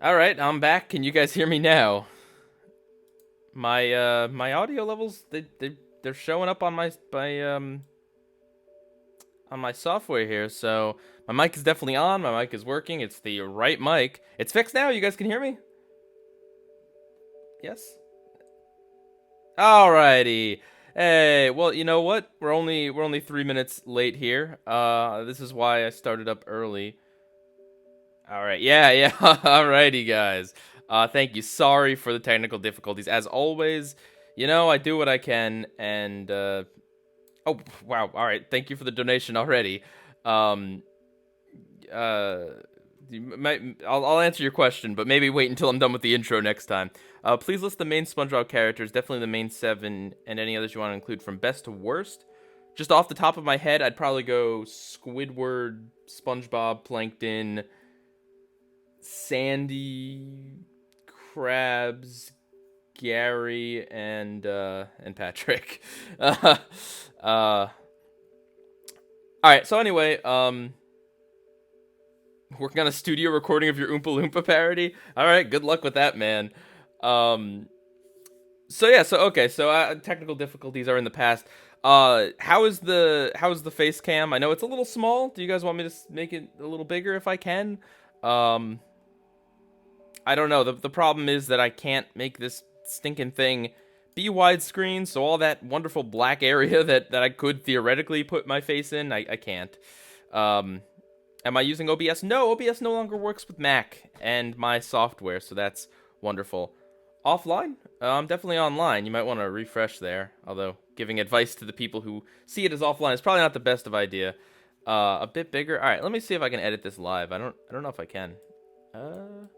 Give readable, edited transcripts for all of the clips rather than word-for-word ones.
All right, I'm back. Can you guys hear me now? My audio levels they're showing up on my software here. So my mic is definitely on. My mic is working. It's the right mic. It's fixed now. You guys can hear me? Yes. Alrighty. Hey, well, you know what? We're only 3 minutes late here. This is why I started up early. All right. Yeah, yeah. Alrighty, guys. Thank you. Sorry for the technical difficulties. As always, I do what I can, and oh, wow. All right. Thank you for the donation already. Um, uh, I'll answer your question, but maybe wait until I'm done with the intro next time. Please list the main SpongeBob characters, definitely the main 7, and any others you want to include from best to worst. Just off the top of my head, I'd probably go Squidward, SpongeBob, Plankton, Sandy, Krabs, Gary, and Patrick. All right. So anyway, working on a studio recording of your Oompa Loompa parody. All right. Good luck with that, man. So yeah. So okay. So technical difficulties are in the past. How is the face cam? I know it's a little small. Do you guys want me to make it a little bigger if I can? Um, I don't know. The problem is that I can't make this stinking thing be widescreen, so all that wonderful black area that I could theoretically put my face in, I can't. Um, am I using OBS? No, OBS no longer works with Mac and my software, so that's wonderful. Offline? I'm definitely online. You might want to refresh there, although giving advice to the people who see it as offline is probably not the best of idea. A bit bigger. All right, let me see if I can edit this live. I don't know if I can. Uh...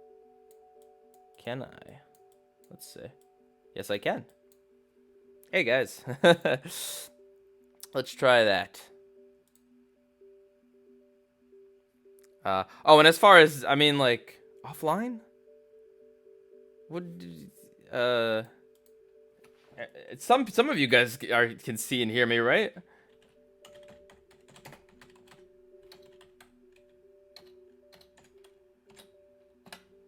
Can I? Let's see. Yes, I can. Hey, guys. Let's try that. Oh, and as far as, I mean, like, offline? Would, uh... Some of you guys can see and hear me, right?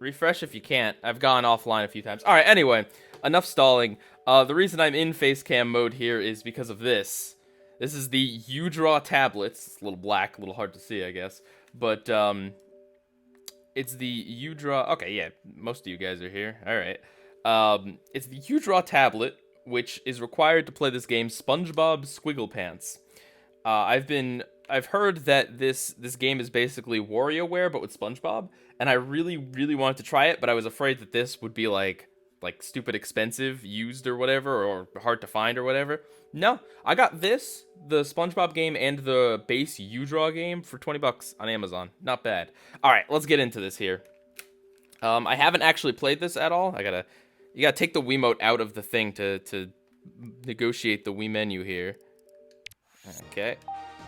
Refresh if you can't. I've gone offline a few times. Alright, anyway. Enough stalling. The reason I'm in facecam mode here is because of this. This is the UDraw tablets. It's a little black, a little hard to see, I guess. But, it's the UDraw... Okay, yeah, most of you guys are here. Alright. It's the UDraw tablet, which is required to play this game, SpongeBob SquigglePants. I've heard that this game is basically WarioWare, but with SpongeBob, and I really, really wanted to try it, but I was afraid that this would be like stupid expensive, used or whatever, or hard to find or whatever. No, I got this, the SpongeBob game, and the base UDraw game for $20 on Amazon. Not bad. All right, let's get into this here. I haven't actually played this at all. You gotta take the Wiimote out of the thing to negotiate the Wii menu here. Okay.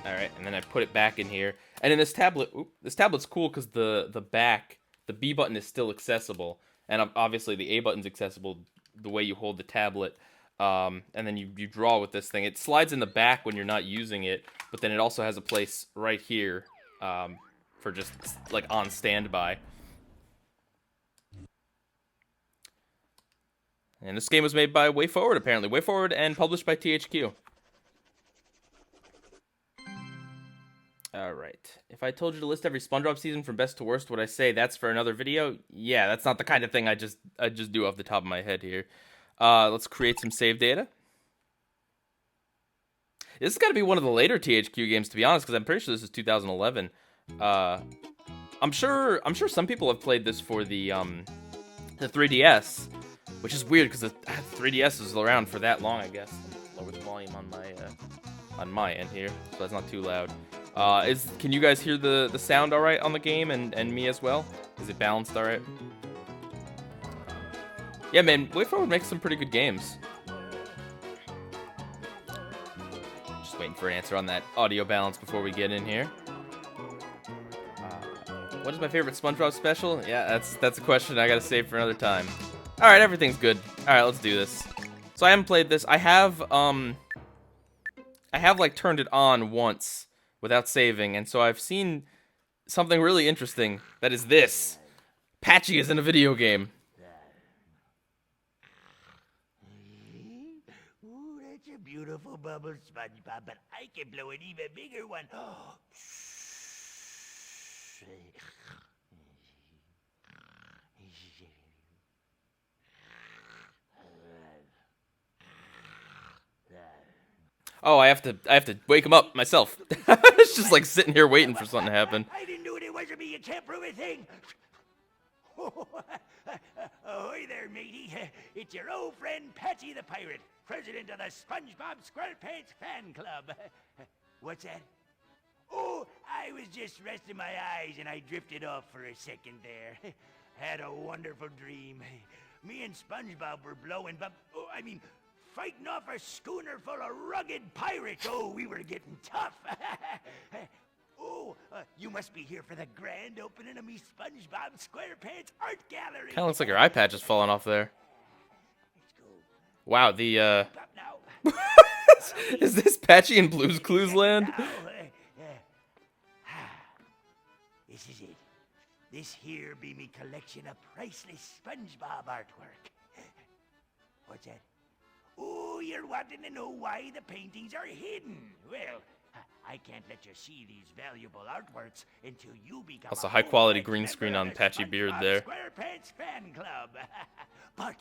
All right, and then I put it back in here. And in this tablet, this tablet's cool because the back, the B button is still accessible, and obviously the A button's accessible the way you hold the tablet. And then you draw with this thing. It slides in the back when you're not using it, but then it also has a place right here for just like on standby. And this game was made by WayForward, apparently. WayForward and published by THQ. Alright. If I told you to list every SpongeBob season from best to worst, would I say that's for another video? Yeah, that's not the kind of thing I just do off the top of my head here. Let's create some save data. This has got to be one of the later THQ games, to be honest, because I'm pretty sure this is 2011. I'm sure some people have played this for the 3DS, which is weird because the 3DS is around for that long, I guess. Lower the volume on my end here, so that's not too loud. Can you guys hear the sound all right on the game and me as well? Is it balanced all right? Yeah, man, WayForward makes some pretty good games. Just waiting for an answer on that audio balance before we get in here. What is my favorite SpongeBob special? Yeah, that's a question I gotta save for another time. All right, everything's good. All right, let's do this. So I haven't played this. I have like turned it on once without saving, and so I've seen something really interesting. That is this. Patchy is in a video game. Ooh, that's a beautiful bubble, SpongeBob, but I can blow an even bigger one. Oh, I have to wake him up myself. It's just like sitting here waiting for something to happen. I didn't do it. It wasn't me. You can't prove a thing. Ahoy there, matey. It's your old friend Patchy the Pirate, president of the SpongeBob SquigglePants fan club. What's that? Oh, I was just resting my eyes and I drifted off for a second there. Had a wonderful dream. Me and SpongeBob were fighting off a schooner full of rugged pirates. Oh, we were getting tough. You must be here for the grand opening of me SpongeBob SquarePants art gallery. Kind of looks like your eye patch is falling off there. Let's go. Wow, the Up now. is this Patchy in Blue's Clues land? This is it. This here be me collection of priceless SpongeBob artwork. What's that? Oh, you're wanting to know why the paintings are hidden. Well, I can't let you see these valuable artworks until you become That's a high-quality green member screen of on the Patchy SpongeBob beard there. SquarePants fan club. But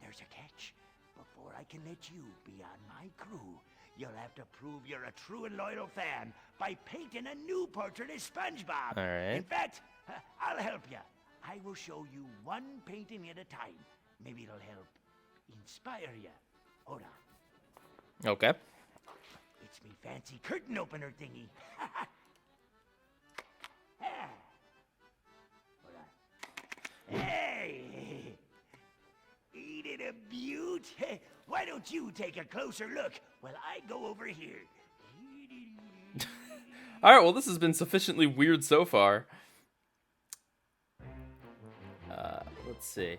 there's a catch. Before I can let you be on my crew, you'll have to prove you're a true and loyal fan by painting a new portrait of SpongeBob. All right. In fact, I'll help you. I will show you one painting at a time. Maybe it'll help inspire you. Hold on. Okay. It's me fancy curtain opener thingy. Hold on. Hey! Ain't it a beaut? Why don't you take a closer look while I go over here? All right, well, this has been sufficiently weird so far. Let's see.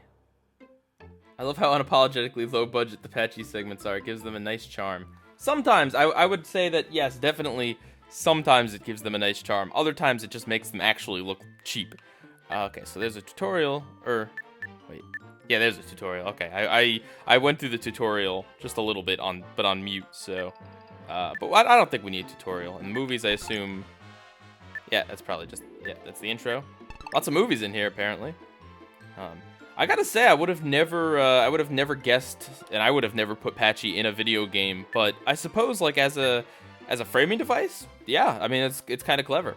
I love how unapologetically low budget the Patchy segments are. It gives them a nice charm. Sometimes, I would say that, yes, definitely, sometimes it gives them a nice charm. Other times it just makes them actually look cheap. Okay, so there's a tutorial, wait. Yeah, there's a tutorial. Okay, I went through the tutorial just a little bit, but on mute, so... but I don't think we need a tutorial. In movies, I assume... Yeah, that's probably just... Yeah, that's the intro. Lots of movies in here, apparently. I gotta say, I would have never guessed, and I would have never put Patchy in a video game. But I suppose, like as a framing device, yeah. I mean, it's kind of clever.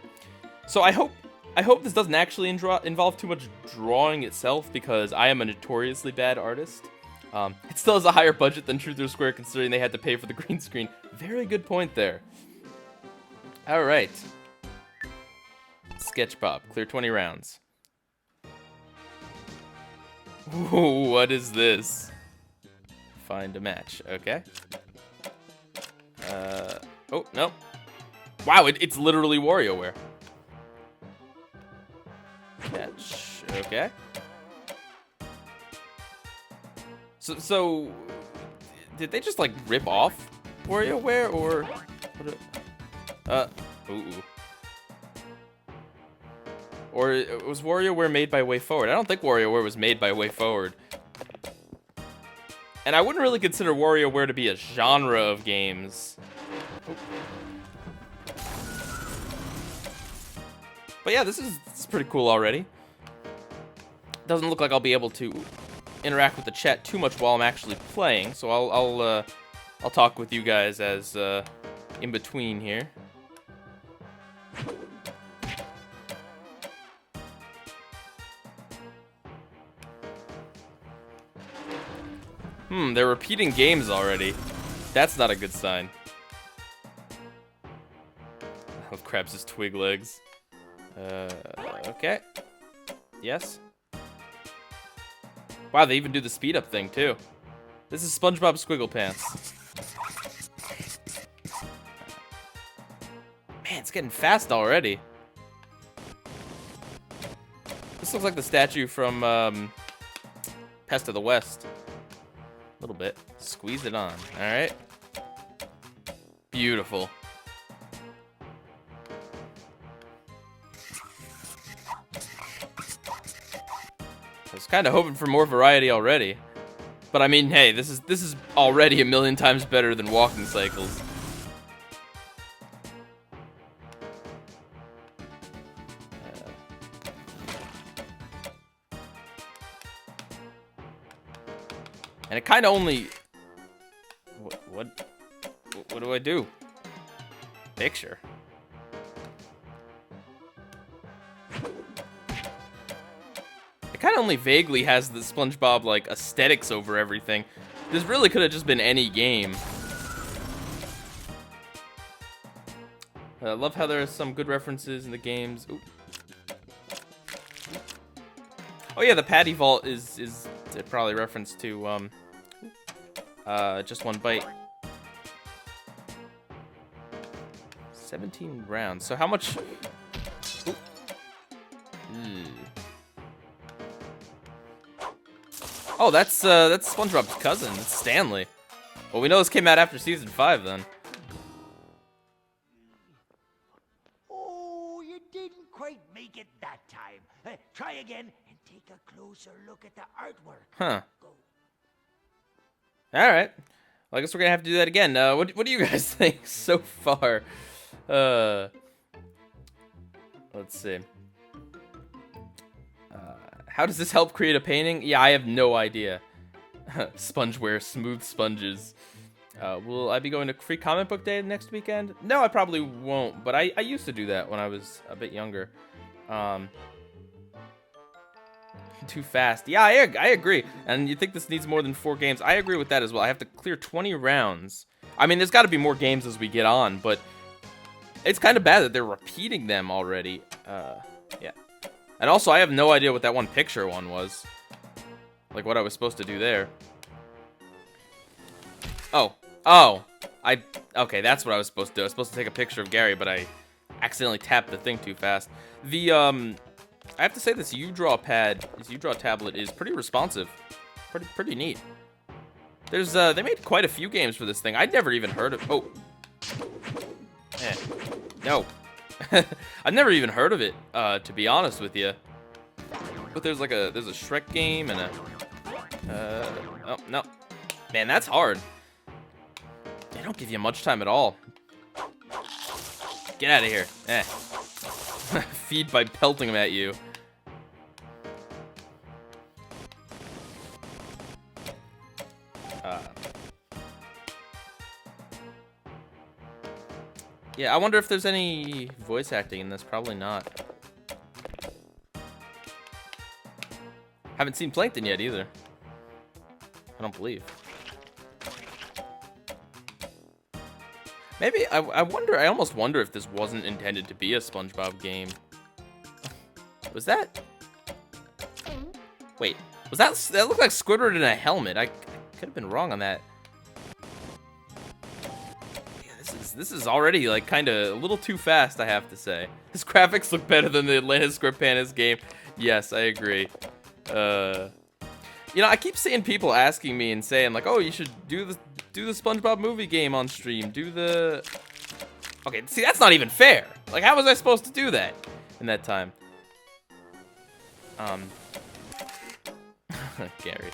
So I hope this doesn't actually involve too much drawing itself, because I am a notoriously bad artist. It still has a higher budget than Truth or Square, considering they had to pay for the green screen. Very good point there. All right. SketchBob, clear 20 rounds. Ooh, what is this? Find a match. Okay. Oh, no. Wow, it's literally WarioWare. Match. Okay. So, did they just, like, rip off WarioWare, or... Ooh. Or was WarioWare made by WayForward? I don't think WarioWare was made by WayForward. And I wouldn't really consider WarioWare to be a genre of games. But yeah, this is pretty cool already. Doesn't look like I'll be able to interact with the chat too much while I'm actually playing, so I'll talk with you guys as in between here. They're repeating games already. That's not a good sign. I love Krabs' twig legs. Okay. Yes. Wow, they even do the speed up thing too. This is SpongeBob SquigglePants. Man, it's getting fast already. This looks like the statue from Pest of the West. A little bit. Squeeze it on. All right. Beautiful. kind of hoping for more variety already. But I mean, hey, this is already a million times better than walking cycles. And it kind of only... What do I do? Picture. It kind of only vaguely has the SpongeBob, like, aesthetics over everything. This really could have just been any game. I love how there are some good references in the games. Ooh. Oh yeah, the Patty Vault is probably reference to, Just One Bite. 17 rounds. So how much... Ooh. Oh, that's SpongeBob's cousin. It's Stanley. Well, we know this came out after season 5, then. Oh, you didn't quite make it that time. Try again and take a closer look at the artwork. Huh. Go. All right. Well, I guess we're gonna have to do that again. What do you guys think so far? Let's see. How does this help create a painting? Yeah, I have no idea. Spongeware, smooth sponges. Will I be going to free comic book day next weekend? No, I probably won't, but I used to do that when I was a bit younger. Too fast. Yeah, I agree. And you think this needs more than 4 games. I agree with that as well. I have to clear 20 rounds. I mean, there's got to be more games as we get on, but it's kind of bad that they're repeating them already. Yeah. And also, I have no idea what that one picture one was. Like, what I was supposed to do there. Oh. Okay, that's what I was supposed to do. I was supposed to take a picture of Gary, but I accidentally tapped the thing too fast. I have to say this U-Draw tablet is pretty responsive. Pretty neat. There's, they made quite a few games for this thing. I'd never even heard of... Oh. No. I've never even heard of it, to be honest with you. But there's a Shrek game and a... oh, no. Man, that's hard. They don't give you much time at all. Get out of here. Feed by pelting them at you. Yeah, I wonder if there's any voice acting in this. Probably not. Haven't seen Plankton yet either. I don't believe. Maybe, I almost wonder if this wasn't intended to be a SpongeBob game. Was that? Wait, that looked like Squidward in a helmet. I could have been wrong on that. This is already, like, kind of a little too fast, I have to say. His graphics look better than the Atlantis SquigglePants game. Yes, I agree. You know, I keep seeing people asking me and saying, like, oh, you should do the SpongeBob movie game on stream. Do the... Okay, see, that's not even fair. Like, how was I supposed to do that in that time? Gary.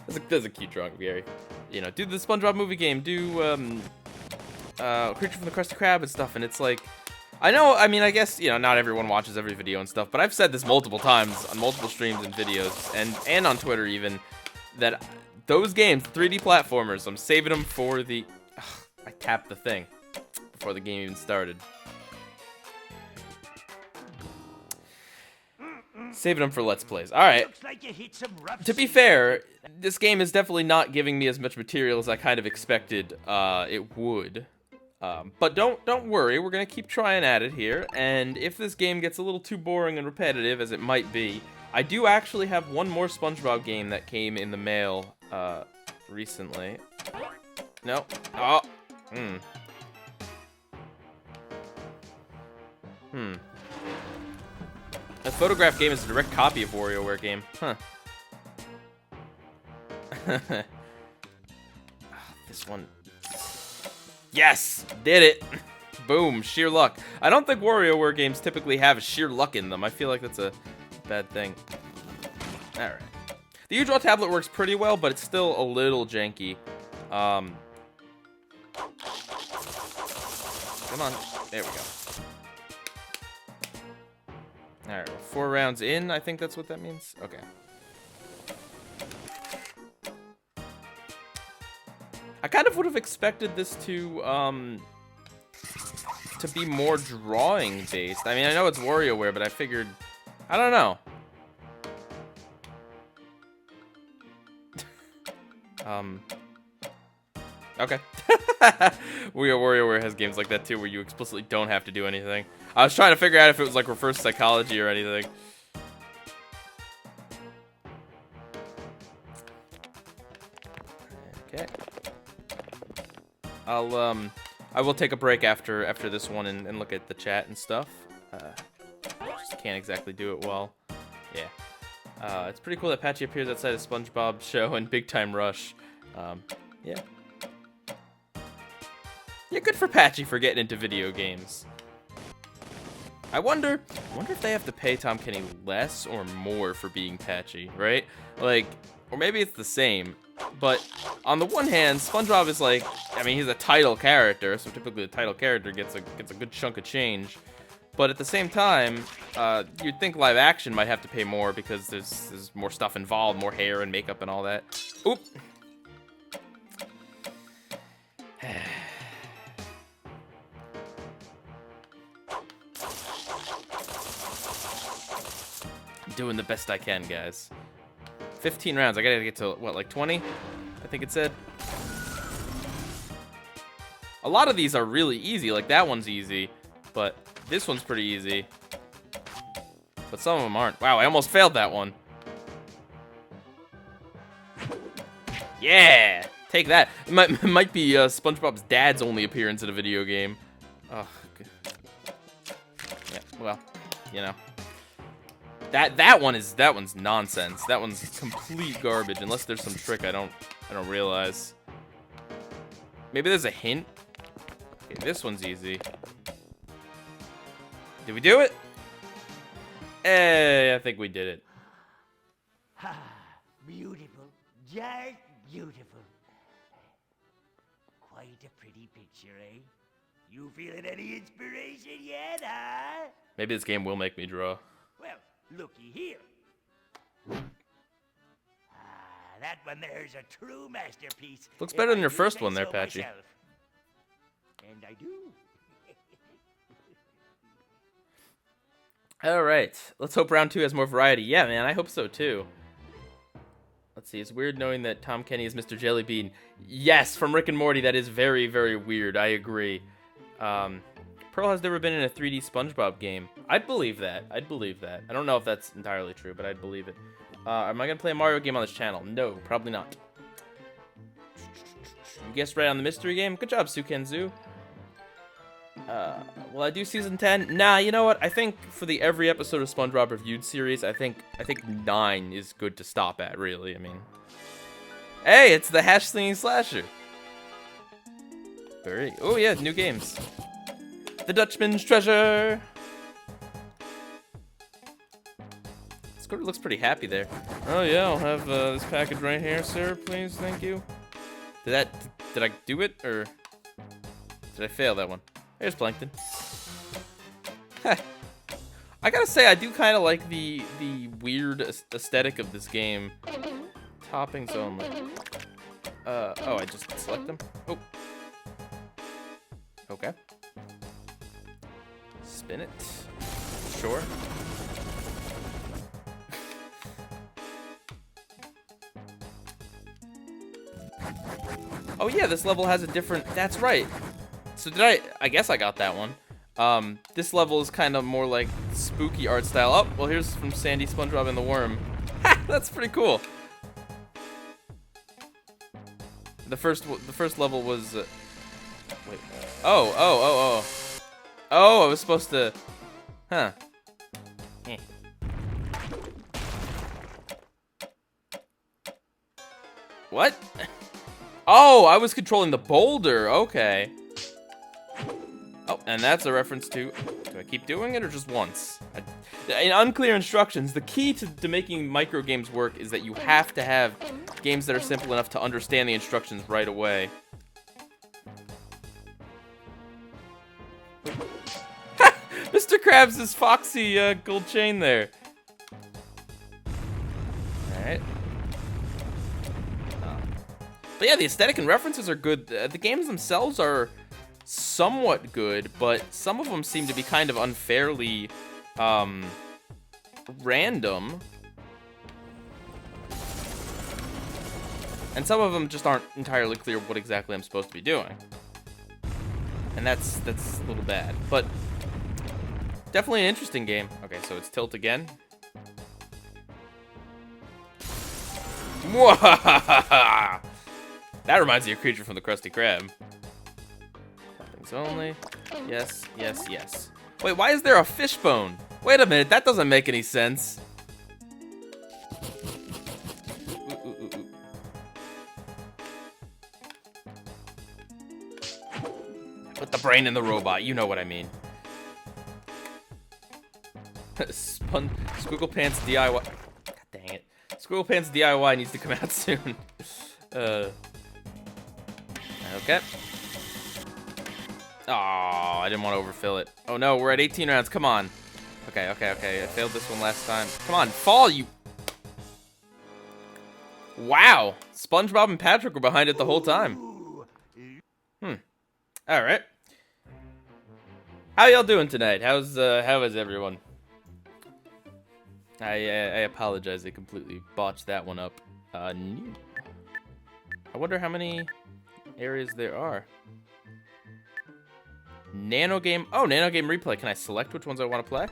That's a cute drawing of Gary. You know, do the SpongeBob movie game. Do, Creature from the Krusty Krab and stuff, and it's like, I know, I mean, I guess, you know, not everyone watches every video and stuff, but I've said this multiple times on multiple streams and videos, and on Twitter even, that those games, 3D platformers, I'm saving them for the... Ugh, I tapped the thing before the game even started. Saving them for Let's Plays. Alright. Like you hit some rough To be fair, this game is definitely not giving me as much material as I kind of expected it would. But don't worry, we're gonna keep trying at it here, and if this game gets a little too boring and repetitive, as it might be, I do actually have one more SpongeBob game that came in the mail, recently. No. Oh. The photograph game is a direct copy of WarioWare game. Huh. This one. Yes! Did it! Boom, sheer luck. I don't think WarioWare games typically have sheer luck in them. I feel like that's a bad thing. Alright. The U-Draw tablet works pretty well, but it's still a little janky. Come on. There we go. Alright, 4 rounds in, I think that's what that means. Okay. I kind of would have expected this to be more drawing based. I mean, I know it's WarioWare, but I figured, I don't know. Okay. WarioWare has games like that too, where you explicitly don't have to do anything. I was trying to figure out if it was like reverse psychology or anything. Okay. I will take a break after this one and look at the chat and stuff. Just can't exactly do it well. Yeah. It's pretty cool that Patchy appears outside of SpongeBob show and Big Time Rush. Yeah. Yeah, good for Patchy for getting into video games. I wonder if they have to pay Tom Kenny less or more for being Patchy, right? Like, or maybe it's the same. But on the one hand, SpongeBob is like, I mean, he's a title character, so typically the title character gets a good chunk of change. But at the same time, you'd think live action might have to pay more because there's more stuff involved, more hair and makeup and all that. Oop. Doing the best I can, guys. 15 rounds. I gotta get to, what, like 20? I think it said. A lot of these are really easy. Like, that one's easy. But this one's pretty easy. But some of them aren't. Wow, I almost failed that one. Yeah! Take that. It might be SpongeBob's dad's only appearance in a video game. Oh, yeah, well, you know. That one's nonsense. That one's complete garbage unless there's some trick I don't realize. Maybe there's a hint. Okay, this one's easy. Did we do it? Hey, I think we did it. Ha! Beautiful. Just beautiful. Quite a pretty picture, eh? You feeling any inspiration yet, huh? Maybe this game will make me draw. Well, looky here. That one there's a true masterpiece. Looks better than your first one there, Patchy. Myself. And I do. Alright, let's hope round 2 has more variety. Yeah, man, I hope so too. Let's see, it's weird knowing that Tom Kenny is Mr. Jellybean. Yes, from Rick and Morty, that is very, very weird. I agree. Pearl has never been in a 3D SpongeBob game. I'd believe that. I'd believe that. I don't know if that's entirely true, but I'd believe it. Am I going to play a Mario game on this channel? No, probably not. You guessed right on the mystery game. Good job, Sukenzu. Will I do season 10? Nah, you know what? I think for the every episode of SpongeBob Reviewed series, I think 9 is good to stop at, really. I mean, hey, it's the hash slinging slasher. Oh yeah, new games. The Dutchman's Treasure. Scooter looks pretty happy there. Oh yeah, I'll have this package right here, sir. Please, thank you. Did I do it or did I fail that one? There's Plankton. I gotta say, I do kind of like the weird aesthetic of this game. Toppings only. Oh, I just select them. Oh. Okay. Spin it. Sure. Oh yeah, this level has a different. That's right. So I guess I got that one. This level is kind of more like spooky art style. Oh, well here's from Sandy, SpongeBob, and the Worm. Ha! That's pretty cool. The first level was. Wait. Oh. Oh, I was supposed to. Huh. Eh. What? Oh, I was controlling the boulder. Okay. Oh, and that's a reference to Do I keep doing it or just once? In unclear instructions, the key to making micro games work is that you have to have games that are simple enough to understand the instructions right away. Mr. Krabs' foxy gold chain there. Alright. But yeah, the aesthetic and references are good. The games themselves are somewhat good, but some of them seem to be kind of unfairly random. And some of them just aren't entirely clear what exactly I'm supposed to be doing. And that's a little bad, but definitely an interesting game. Okay, so it's tilt again. Mwahahaha! That reminds me of Creature from the Krusty Krab. Toppings only. Yes, yes, yes. Wait, why is there a fishbone? Wait a minute, that doesn't make any sense. Put the brain in the robot, you know what I mean. SquigglePants DIY. God dang it. SquigglePants DIY needs to come out soon. Okay. Oh, I didn't want to overfill it. Oh no, we're at 18 rounds. Come on. Okay. I failed this one last time. Come on, fall, you. Wow. SpongeBob and Patrick were behind it the whole time. All right. How y'all doing tonight? how is everyone? I apologize. I completely botched that one up. I wonder how many areas there are. Nanogame. Oh, Nanogame Replay. Can I select which ones I want to play?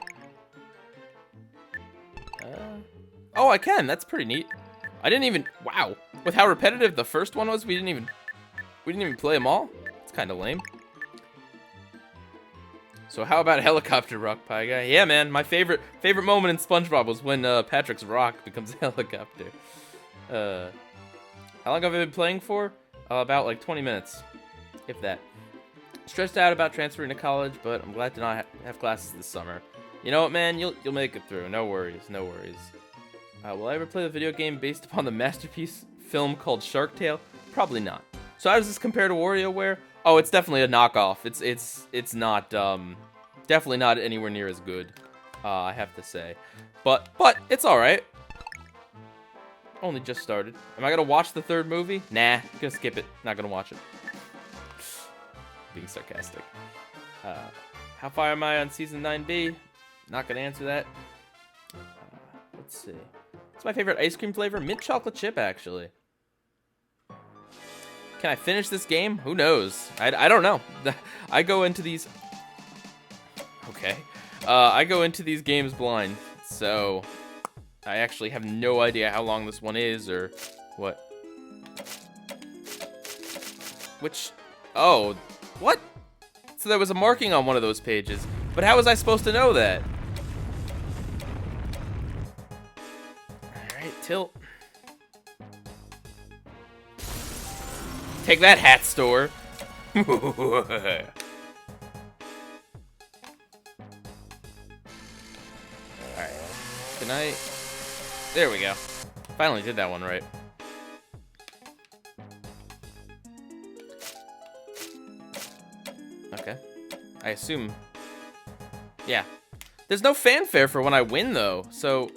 Oh, I can. That's pretty neat. I didn't even. Wow. With how repetitive the first one was, we didn't even play them all. It's kind of lame. So how about Helicopter Rock, Pieguy? Yeah, man. My favorite moment in SpongeBob was when Patrick's rock becomes a helicopter. How long have I been playing for? About like 20 minutes, if that. Stressed out about transferring to college, but I'm glad to not have classes this summer. You know what, man? You'll make it through. No worries, no worries. Will I ever play the video game based upon the masterpiece film called Shark Tale? Probably not. So how does this compare to WarioWare? Oh, it's definitely a knockoff. It's not definitely not anywhere near as good. I have to say, but it's all right. Only just started. Am I gonna watch the third movie? Nah, gonna skip it. Not gonna watch it. Being sarcastic. How far am I on season 9B? Not gonna answer that. Let's see. What's my favorite ice cream flavor? Mint chocolate chip, actually. Can I finish this game? Who knows? I don't know. I go into these. Okay. I go into these games blind, so I actually have no idea how long this one is or what. Which? Oh, what? So there was a marking on one of those pages, but how was I supposed to know that? All right, tilt. Take that, hat store. Alright. Can I? There we go. Finally did that one right. Okay. I assume. Yeah. There's no fanfare for when I win, though, so.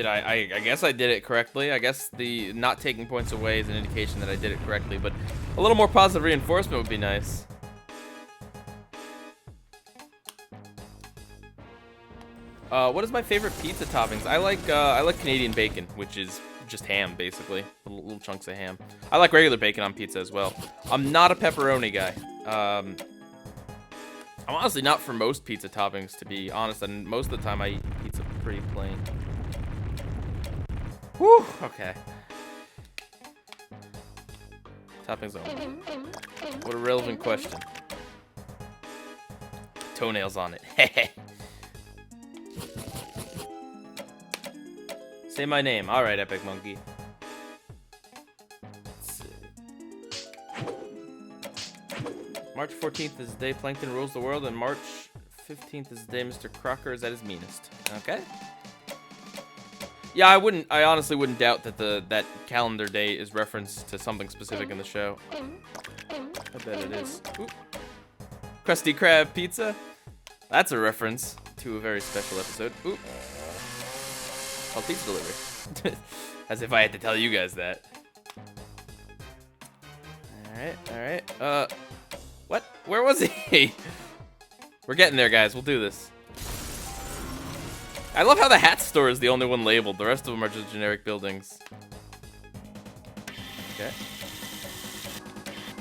I guess I did it correctly. I guess the not taking points away is an indication that I did it correctly, but a little more positive reinforcement would be nice. What is my favorite pizza toppings? I like Canadian bacon, which is just ham, basically. Little chunks of ham. I like regular bacon on pizza as well. I'm not a pepperoni guy. I'm honestly not for most pizza toppings, to be honest, and most of the time I eat pizza pretty plain. Whew, okay. Toppings only. What a relevant question. Toenails on it. Heh. Say my name. Alright, Epic Monkey. Let's see. March 14th is the day Plankton rules the world, and March 15th is the day Mr. Crocker is at his meanest. Okay. Yeah, I honestly wouldn't doubt that that calendar day is reference to something specific in the show. I bet it is. Ooh. Krusty Krab pizza? That's a reference to a very special episode. Ooh. Called Pizza Delivery. As if I had to tell you guys that. Alright. What? Where was he? We're getting there, guys. We'll do this. I love how the hat store is the only one labeled. The rest of them are just generic buildings. Okay.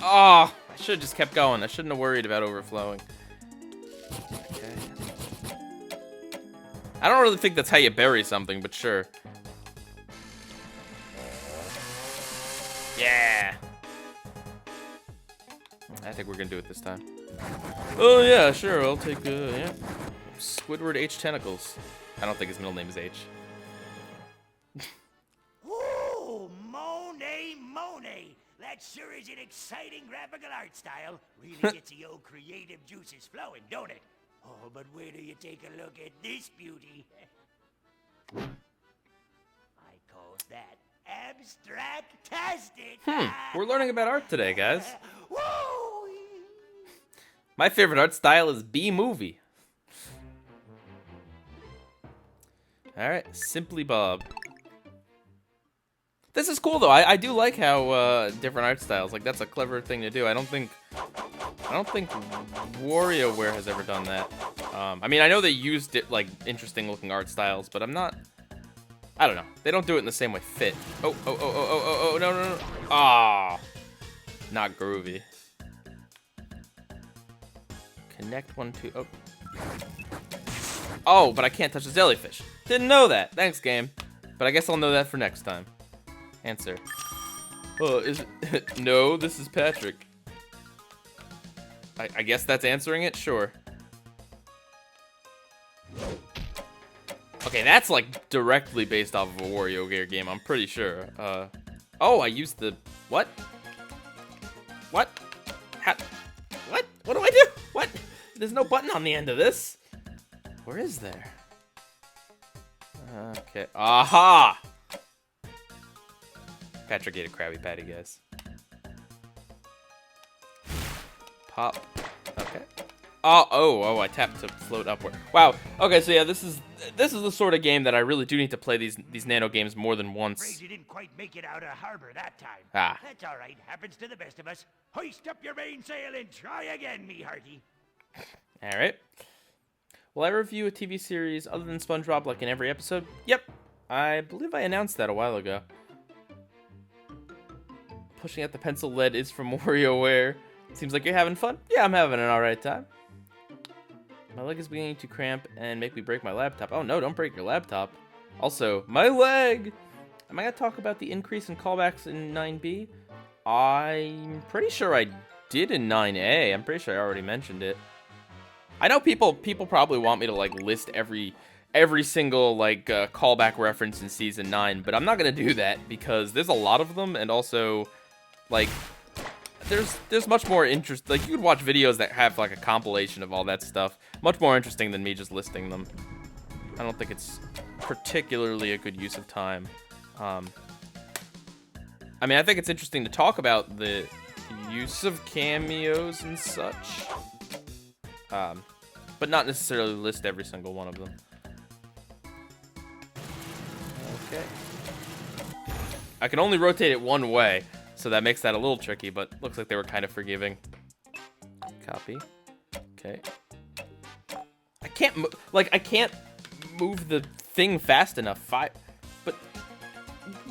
Oh, I should have just kept going. I shouldn't have worried about overflowing. Okay. I don't really think that's how you bury something, but sure. Yeah. I think we're gonna do it this time. Oh yeah, sure. I'll take yeah. Squidward H Tentacles. I don't think his middle name is H. Ooh, Monet. That sure is an exciting graphical art style. Really gets the old creative juices flowing, don't it? Oh, but where do you take a look at this beauty? I call that abstract-tastic. We're learning about art today, guys. Woo! My favorite art style is B-movie. Alright, Simply Bob. This is cool though. I do like how different art styles. Like that's a clever thing to do. I don't think WarioWare has ever done that. I mean, I know they used it like interesting looking art styles, but I don't know. They don't do it in the same way. Fit. Oh, no. Ah, not groovy. Connect 1, 2. Oh, but I can't touch the jellyfish. Didn't know that. Thanks, game. But I guess I'll know that for next time. Answer. Oh, is it? No, this is Patrick. I guess that's answering it? Sure. Okay, that's like directly based off of a WarioWare game, I'm pretty sure. Oh, I used the... What? What? How... What? What do I do? What? There's no button on the end of this. Where is there? Okay. Aha! Patrick ate a Krabby Patty, guys. Pop. Okay. Oh, I tapped to float upward. Wow. Okay, so yeah, this is the sort of game that I really do need to play these nano games more than once. Afraid you didn't quite make it out of harbor that time. Ah. That's all right. Happens to the best of us. Hoist up your mainsail and try again, me hearty. All right. Will I review a TV series other than SpongeBob like in every episode? Yep. I believe I announced that a while ago. Pushing out the pencil lead is from WarioWare. Seems like you're having fun. Yeah, I'm having an alright time. My leg is beginning to cramp and make me break my laptop. Oh no, don't break your laptop. Also, my leg! Am I going to talk about the increase in callbacks in 9B? I'm pretty sure I did in 9A. I'm pretty sure I already mentioned it. I know people probably want me to like list every single like callback reference in season 9, but I'm not going to do that because there's a lot of them, and also like there's much more interest. Like you could watch videos that have like a compilation of all that stuff. Much more interesting than me just listing them. I don't think it's particularly a good use of time. I mean, I think it's interesting to talk about the use of cameos and such. But not necessarily list every single one of them. Okay. I can only rotate it one way, so that makes that a little tricky, but looks like they were kind of forgiving. Copy. Okay. I can't move the thing fast enough. But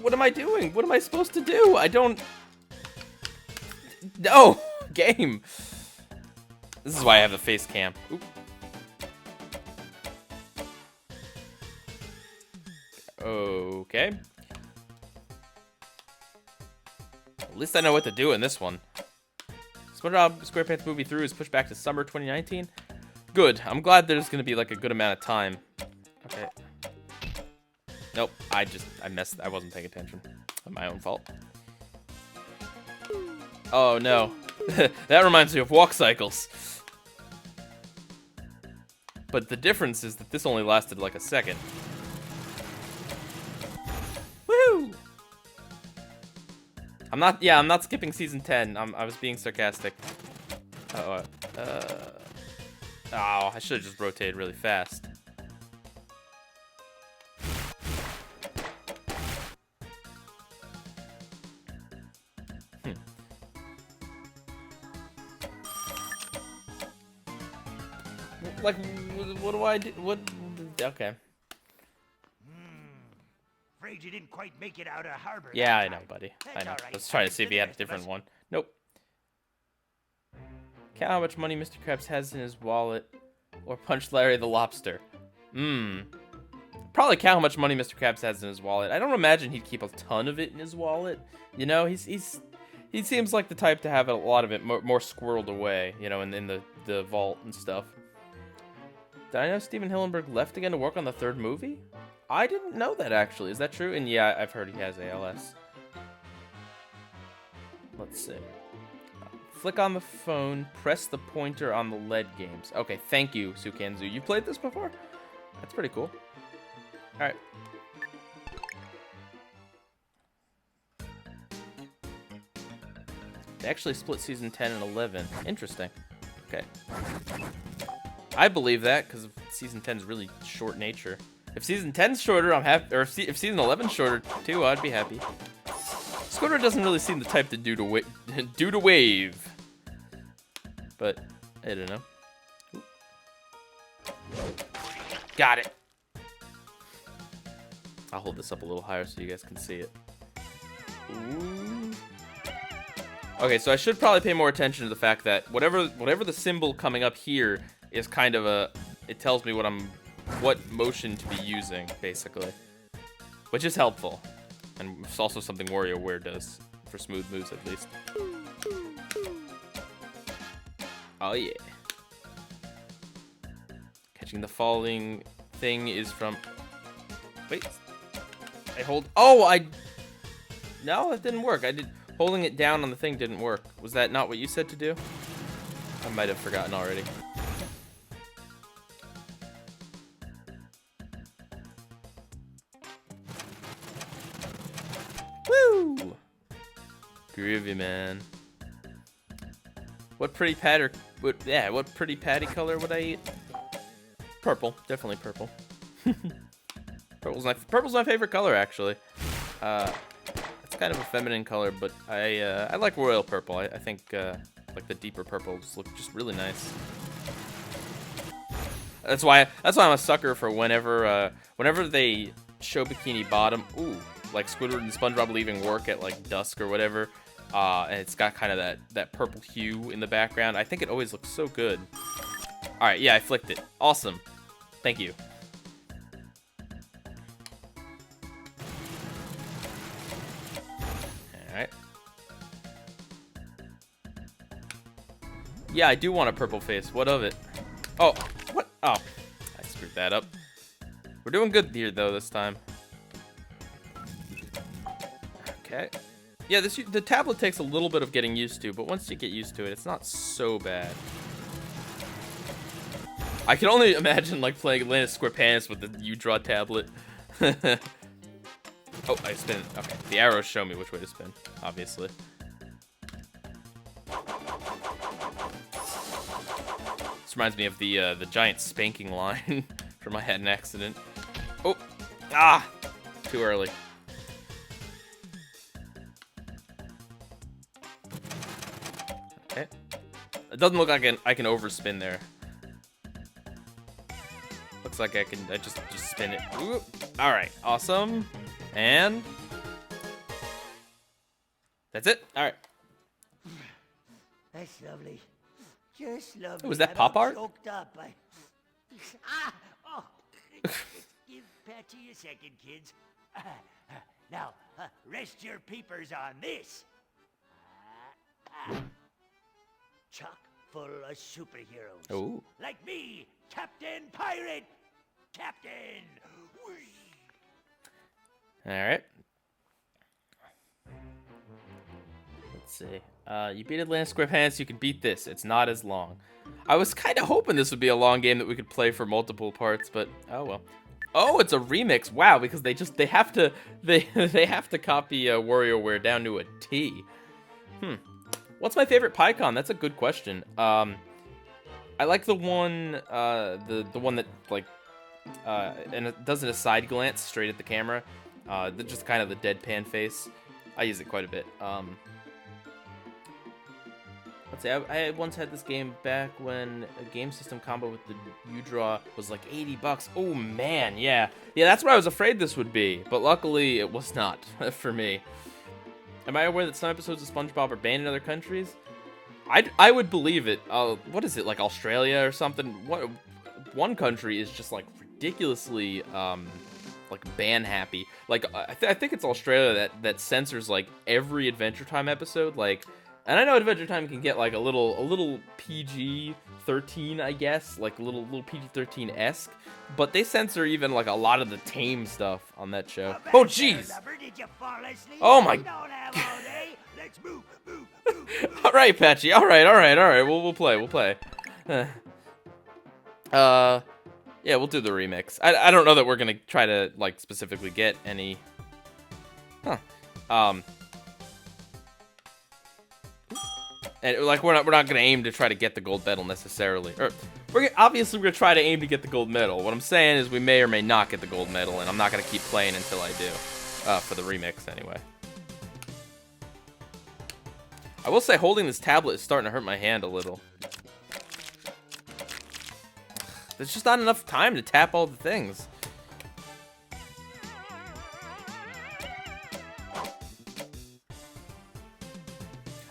what am I doing? What am I supposed to do? I don't... No! Game! This is why I have the face cam. Oop. Okay. At least I know what to do in this one. SpongeBob SquarePants movie through is pushed back to summer 2019. Good. I'm glad there's going to be like a good amount of time. Okay. Nope. I messed. I wasn't paying attention. My own fault. Oh no. That reminds me of walk cycles. But the difference is that this only lasted like a second. Woo! I'm not skipping season 10. I was being sarcastic. Oh, I should have just rotated really fast. Like, what do I do? What? Okay. Afraid you didn't quite make it out of harbor. Yeah, I know, buddy. I know. All right. I was trying to see if he had a different one. Nope. Count how much money Mr. Krabs has in his wallet, or punch Larry the Lobster. Probably count how much money Mr. Krabs has in his wallet. I don't imagine he'd keep a ton of it in his wallet. You know, he seems like the type to have a lot of it more squirreled away. You know, in the vault and stuff. Did I know Steven Hillenburg left again to work on the third movie? I didn't know that, actually. Is that true? And yeah, I've heard he has ALS. Let's see. Flick on the phone, press the pointer on the lead games. Okay, thank you, Sukanzu. You played this before? That's pretty cool. Alright. They actually split season 10 and 11. Interesting. Okay. I believe that, because season 10's really short nature. If season 10's shorter, I'm happy. Or if season 11's shorter, too, I'd be happy. Squidward doesn't really seem the type to do to wave. But, I don't know. Ooh. Got it. I'll hold this up a little higher so you guys can see it. Ooh. Okay, so I should probably pay more attention to the fact that whatever the symbol coming up here is kind of it tells me what motion to be using, basically. Which is helpful. And it's also something WarioWare does, for smooth moves at least. Oh yeah. Catching the falling thing is from... Wait. I hold... Oh, No, it didn't work. Holding it down on the thing didn't work. Was that not what you said to do? I might have forgotten already. Woo! Groovy, man. What pretty what pretty patty color would I eat? Purple, definitely purple. Purple's my favorite color, actually. It's kind of a feminine color, but I like royal purple. I think like the deeper purples look just really nice. That's why I'm a sucker for whenever they show Bikini Bottom. Ooh, like Squidward and SpongeBob leaving work at like dusk or whatever. And it's got kind of that purple hue in the background. I think it always looks so good. All right, yeah, I flicked it. Awesome. Thank you. All right. Yeah, I do want a purple face. What of it? Oh, what? Oh, I screwed that up. We're doing good here, though, this time. Okay. Yeah, the tablet takes a little bit of getting used to, but once you get used to it, it's not so bad. I can only imagine, like, playing Atlantis SquigglePants with the U-Draw tablet. Oh, I spin. Okay, the arrows show me which way to spin, obviously. This reminds me of the giant spanking line from I Had an Accident. Oh, too early. Okay, it doesn't look like I can overspin there. Looks like I just spin it. Ooh. All right, awesome, and that's it. All right. That's lovely. Just lovely. Oh, was that pop art? Choked up. Give Patty a second, kids. Now, rest your peepers on this. Chock full of superheroes. Ooh. Like me, Captain Pirate. Captain. Whee! All right. Let's see. You beat Atlantic SquigglePants, you can beat this. It's not as long. I was kind of hoping this would be a long game that we could play for multiple parts, but oh well. Oh, it's a remix. Wow, because they have to copy WarioWare down to a T. What's my favorite PyCon? That's a good question. I like the one the one that like and it does a side glance straight at the camera. Just kind of the deadpan face. I use it quite a bit. Let's see, I once had this game back when a game system combo with the U-Draw was like $80. Oh man, yeah. Yeah, that's what I was afraid this would be, but luckily it was not for me. Am I aware that some episodes of SpongeBob are banned in other countries? I would believe it. What is it, like Australia or something? One country is just like ridiculously like ban happy. Like I think it's Australia that censors like every Adventure Time episode, like. And I know Adventure Time can get like a little PG-13, I guess, like a little PG-13-esque, but they censor even like a lot of the tame stuff on that show. Oh jeez! Oh my! All right, Patchy. All right. We'll play. Yeah, we'll do the remix. I don't know that we're gonna try to like specifically get any. And like we're not gonna aim to try to get the gold medal necessarily. Or obviously we're gonna try to aim to get the gold medal. What I'm saying is we may or may not get the gold medal, and I'm not gonna keep playing until I do. For the remix anyway. I will say holding this tablet is starting to hurt my hand a little. There's just not enough time to tap all the things.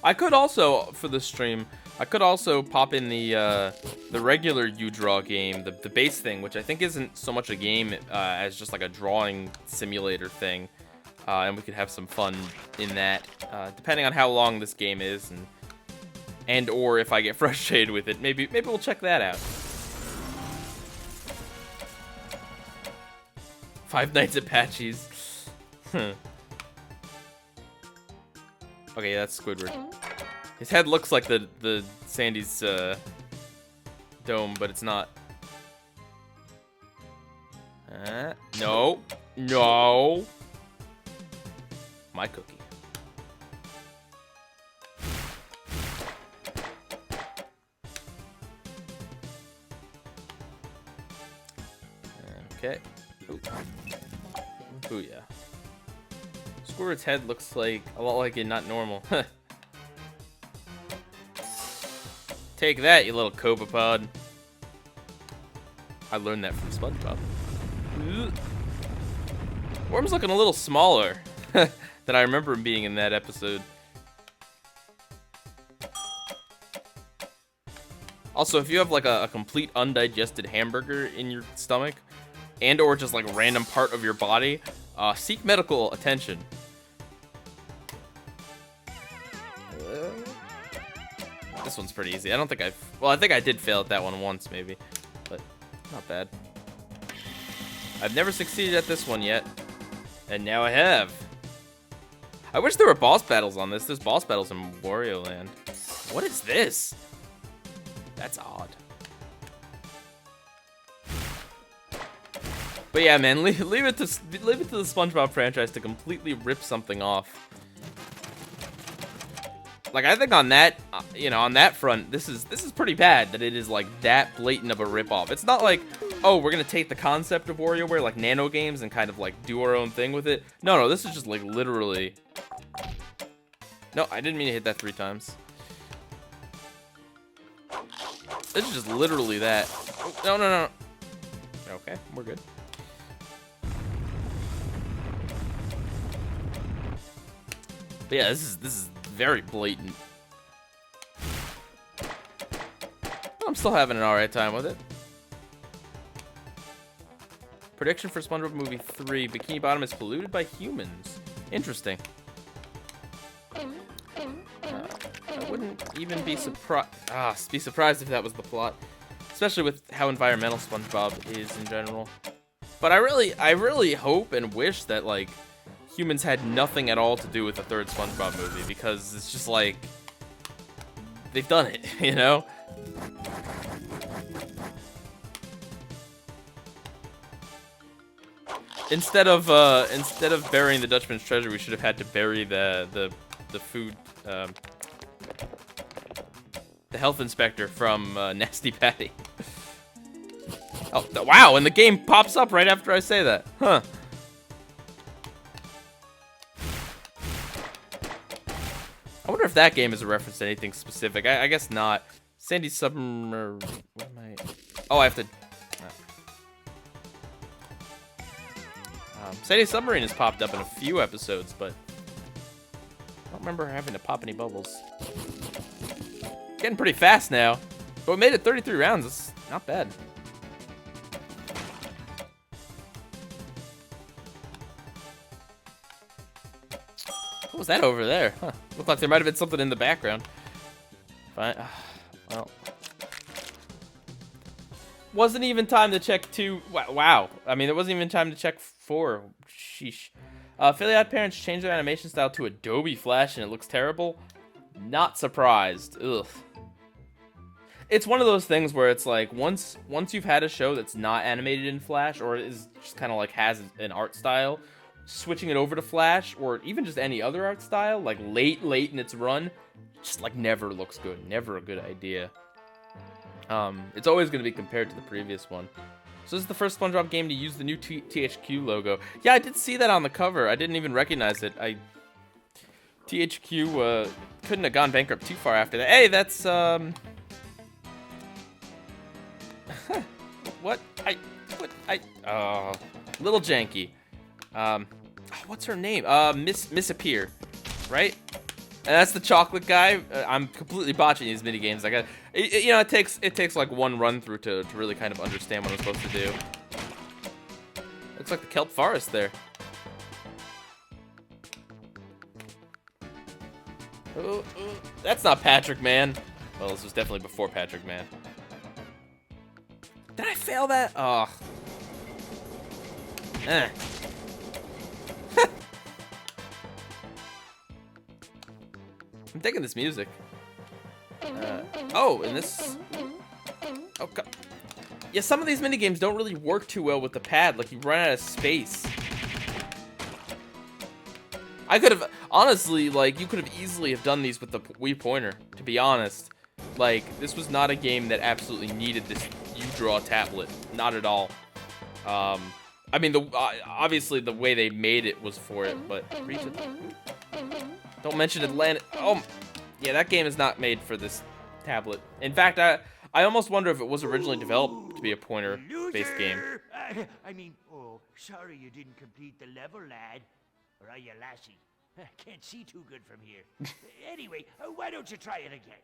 I could also, for the stream, I could also pop in the regular U-Draw game, the base thing, which I think isn't so much a game as just like a drawing simulator thing, and we could have some fun in that, depending on how long this game is, and or if I get frustrated with it, maybe we'll check that out. Five Nights at Patchy's. Okay, that's Squidward. His head looks like the Sandy's dome, but it's not. No. My cookie. Okay. Ooh, yeah. Squidward's head looks like a lot like it, not normal. Take that, you little copepod. I learned that from SpongeBob. Worm's looking a little smaller than I remember him being in that episode. Also, if you have like a complete undigested hamburger in your stomach, and or just like a random part of your body, seek medical attention. This one's pretty easy. I don't think I think I did fail at that one once maybe, but not bad. I've never succeeded at this one yet, and now I have. I wish there were boss battles on this. There's boss battles in Wario Land. What is this? That's odd. But yeah, man, leave it to the SpongeBob franchise to completely rip something off. Like, I think on that, on that front, this is pretty bad that it is like that blatant of a ripoff. It's not like, oh, we're gonna take the concept of WarioWare, like nano games, and kind of like do our own thing with it. No, this is just like literally. No, I didn't mean to hit that 3 times. This is just literally that. Oh, no. Okay, we're good. But yeah, this is very blatant. I'm still having an alright time with it. Prediction for SpongeBob Movie 3: Bikini Bottom is polluted by humans. Interesting. I wouldn't even be surprised if that was the plot, especially with how environmental SpongeBob is in general. But I really hope and wish that like humans had nothing at all to do with the third SpongeBob movie, because it's just like they've done it, you know? Instead of burying the Dutchman's treasure, we should have had to bury the food, the health inspector from Nasty Patty. Oh, wow, and the game pops up right after I say that. Huh. I wonder if that game is a reference to anything specific. I guess not. Sandy Submarine. What am I? Oh, I have to. Sandy Submarine has popped up in a few episodes, but I don't remember having to pop any bubbles. Getting pretty fast now, but we made it 33 rounds. That's not bad. What was that over there? Huh. Looked like there might have been something in the background. Fine. Well. Wasn't even time to check 2. Wow. I mean, it wasn't even time to check 4. Sheesh. Fairly Parents changed their animation style to Adobe Flash and it looks terrible. Not surprised. Ugh. It's one of those things where it's like, once you've had a show that's not animated in Flash, or is just kind of like has an art style, switching it over to Flash, or even just any other art style, like late in its run, just like never looks good. Never a good idea. It's always going to be compared to the previous one. So this is the first SpongeBob game to use the new THQ logo. Yeah, I did see that on the cover. I didn't even recognize it. THQ couldn't have gone bankrupt too far after that. Hey, that's what? Little janky. What's her name? Miss Appear, right? And that's the chocolate guy. I'm completely botching these mini games. You know, it takes like one run through to really kind of understand what I'm supposed to do. Looks like the kelp forest there. That's not Patrick Man. Well, this was definitely before Patrick Man. Did I fail that? Oh. Eh. I'm digging this music. Oh, and this. Oh, God. Yeah, some of these minigames don't really work too well with the pad. Like, you run out of space. I could have, honestly, like, you could have easily have done these with the Wii pointer, to be honest. Like, this was not a game that absolutely needed this U-Draw tablet. Not at all. I mean, obviously the way they made it was for it, but reach it. Don't mention Atlantic. Oh, yeah, that game is not made for this tablet. In fact, I almost wonder if it was originally developed to be a pointer-based game. Oh, sorry you didn't complete the level, lad. Or are you, lassie? Can't see too good from here. Anyway, why don't you try it again?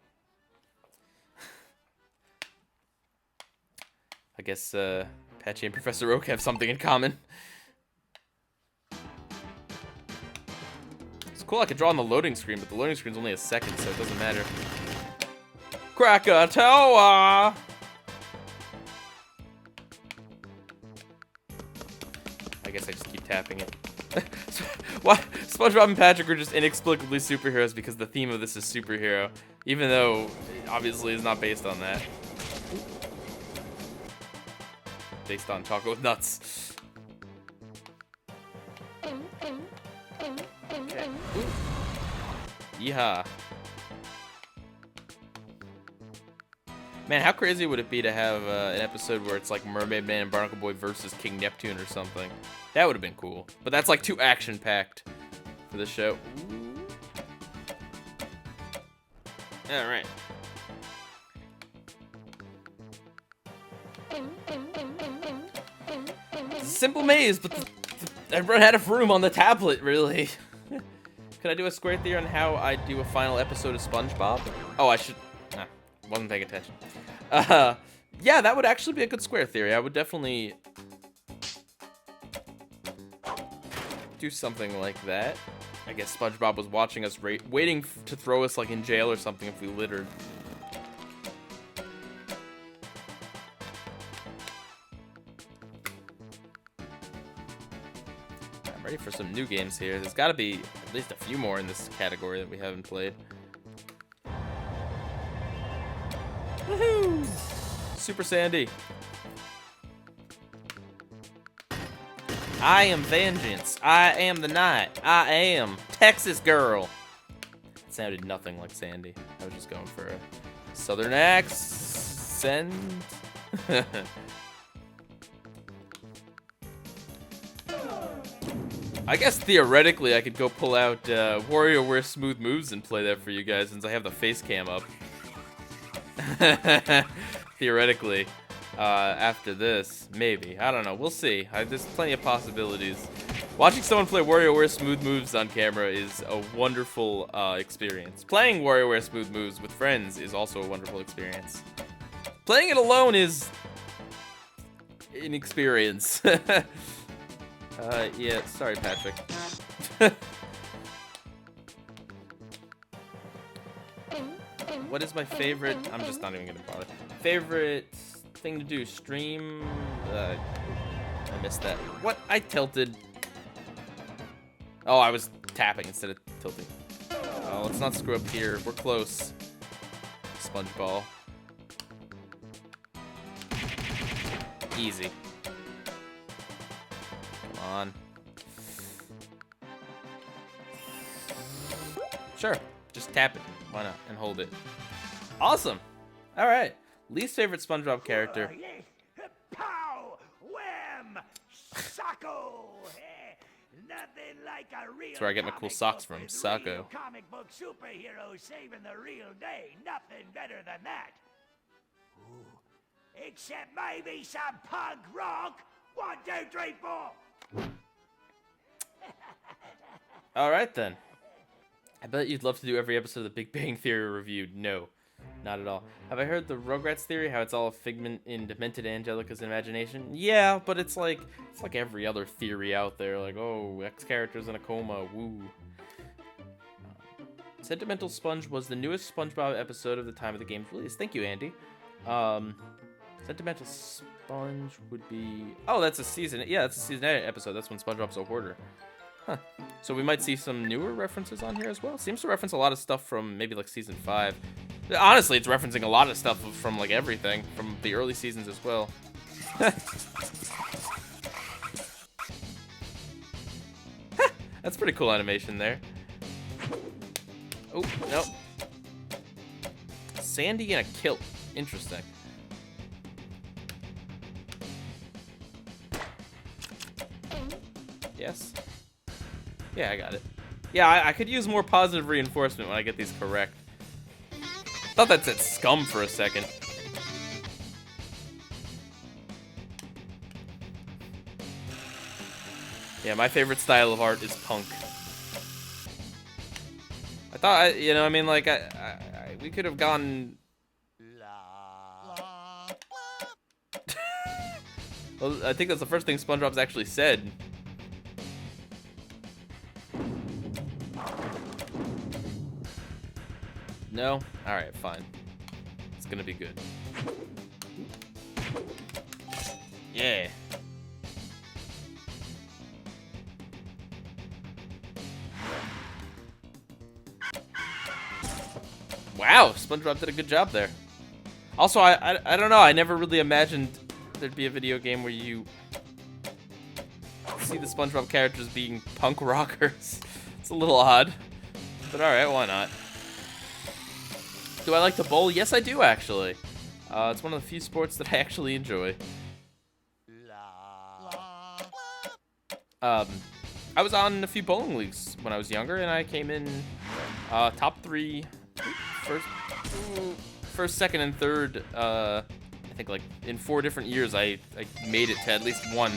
I guess Patchy and Professor Oak have something in common. It's cool I could draw on the loading screen, but the loading screen's only a second, so it doesn't matter. Krakatoa! I guess I just keep tapping it. Why? SpongeBob and Patrick are just inexplicably superheroes because the theme of this is superhero, even though it obviously is not based on that. Based on chocolate with nuts. Okay. Yeehaw. Man, how crazy would it be to have an episode where it's like Mermaid Man and Barnacle Boy versus King Neptune or something? That would have been cool. But that's like too action-packed for the show. Alright. It's a simple maze, but I run out of room on the tablet, really. Could I do a square theory on how I do a final episode of SpongeBob? Oh, I should... Nah, wasn't paying attention. Yeah, that would actually be a good square theory. I would definitely do something like that. I guess SpongeBob was watching us, waiting to throw us like in jail or something if we littered. ready for some new games here. There's got to be at least a few more in this category that we haven't played. Woohoo! Super Sandy. I am vengeance. I am the night. I am Texas girl. It sounded nothing like Sandy. I was just going for a southern accent. I guess theoretically I could go pull out WarioWare Smooth Moves and play that for you guys since I have the face cam up. Theoretically, after this, maybe. I don't know. We'll see. There's plenty of possibilities. Watching someone play WarioWare Smooth Moves on camera is a wonderful experience. Playing WarioWare Smooth Moves with friends is also a wonderful experience. Playing it alone is an experience. Yeah, sorry, Patrick. What is my favorite? I'm just not even gonna bother. Favorite thing to do? Stream? I missed that. What? I tilted. Oh, I was tapping instead of tilting. Oh, let's not screw up here. We're close. SpongeBob. Easy. Come on. Sure. Just tap it. Why not? And hold it. Awesome. All right. Least favorite SpongeBob character. Oh, yes. Pow! Wham! Socko! Nothing like a real. That's where I get my cool socks from. Socko. Comic book superhero saving the real day. Nothing better than that. Ooh. Except maybe some punk rock. 1, 2, 3, 4. All right then. I bet you'd love to do every episode of the Big Bang Theory reviewed. No, not at all. Have I heard the Rugrats theory? How it's all a figment in demented Angelica's imagination? Yeah, but it's like every other theory out there. Like, oh, X character's in a coma. Woo. Sentimental Sponge was the newest SpongeBob episode of the time of the game's release. Thank you, Andy. Sentimental Sponge would be... Oh, that's a season... Yeah, that's a season 8 episode. That's when SpongeBob's a hoarder. Huh. So we might see some newer references on here as well. Seems to reference a lot of stuff from maybe like season 5. Honestly, it's referencing a lot of stuff from like everything from the early seasons as well. That's pretty cool animation there. Oh, no. Sandy in a kilt. Interesting. Yes. Yeah, I got it. Yeah, I could use more positive reinforcement when I get these correct. Thought that said scum for a second. Yeah, my favorite style of art is punk. I thought, you know, I mean, like, we could have gone... Well, I think that's the first thing SpongeBob's actually said. No? Alright, fine. It's gonna be good. Yeah. Wow, SpongeBob did a good job there. Also, I don't know, I never really imagined there'd be a video game where you see the SpongeBob characters being punk rockers. It's a little odd, but alright, why not? Do I like to bowl? Yes, I do, actually. It's one of the few sports that I actually enjoy. I was on a few bowling leagues when I was younger, and I came in top 3, first, second, and third. I think like in 4 different years, I made it to at least one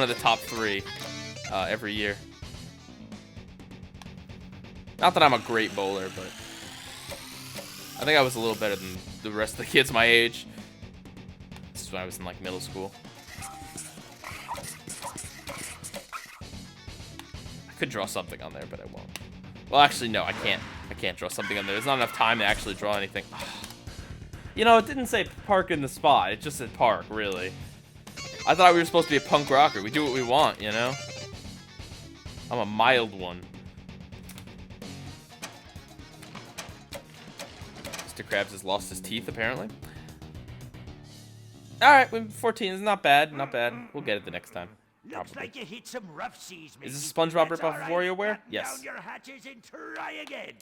of the top 3 every year. Not that I'm a great bowler, but I think I was a little better than the rest of the kids my age. This is when I was in like middle school. I could draw something on there, but I won't. Well, actually, no, I can't. I can't draw something on there. There's not enough time to actually draw anything. You know, it didn't say park in the spot. It just said park, really. I thought we were supposed to be a punk rocker. We do what we want, you know? I'm a mild one. Mr. Krabs has lost his teeth, apparently. Alright, 14 is not bad, not bad. We'll get it the next time. Looks Probably. like you hit some rough seas, matey. Is this a SpongeBob That's ripoff all of right. WarioWare? Batten Yes. down your hatches and try again.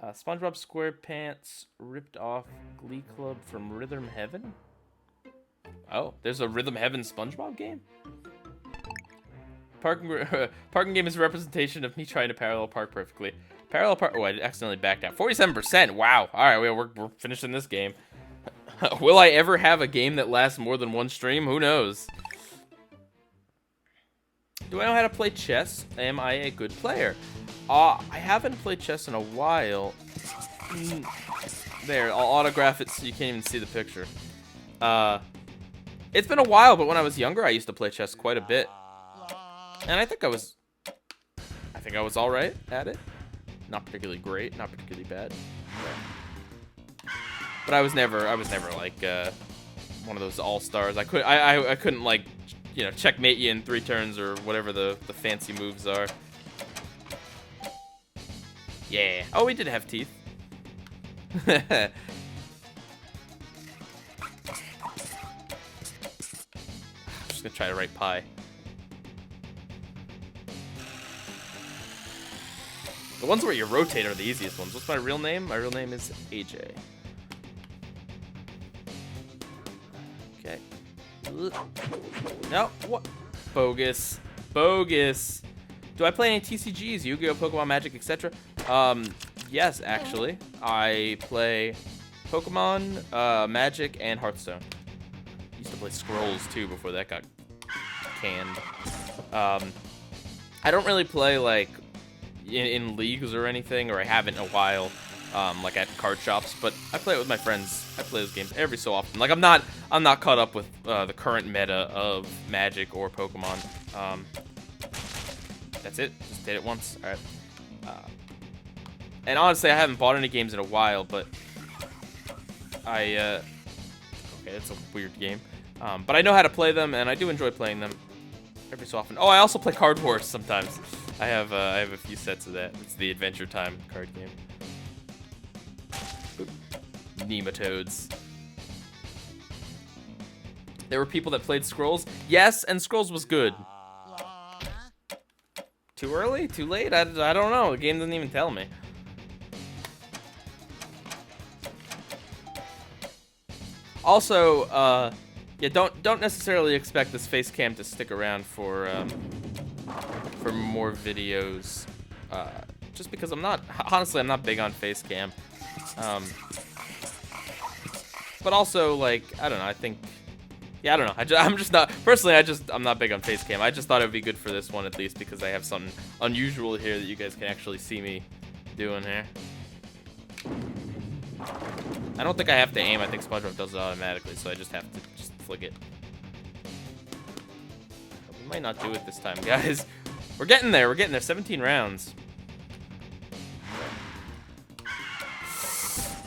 SpongeBob SquarePants ripped off Glee Club from Rhythm Heaven? Oh, there's a Rhythm Heaven SpongeBob game? Parking game is a representation of me trying to parallel park perfectly. Parallel park. Oh, I accidentally backed out. 47%. Wow. All right, we're finishing this game. Will I ever have a game that lasts more than one stream? Who knows? Do I know how to play chess? Am I a good player? I haven't played chess in a while. There, I'll autograph it so you can't even see the picture. It's been a while, but when I was younger, I used to play chess quite a bit. And I think I was all right at it. Not particularly great, not particularly bad. But I was never like one of those all-stars. I couldn't like, you know, checkmate you in 3 turns or whatever the fancy moves are. Yeah. Oh, we did have teeth. Just gonna try to write pie. The ones where you rotate are the easiest ones. What's my real name? My real name is AJ. Okay. No, what? Bogus. Bogus. Do I play any TCGs, Yu-Gi-Oh, Pokemon, Magic, etc.? Yes, actually. I play Pokemon, Magic, and Hearthstone. Used to play Scrolls, too, before that got canned. I don't really play, like, in leagues or anything, or I haven't in a while, like at card shops, but I play it with my friends. I play those games every so often. Like, I'm not caught up with the current meta of Magic or Pokemon. That's it. Just did it once. All right. And honestly, I haven't bought any games in a while, but okay, it's a weird game. But I know how to play them, and I do enjoy playing them every so often. Oh, I also play Card Wars sometimes. I have a few sets of that. It's the Adventure Time card game. Oop. Nematodes. There were people that played Scrolls. Yes, and Scrolls was good. Too early? Too late? I don't know. The game doesn't even tell me. Also, yeah, don't necessarily expect this face cam to stick around for more videos. Just because I'm not big on face cam. But also, like, I don't know. I think, yeah, I don't know. I'm just not personally. I'm not big on face cam. I just thought it would be good for this one at least because I have something unusual here that you guys can actually see me doing here. I don't think I have to aim. I think SpongeBob does it automatically, so I just have to just flick it. We might not do it this time, guys. We're getting there. We're getting there. 17 rounds.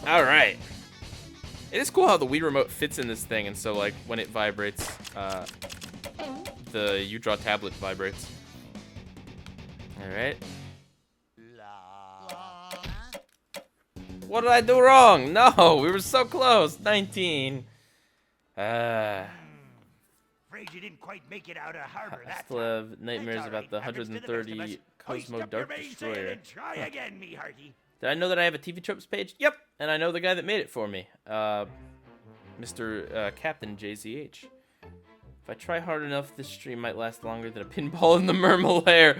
All right. It is cool how the Wii remote fits in this thing, and so like when it vibrates, the U-Draw tablet vibrates. All right. What did I do wrong? No, we were so close. 19. Afraid you didn't quite make it out of harbor I that still time. have nightmares That's all about right. the Happens to the best of 130 us. Hoist Cosmo up your Dark mainsail Destroyer. and try again, me hearty. Did I know that I have a TV Tropes page? Yep, and I know the guy that made it for me, Mr. Captain JZH. If I try hard enough, this stream might last longer than a pinball in the Mermalair.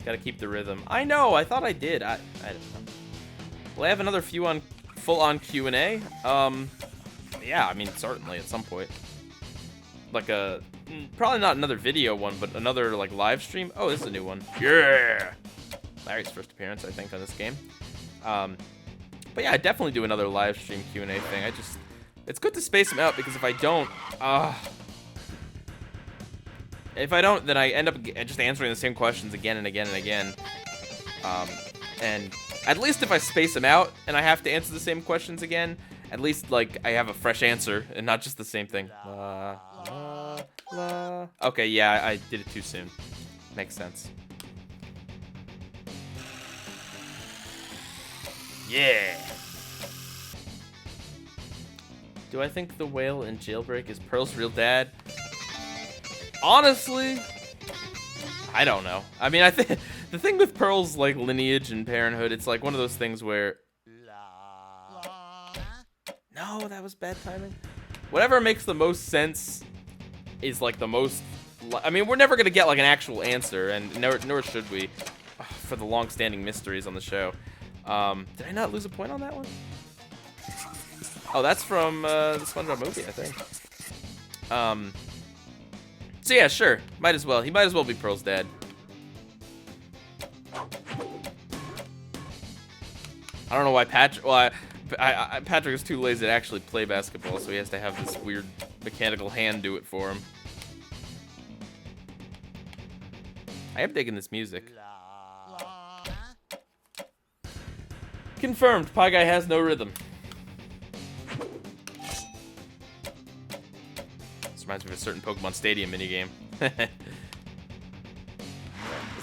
Gotta keep the rhythm. I know, I thought I did. I don't know. Will I have another full-on Q&A? Yeah, I mean, certainly at some point. Like probably not another video one, but another like live stream. Oh, this is a new one. Yeah! Larry's first appearance, I think, on this game. But yeah, I definitely do another live stream Q&A thing. It's good to space them out because if I don't, then I end up just answering the same questions again and again and again. And at least if I space them out and I have to answer the same questions again, at least like I have a fresh answer and not just the same thing. La. Okay, yeah, I did it too soon. Makes sense. Yeah. Do I think the whale in Jailbreak is Pearl's real dad? Honestly, I don't know. I mean, I think the thing with Pearl's like lineage and parenthood, it's like one of those things where. No, that was bad timing. Whatever makes the most sense is like the most. I mean, we're never gonna get like an actual answer, and nor should we, for the long-standing mysteries on the show. Did I not lose a point on that one? Oh, that's from the SpongeBob movie, I think. So yeah, sure. Might as well. He might as well be Pearl's dad. I don't know why Patrick. Well, Patrick is too lazy to actually play basketball, so he has to have this weird mechanical hand do it for him. I am digging this music. Confirmed. Pieguy has no rhythm. This reminds me of a certain Pokemon Stadium minigame. This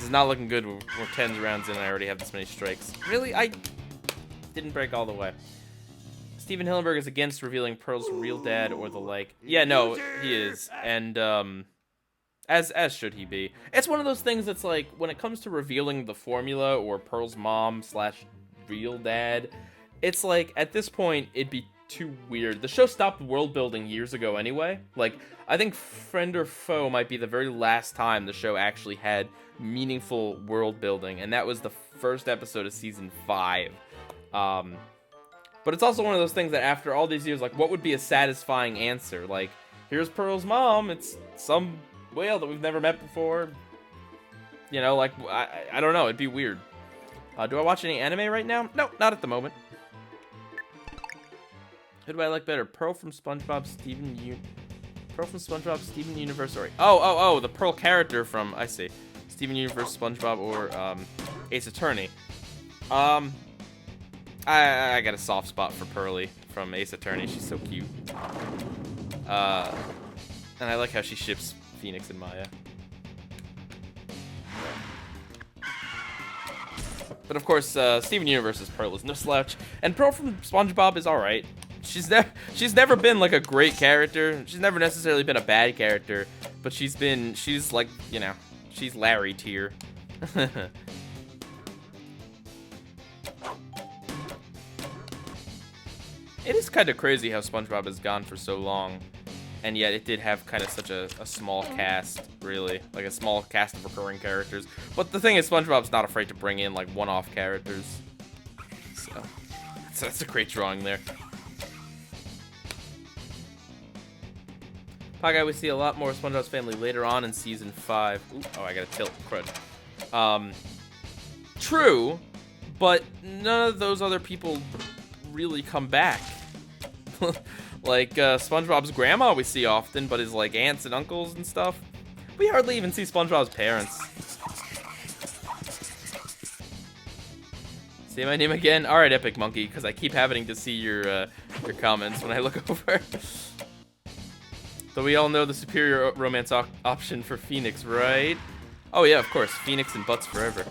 is not looking good. We're 10 rounds in and I already have this many strikes. Really? I didn't break all the way. Steven Hillenberg is against revealing Pearl's real dad or the like. Yeah, no, he is. And, as should he be. It's one of those things that's like, when it comes to revealing the formula or Pearl's mom / real dad, it's like, at this point, it'd be too weird. The show stopped world building years ago anyway. Like, I think Friend or Foe might be the very last time the show actually had meaningful world building, and that was the first episode of season 5. But it's also one of those things that after all these years, like, what would be a satisfying answer? Like, here's Pearl's mom, it's some whale that we've never met before. You know, like, I don't know, it'd be weird. Do I watch any anime right now? No, not at the moment. Who do I like better? Pearl from SpongeBob, Steven Universe, or the Pearl character from, I see, Steven Universe, SpongeBob, or Ace Attorney. I got a soft spot for Pearly from Ace Attorney. She's so cute. And I like how she ships Phoenix and Maya. But of course, Steven Universe's Pearl is no slouch, and Pearl from SpongeBob is alright. She's never been like a great character. She's never necessarily been a bad character, but she's like, you know, she's Larry tier. It is kind of crazy how SpongeBob has gone for so long, and yet it did have kind of such a small cast, really. Like a small cast of recurring characters. But the thing is, SpongeBob's not afraid to bring in like one-off characters. So that's a great drawing there. Pieguy, we see a lot more of SpongeBob's family later on in season 5. Ooh, oh, I gotta tilt. Crud. True, but none of those other people really come back. Like SpongeBob's grandma we see often, but his like aunts and uncles and stuff, we hardly even see SpongeBob's parents. Say my name again? Alright, Epic Monkey, because I keep having to see your comments when I look over. Though we all know the superior romance option for Phoenix, right? Oh yeah, of course, Phoenix and butts forever.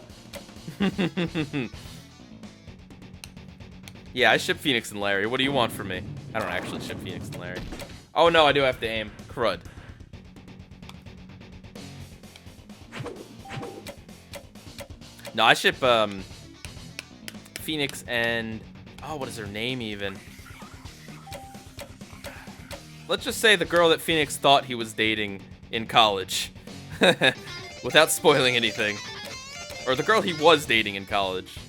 Yeah, I ship Phoenix and Larry. What do you want from me? I don't actually ship Phoenix and Larry. Oh no, I do have to aim. Crud. No, I ship Phoenix and... oh, what is her name even? Let's just say the girl that Phoenix thought he was dating in college. Without spoiling anything. Or the girl he was dating in college.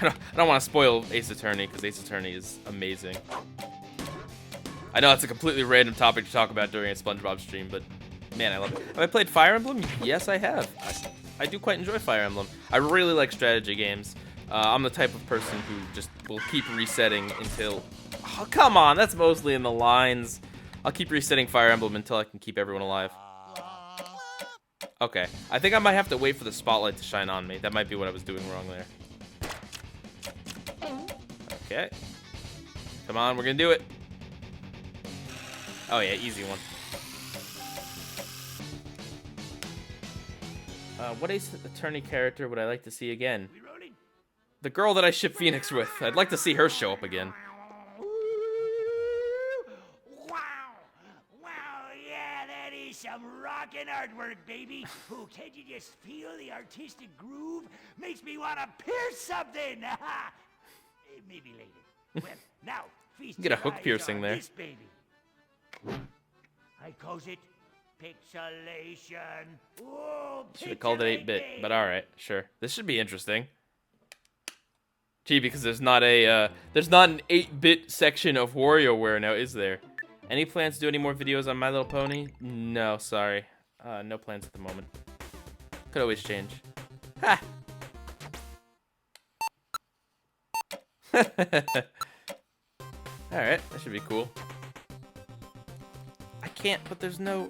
I don't want to spoil Ace Attorney, because Ace Attorney is amazing. I know it's a completely random topic to talk about during a SpongeBob stream, but man, I love it. Have I played Fire Emblem? Yes, I have. I do quite enjoy Fire Emblem. I really like strategy games. I'm the type of person who just will keep resetting until... oh, come on, that's mostly in the lines. I'll keep resetting Fire Emblem until I can keep everyone alive. Okay, I think I might have to wait for the spotlight to shine on me. That might be what I was doing wrong there. Okay. Come on, we're gonna do it. Oh yeah, easy one. What Ace Attorney character would I like to see again? The girl that I ship Phoenix with. I'd like to see her show up again. Wow! Wow, yeah, that is some rockin' artwork, baby. Oh, can't you just feel the artistic groove? Makes me want to pierce something. Maybe later. Well, now, feast Get a your hook eyes piercing on there. this baby. I calls it pixelation. Oh, Should have called it 8-bit, but alright, sure. This should be interesting. Gee, because there's not an 8-bit section of WarioWare now, is there? Any plans to do any more videos on My Little Pony? No, sorry. No plans at the moment. Could always change. Ha! Alright, that should be cool. I can't, but there's no...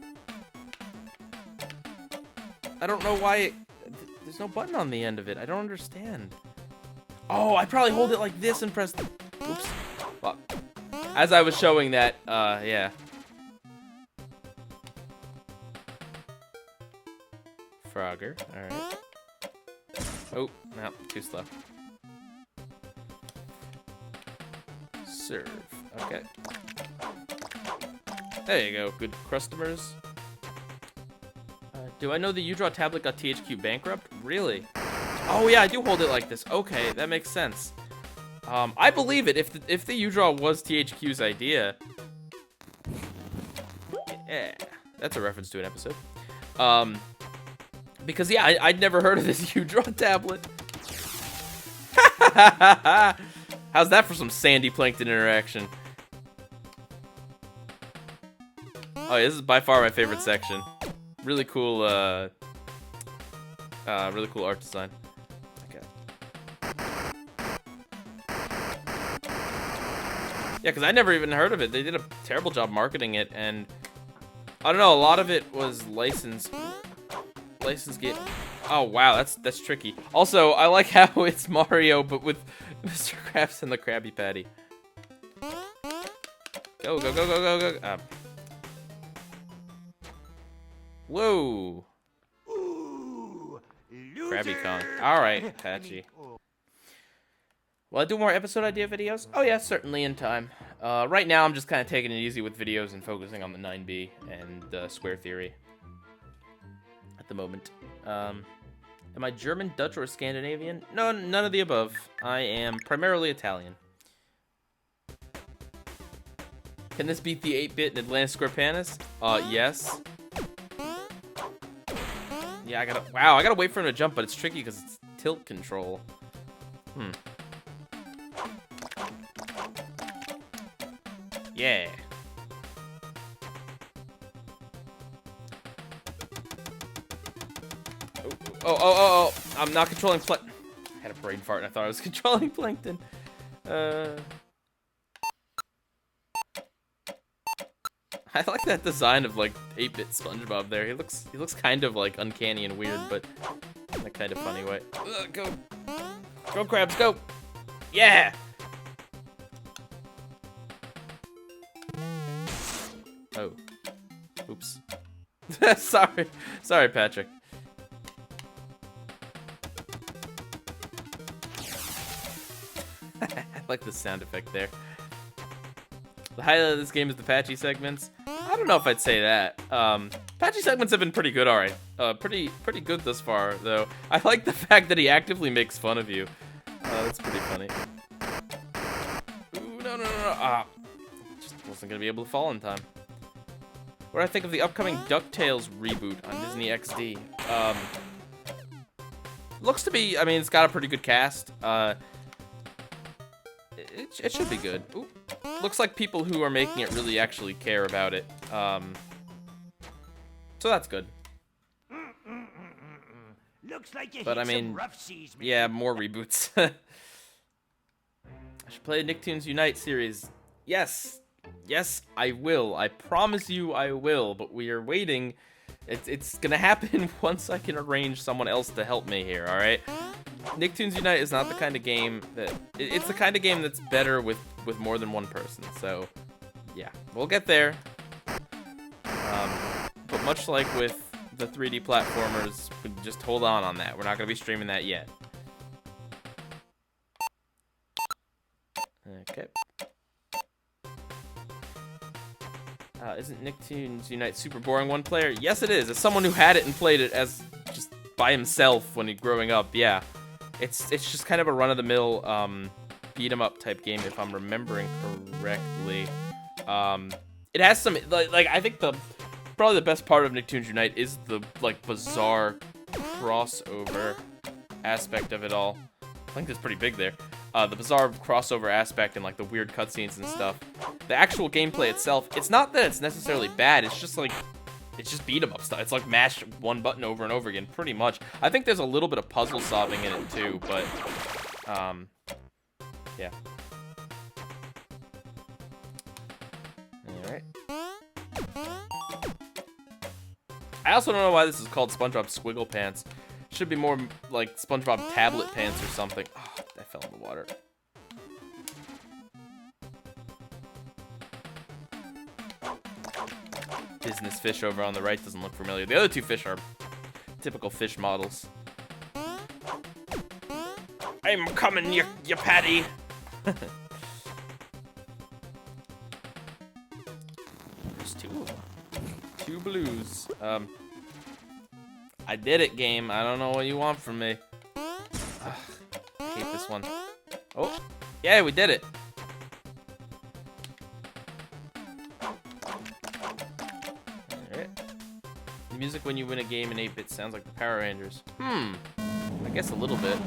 I don't know why there's no button on the end of it. I don't understand. Oh, I probably hold it like this and press... Oops. Fuck. As I was showing that, yeah. Frogger, alright. Oh, no, too slow. Serve, okay. There you go, good customers. Do I know the U-Draw tablet got THQ bankrupt? Really? Oh yeah, I do hold it like this. Okay, that makes sense. I believe it. If the U-Draw was THQ's idea, yeah, that's a reference to an episode. Because yeah, I'd never heard of this U-Draw tablet. How's that for some Sandy Plankton interaction? Oh, yeah, this is by far my favorite section. Really cool, really cool art design. Okay. Yeah, because I never even heard of it. They did a terrible job marketing it, and I don't know, a lot of it was licensed get. Oh wow, that's tricky. Also, I like how it's Mario, but with Mr. Krabs and the Krabby Patty. Go, go, go, go, go, go. Whoa. Ooh, Krabby Kong. Alright, Patchy. Will I do more episode idea videos? Oh yeah, certainly in time. Right now I'm just kind of taking it easy with videos and focusing on the 9B and Square Theory. At the moment. Am I German, Dutch, or Scandinavian? No, none of the above. I am primarily Italian. Can this beat the 8-bit in Atlantis SquigglePants? Yes. Yeah, I gotta wait for him to jump, but it's tricky because it's tilt control. Yeah. Oh, I'm not controlling I had a brain fart and I thought I was controlling Plankton. I like that design of, like, 8-bit SpongeBob there. He looks kind of, like, uncanny and weird, but in a kind of funny way. Go. Go, Krabs, go! Yeah! Oh. Oops. Sorry, Patrick. I like the sound effect there. The highlight of this game is the Patchy segments. I don't know if I'd say that. Patchy segments have been pretty good, alright. Pretty good thus far, though. I like the fact that he actively makes fun of you. That's pretty funny. Ooh, no. Ah, just wasn't gonna be able to fall in time. What do I think of the upcoming DuckTales reboot on Disney XD? Looks to be, I mean, it's got a pretty good cast. It should be good. Ooh. Looks like people who are making it really actually care about it. So that's good. Looks like you But I hit some mean, rough seas, man. yeah, more reboots. I should play Nicktoons Unite series. Yes, I will. I promise you I will, but we are waiting. It's gonna happen once I can arrange someone else to help me here, alright? Nicktoons Unite is not the kind of game that it's the kind of game that's better with more than one person. So, yeah, we'll get there. But much like with the 3D platformers, just hold on that. We're not gonna be streaming that yet. Okay. Isn't Nicktoons Unite super boring one player? Yes, it is. As someone who had it and played it as just by himself when he growing up, yeah. It's just kind of a run-of-the-mill beat 'em up type game, if I'm remembering correctly. It has some like I think probably the best part of Nicktoons Unite is the like bizarre crossover aspect of it all. I think that's pretty big there. The bizarre crossover aspect and like the weird cutscenes and stuff. The actual gameplay itself, it's not that it's necessarily bad. It's just like, it's just beat 'em up stuff. It's like mash one button over and over again, pretty much. I think there's a little bit of puzzle solving in it too, but yeah. All right. I also don't know why this is called SpongeBob SquigglePants. Should be more like SpongeBob Tablet Pants or something. Oh, I fell in the water. Business fish over on the right doesn't look familiar. The other two fish are typical fish models. I'm coming, you patty. There's two of them. Two blues. I did it, game. I don't know what you want from me. Ugh, I hate this one. Oh, yeah, we did it. Alright. The music when you win a game in 8-bit sounds like the Power Rangers. I guess a little bit.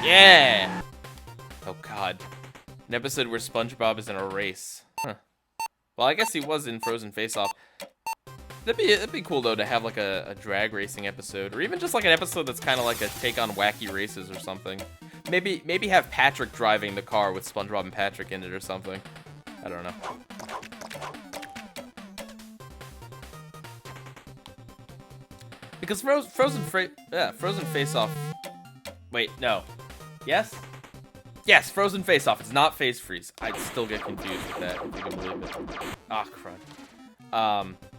Yeah! Oh, God. An episode where SpongeBob is in a race. Huh. Well, I guess he was in Frozen Face Off. That'd be cool though to have like a drag racing episode, or even just like an episode that's kind of like a take on wacky races or something. Maybe have Patrick driving the car with SpongeBob and Patrick in it or something. I don't know. Because Frozen Face Off. Wait, no. Yes. Yes, Frozen Face Off. It's not Phase Freeze. I'd still get confused with that if you can believe it. Ah, crud.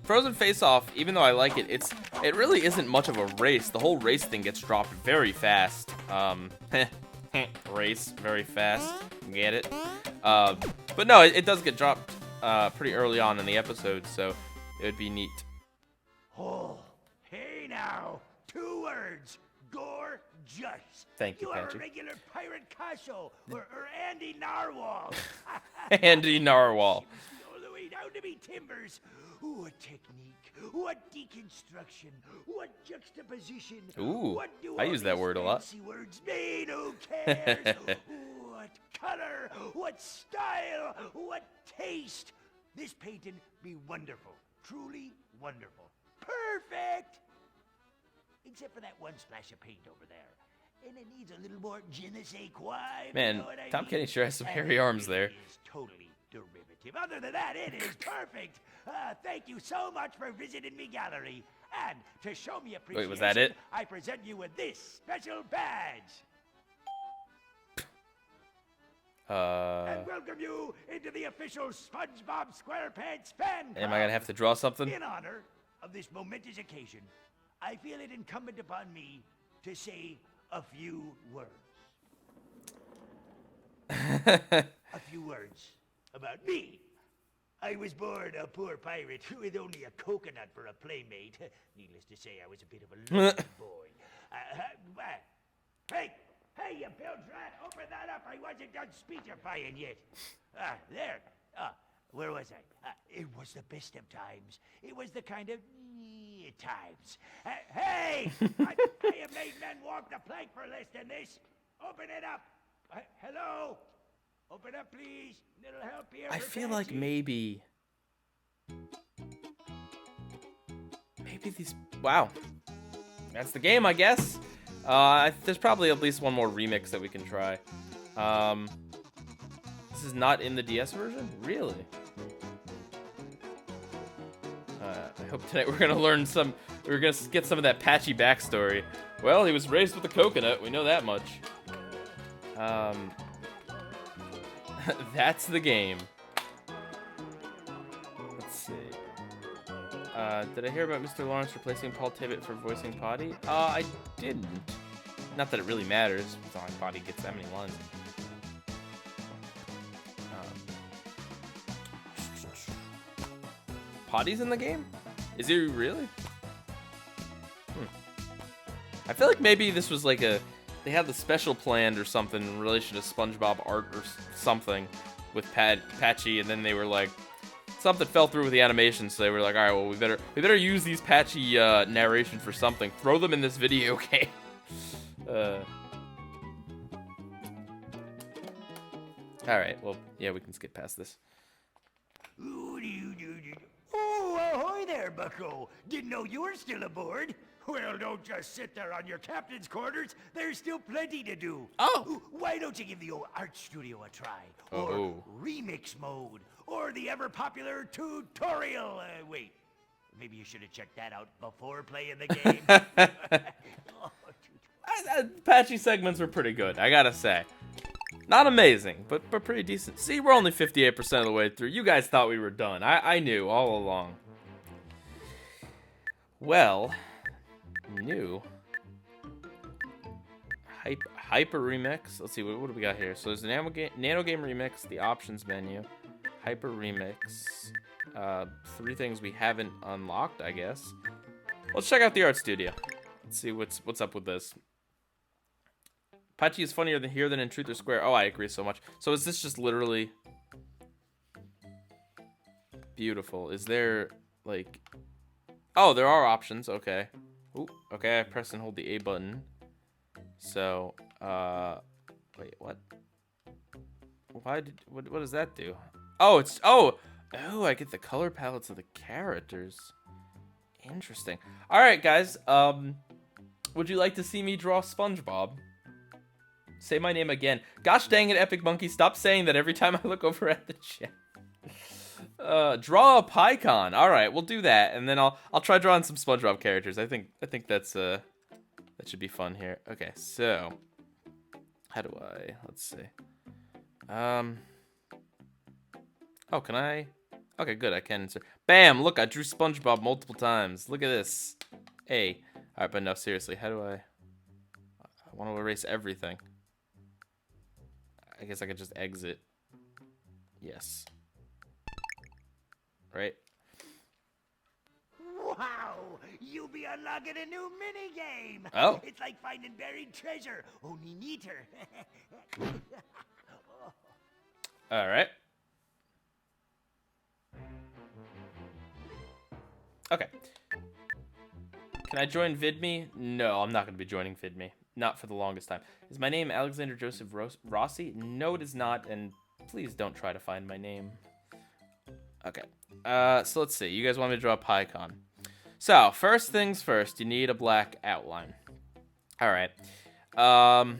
Frozen Face Off, even though I like it, it really isn't much of a race. The whole race thing gets dropped very fast. Race very fast. Get it? But no, it does get dropped pretty early on in the episode, so it would be neat. Oh, hey now, 2 words. Gorgeous. Thank you, You are Patrick. a regular pirate Casso or Andy Narwhal. Andy Narwhal. All the way down to me timbers. What technique, what deconstruction, what juxtaposition. Ooh, what do I all use that these word a lot. fancy words mean? Who cares? What color, what style, what taste. This painting be wonderful, truly wonderful, perfect. Except for that one splash of paint over there. And it needs a little more je ne sais quoi. Man, you know what I Tom mean? Kenny sure has some And hairy it arms there. is totally derivative. Other than that, it is perfect. Thank you so much for visiting me gallery. And to show me appreciation, Wait, was that it? I present you with this special badge. And welcome you into the official SpongeBob SquarePants fan club. Am I gonna have to draw something? In honor of this momentous occasion, I feel it incumbent upon me to say a few words. A few words about me. I was born a poor pirate with only a coconut for a playmate. Needless to say, I was a bit of a lonely boy. Hey, you bilge rat, open that up. I wasn't done speechifying yet. There. Where was I? It was the best of times. It was the kind of times. Hey! I have made men walk the plank for less than this. Open it up. Hello? Open up, please. Little help here. I for feel like Patsy. maybe these. Wow, that's the game, I guess. There's probably at least one more remix that we can try. This is not in the DS version, really. I hope tonight we're gonna get some of that patchy backstory. Well, he was raised with a coconut. We know that much. That's the game. Let's see. Did I hear about Mr. Lawrence replacing Paul Tibbet for voicing Potty? I didn't. Not that it really matters. It's not like Potty gets that many lines. Potty's in the game? Is he really? I feel like maybe this was like they had the special planned or something in relation to SpongeBob art or something with Patchy, and then they were like, something fell through with the animation, so they were like, all right, well, we better use these Patchy narration for something. Throw them in this video game. All right, well, yeah, we can skip past this. Oh, ahoy there, bucko. Didn't know you were still aboard. Well, don't just sit there on your captain's quarters. There's still plenty to do. Oh! Why don't you give the old art studio a try? Or remix mode? Or the ever-popular tutorial? Wait, maybe you should have checked that out before playing the game. Patchy segments were pretty good, I gotta say. Not amazing, but pretty decent. See, we're only 58% of the way through. You guys thought we were done. I knew all along. Well, new. Hyper Remix. Let's see, what do we got here? So there's the Nanogame Remix, the options menu, Hyper Remix. 3 things we haven't unlocked, I guess. Let's check out the art studio. Let's see what's up with this. Patchy is funnier here than in Truth or Square. Oh, I agree so much. So is this just literally beautiful? Is there like... Oh, there are options. Okay. Ooh, okay, I press and hold the A button. So, wait, what? What does that do? Oh, it's... Oh, I get the color palettes of the characters. Interesting. All right, guys. Would you like to see me draw SpongeBob? Say my name again. Gosh dang it, Epic Monkey. Stop saying that every time I look over at the chat. Draw a Pycon. All right, we'll do that, and then I'll try drawing some SpongeBob characters. I think that's that should be fun here. Okay, so how do I? Let's see. Oh, can I? Okay, good. I can insert. Bam! Look, I drew SpongeBob multiple times. Look at this. Hey. All right, but no, seriously, how do I want to erase everything. I guess I could just exit. Yes. Right? Wow! You'll be unlocking a new mini-game! Oh. It's like finding buried treasure, only neater. Alright. Okay. Can I join VidMe? No, I'm not going to be joining VidMe. Not for the longest time. Is my name Alexander Joseph Rossi? No, it is not, and please don't try to find my name. Okay. So let's see. You guys want me to draw a Pycon. So, first things first, you need a black outline. Alright. Now,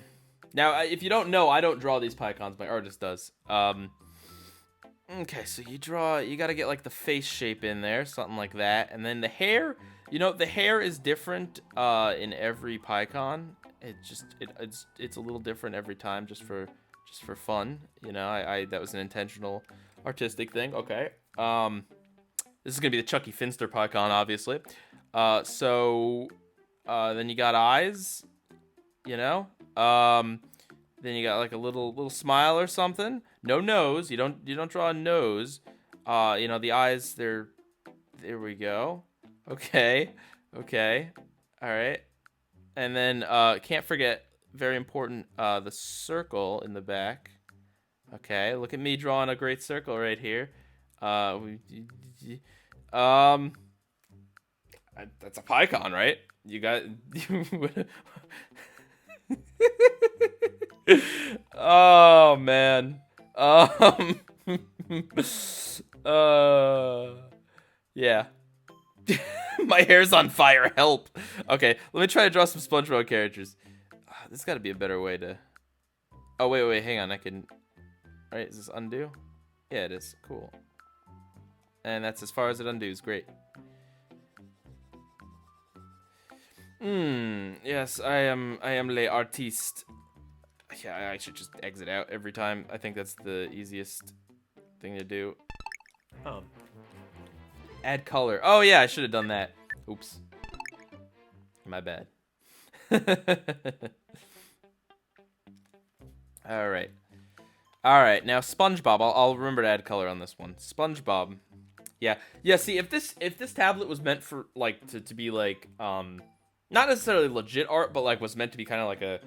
if you don't know, I don't draw these Pycons. My artist does. Okay, so you gotta get like the face shape in there, something like that. And then the hair, you know, the hair is different in every Pycon. It's a little different every time, just for fun. You know, that was an intentional artistic thing. Okay. This is gonna be the Chucky Finster Pycon, obviously. So then you got eyes, you know. Then you got like a little smile or something. No nose. You don't draw a nose. You know, the eyes. There we go. Okay. All right. And then can't forget, very important, the circle in the back. Okay, look at me drawing a great circle right here. That's a Pycon, right? You got. Oh man. Yeah. My hair's on fire. Help. Okay, let me try to draw some SpongeBob characters. There's got to be a better way to. Oh wait, hang on. I can. All right, is this undo? Yeah, it is. Cool. And that's as far as it undoes. Great. Yes, I am le artiste. Yeah, I should just exit out every time. I think that's the easiest thing to do. Add color. Oh yeah, I should have done that. Oops. My bad. All right. All right. Now SpongeBob. I'll remember to add color on this one. SpongeBob. Yeah. Yeah. See, if this tablet was meant for like to be like not necessarily legit art, but like was meant to be kind of like a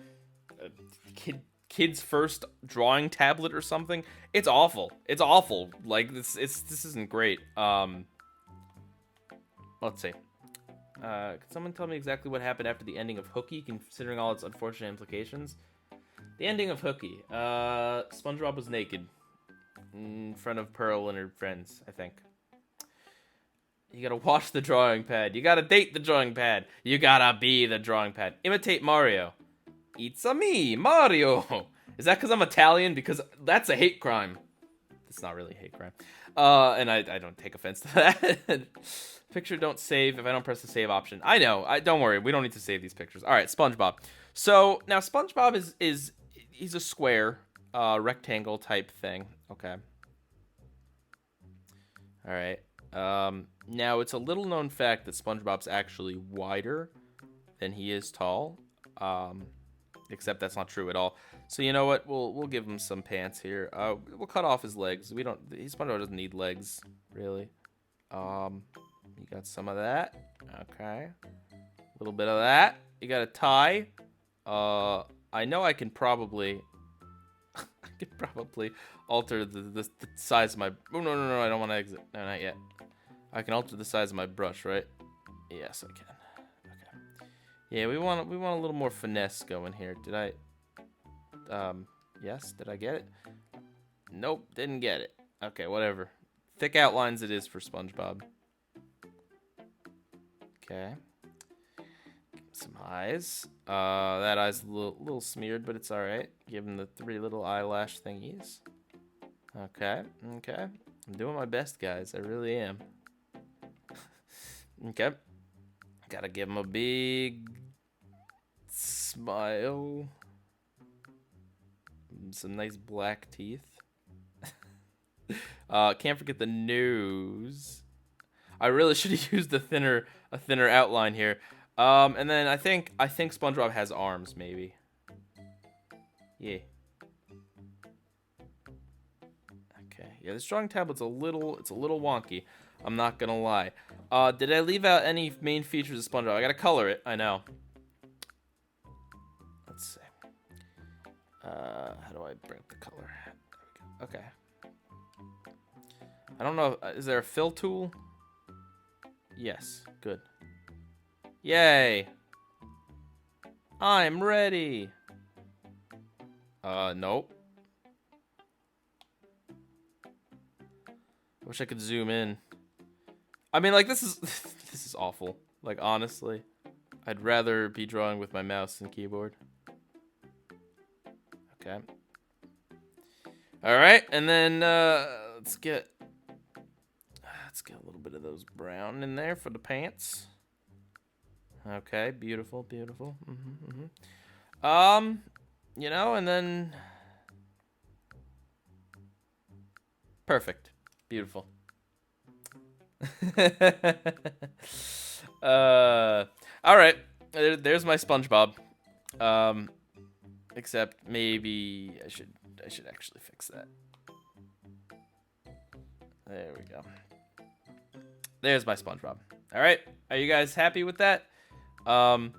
kid's first drawing tablet or something, it's awful. It's awful. Like this isn't great. Let's see. Can someone tell me exactly what happened after the ending of Hooky, considering all its unfortunate implications? The ending of Hooky. SpongeBob was naked in front of Pearl and her friends, I think. You gotta wash the drawing pad. You gotta date the drawing pad. You gotta be the drawing pad. Imitate Mario. It's a me, Mario. Is that because I'm Italian? Because that's a hate crime. It's not really a hate crime. And I don't take offense to that. Picture don't save if I don't press the save option. I know. Don't worry. We don't need to save these pictures. All right, SpongeBob. So now SpongeBob is he's a square, rectangle type thing. Okay. All right. Now it's a little known fact that SpongeBob's actually wider than he is tall. Except that's not true at all. So you know what? We'll give him some pants here. We'll cut off his legs. SpongeBob doesn't need legs, really. You got some of that. Okay. A little bit of that. You got a tie. I know I can probably alter the size of my. Oh no! I don't want to exit. No, not yet. I can alter the size of my brush, right? Yes, I can. Okay. Yeah, we want a little more finesse going here. Did I? Yes. Did I get it? Nope, didn't get it. Okay, whatever. Thick outlines it is for SpongeBob. Okay. Some eyes. That eye's a little smeared, but it's alright. Give him the 3 little eyelash thingies. Okay. I'm doing my best, guys. I really am. Okay. Gotta give him a big smile. Some nice black teeth. Can't forget the nose. I really should have used a thinner outline here. And then I think SpongeBob has arms, maybe. Yeah. Okay. Yeah, this drawing tablet's a little wonky. I'm not gonna lie. Did I leave out any main features of SpongeBob? I gotta color it. I know. Let's see. How do I bring up the color? There we go. Okay. I don't know. Is there a fill tool? Yes. Good. Yay. I'm ready. Nope. I wish I could zoom in. I mean, like, this is awful. Like, honestly. I'd rather be drawing with my mouse and keyboard. Okay. Alright, and then, let's get a little bit of those brown in there for the pants. Okay, beautiful. You know, and then perfect. Beautiful. All right. There's my SpongeBob. Except maybe I should actually fix that. There we go. There's my SpongeBob. All right. Are you guys happy with that? Oh,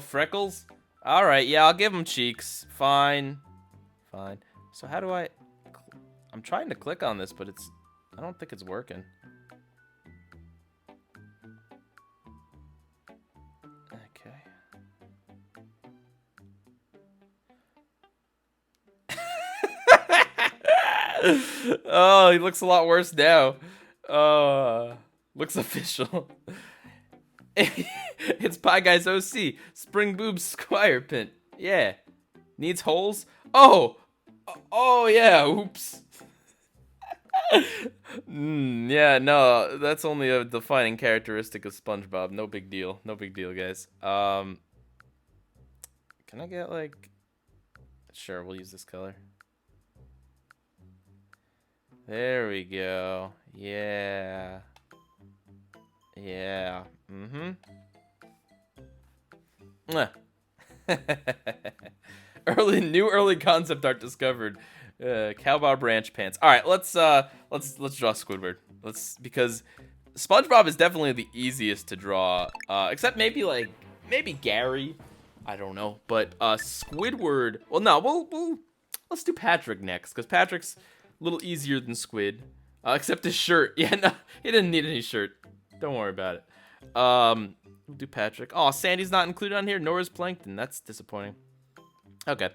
freckles? All right. Yeah, I'll give him cheeks. Fine. So how do I'm trying to click on this, but I don't think it's working. Okay. Oh, he looks a lot worse now. Looks official. It's Pieguy's OC. Spring boobs squire pin. Yeah. Needs holes? Oh, yeah. Oops. Yeah, no, that's only a defining characteristic of SpongeBob. No big deal. No big deal, guys. Can I get like? Sure, we'll use this color. There we go. Yeah. Yeah. Mm-hmm. Mwah. early concept art discovered. Cowbob Ranch pants. All right, let's draw Squidward. Because SpongeBob is definitely the easiest to draw. Except maybe Gary. I don't know, but Squidward. Well, no, we'll let's do Patrick next because Patrick's a little easier than Squid. Except his shirt. Yeah, no, he didn't need any shirt. Don't worry about it. We'll do Patrick. Oh, Sandy's not included on here, nor is Plankton. That's disappointing. Okay.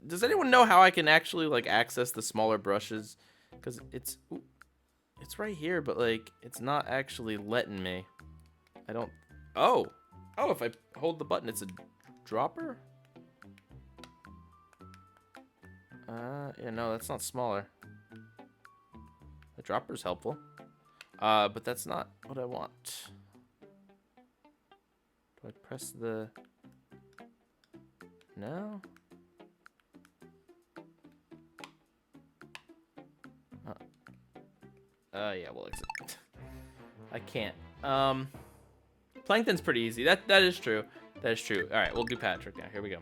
Does anyone know how I can actually like access the smaller brushes? Because it's right here, but like it's not actually letting me. I don't. Oh, if I hold the button, it's a dropper. Yeah, no, that's not smaller. The dropper's helpful. But that's not what I want. Do I press the... No? Yeah, we'll exit. I can't. Plankton's pretty easy. That is true. That is true. All right, we'll do Patrick now. Here we go.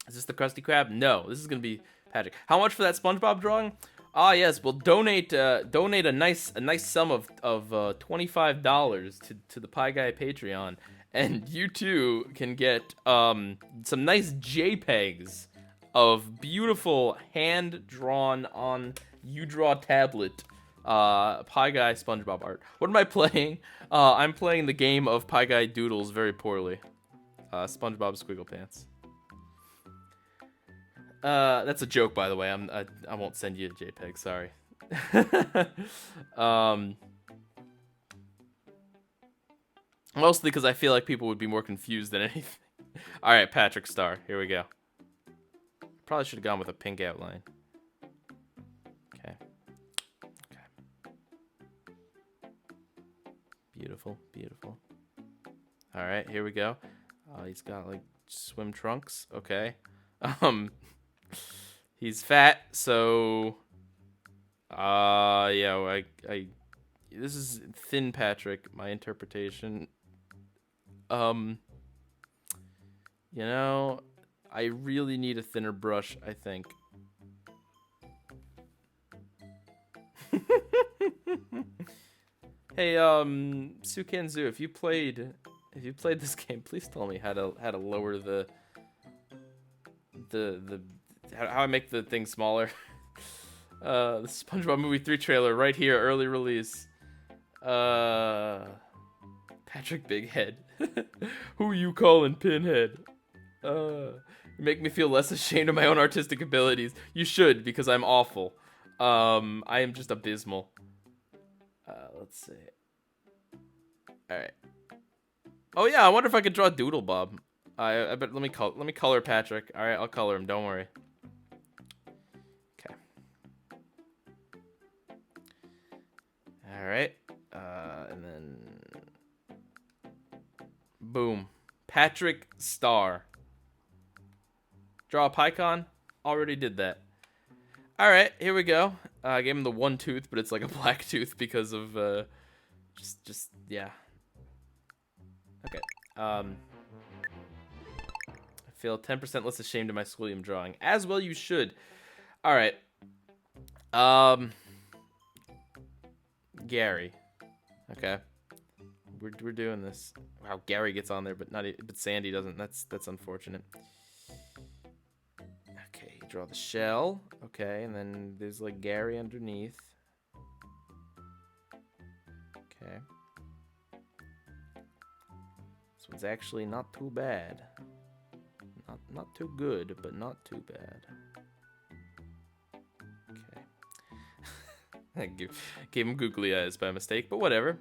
Is this the Krusty Krab? No, this is gonna be Patrick. How much for that SpongeBob drawing? Ah, yes, we'll donate a nice sum of $25 to the Pieguy Patreon, and you too can get some nice JPEGs of beautiful hand drawn on UDraw tablet Pieguy SpongeBob art. What am I playing? I'm playing the game of Pieguy Doodles very poorly. SpongeBob SquigglePants. That's a joke, by the way. I won't send you a JPEG. Sorry. Mostly because I feel like people would be more confused than anything. All right, Patrick Star. Here we go. Probably should have gone with a pink outline. Okay. Beautiful, beautiful. All right, here we go. He's got like swim trunks. Okay. He's fat, so yeah, this is thin Patrick, my interpretation. You know, I really need a thinner brush, I think. Hey, Sukanzu, if you played this game, please tell me how to lower the how I make the thing smaller. The SpongeBob Movie 3 trailer right here, early release. Patrick Big Head. Who you calling Pinhead? You make me feel less ashamed of my own artistic abilities. You should, because I'm awful. I am just abysmal. Let's see. Alright. Oh yeah, I wonder if I could draw Doodle Bob. I bet let me color Patrick. Alright, I'll color him, don't worry. Okay. Alright. And then boom. Patrick Star. Draw a Pycon? Already did that. Alright, here we go. I gave him the one tooth, but it's like a black tooth because of just yeah. Okay. I feel 10% less ashamed of my William drawing. As well you should. Alright. Gary. Okay. We're doing this. Wow, Gary gets on there, but Sandy doesn't. That's unfortunate. Okay, draw the shell. Okay, and then there's like Gary underneath. Okay. This one's actually not too bad. Not too good, but not too bad. Okay. I gave him googly eyes by mistake, but whatever.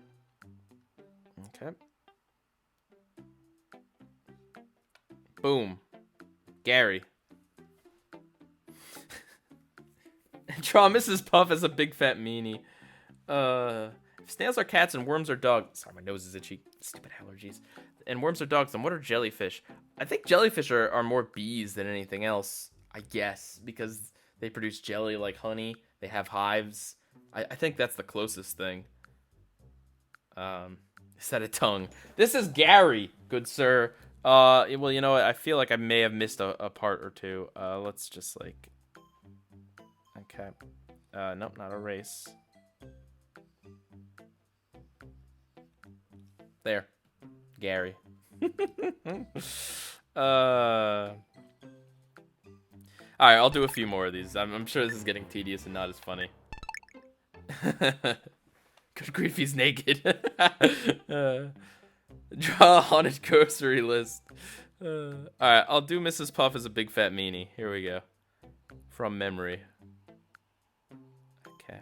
Okay. Boom. Gary. Draw Mrs. Puff as a big fat meanie. If snails are cats and worms are dogs. Sorry, my nose is itchy. Stupid allergies. And worms are dogs, then what are jellyfish? I think jellyfish are more bees than anything else, I guess, because they produce jelly like honey. They have hives. I think that's the closest thing. Is that a tongue? This is Gary, good sir. Well, you know what? I feel like I may have missed a part or two. Let's just like... Okay. Nope, not erase. There. Gary. Alright, I'll do a few more of these. I'm sure this is getting tedious and not as funny. Good grief, he's naked. Draw a haunted grocery list. Alright, I'll do Mrs. Puff as a big fat meanie. Here we go. From memory. Okay.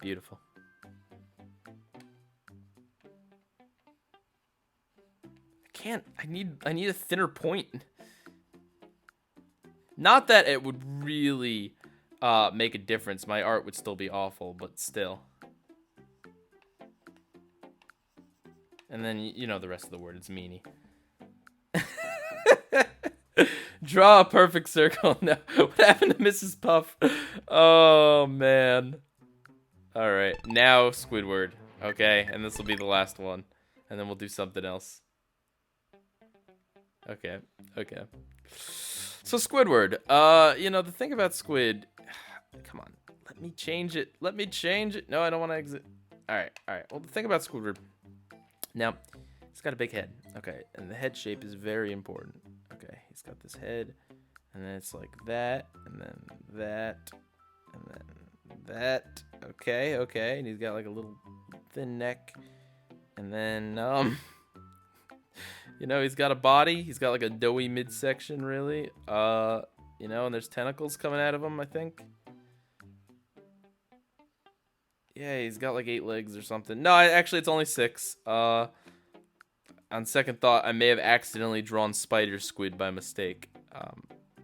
Beautiful. I need a thinner point. Not that it would really make a difference. My art would still be awful, but still. And then, you know the rest of the word. It's meanie. Draw a perfect circle. No. What happened to Mrs. Puff? Oh, man. Alright. Now, Squidward. Okay. And this will be the last one. And then we'll do something else. Okay. Okay. So, Squidward. You know, the thing about Squid... Come on. Let me change it. Let me change it. No, I don't want to exit. Alright. Alright. Well, the thing about Squidward... Now, he's got a big head. Okay. And the head shape is very important. Okay. He's got this head. And then it's like that. And then that. And then that. Okay. Okay. And he's got like a little thin neck. And then, you know, he's got a body. He's got like a doughy midsection, really. You know, and there's tentacles coming out of him, I think. Yeah, he's got like 8 legs or something. No, actually, it's only 6. On second thought, I may have accidentally drawn Spider Squid by mistake.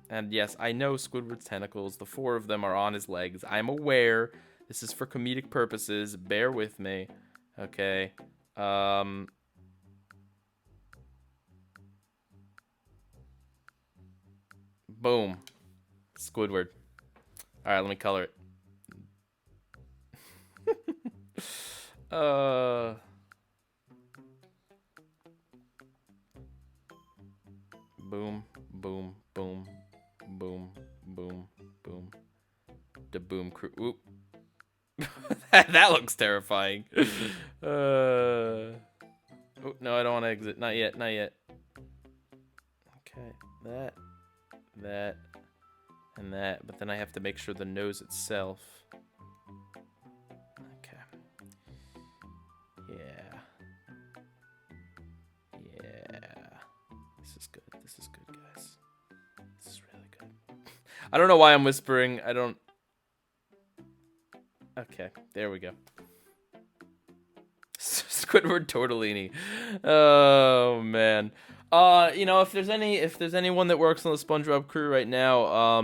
And yes, I know Squidward's tentacles. The 4 of them are on his legs. I'm aware. This is for comedic purposes. Bear with me. Okay. Boom. Squidward. Alright, let me color it. Boom, boom, boom, boom, boom, boom. The boom crew. Oop. that looks terrifying. Oh, no, I don't want to exit. Not yet, not yet. Okay, that, and that. But then I have to make sure the nose itself. This is good, guys. This is really good. I don't know why I'm whispering. I don't... Okay, there we go. Squidward Tortellini. Oh, man. You know, if there's anyone that works on the SpongeBob crew right now,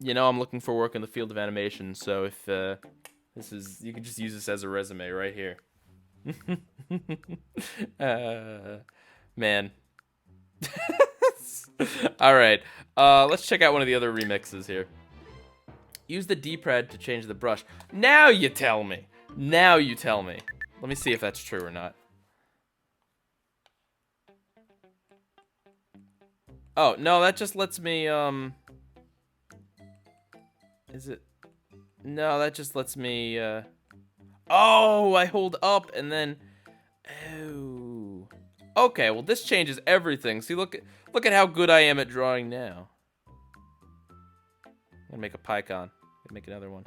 you know, I'm looking for work in the field of animation. So if this is... You can just use this as a resume right here. Man. Alright, let's check out one of the other remixes here. Use the D-pad to change the brush. Now you tell me. Now you tell me. Let me see if that's true or not. Oh, no, that just lets me, Is it? No, that just lets me, Oh, I hold up and then... Oh. Okay, well, this changes everything. See, look at how good I am at drawing now. I'm gonna make a Pycon. I'm gonna make another one.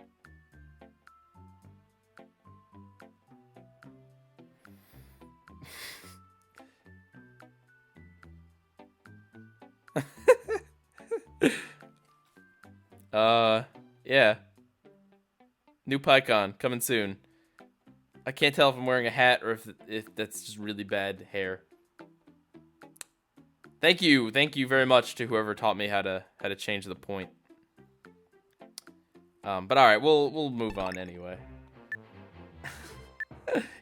Yeah. New PyCon coming soon. I can't tell if I'm wearing a hat or if that's just really bad hair. Thank you very much to whoever taught me how to change the point. But all right, we'll move on anyway.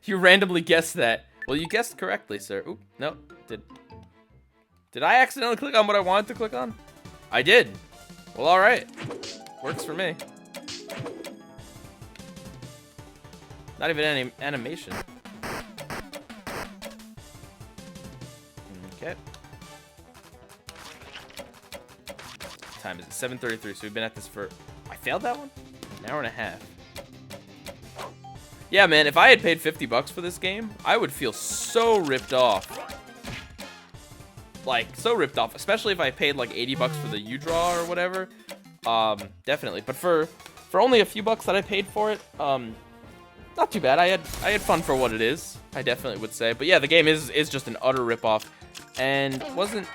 You randomly guessed that. Well, you guessed correctly, sir. Oop, no, did I accidentally click on what I wanted to click on? I did. Well, all right, works for me. Not even any animation. Okay. What time is it? 7:33. So we've been at this for. I failed that one? An hour and a half. Yeah, man. If I had paid $50 for this game, I would feel so ripped off. Like so ripped off. Especially if I paid like $80 for the U-Draw or whatever. Definitely. But for only a few bucks that I paid for it, not too bad. I had fun for what it is. I definitely would say. But yeah, the game is just an utter ripoff, and wasn't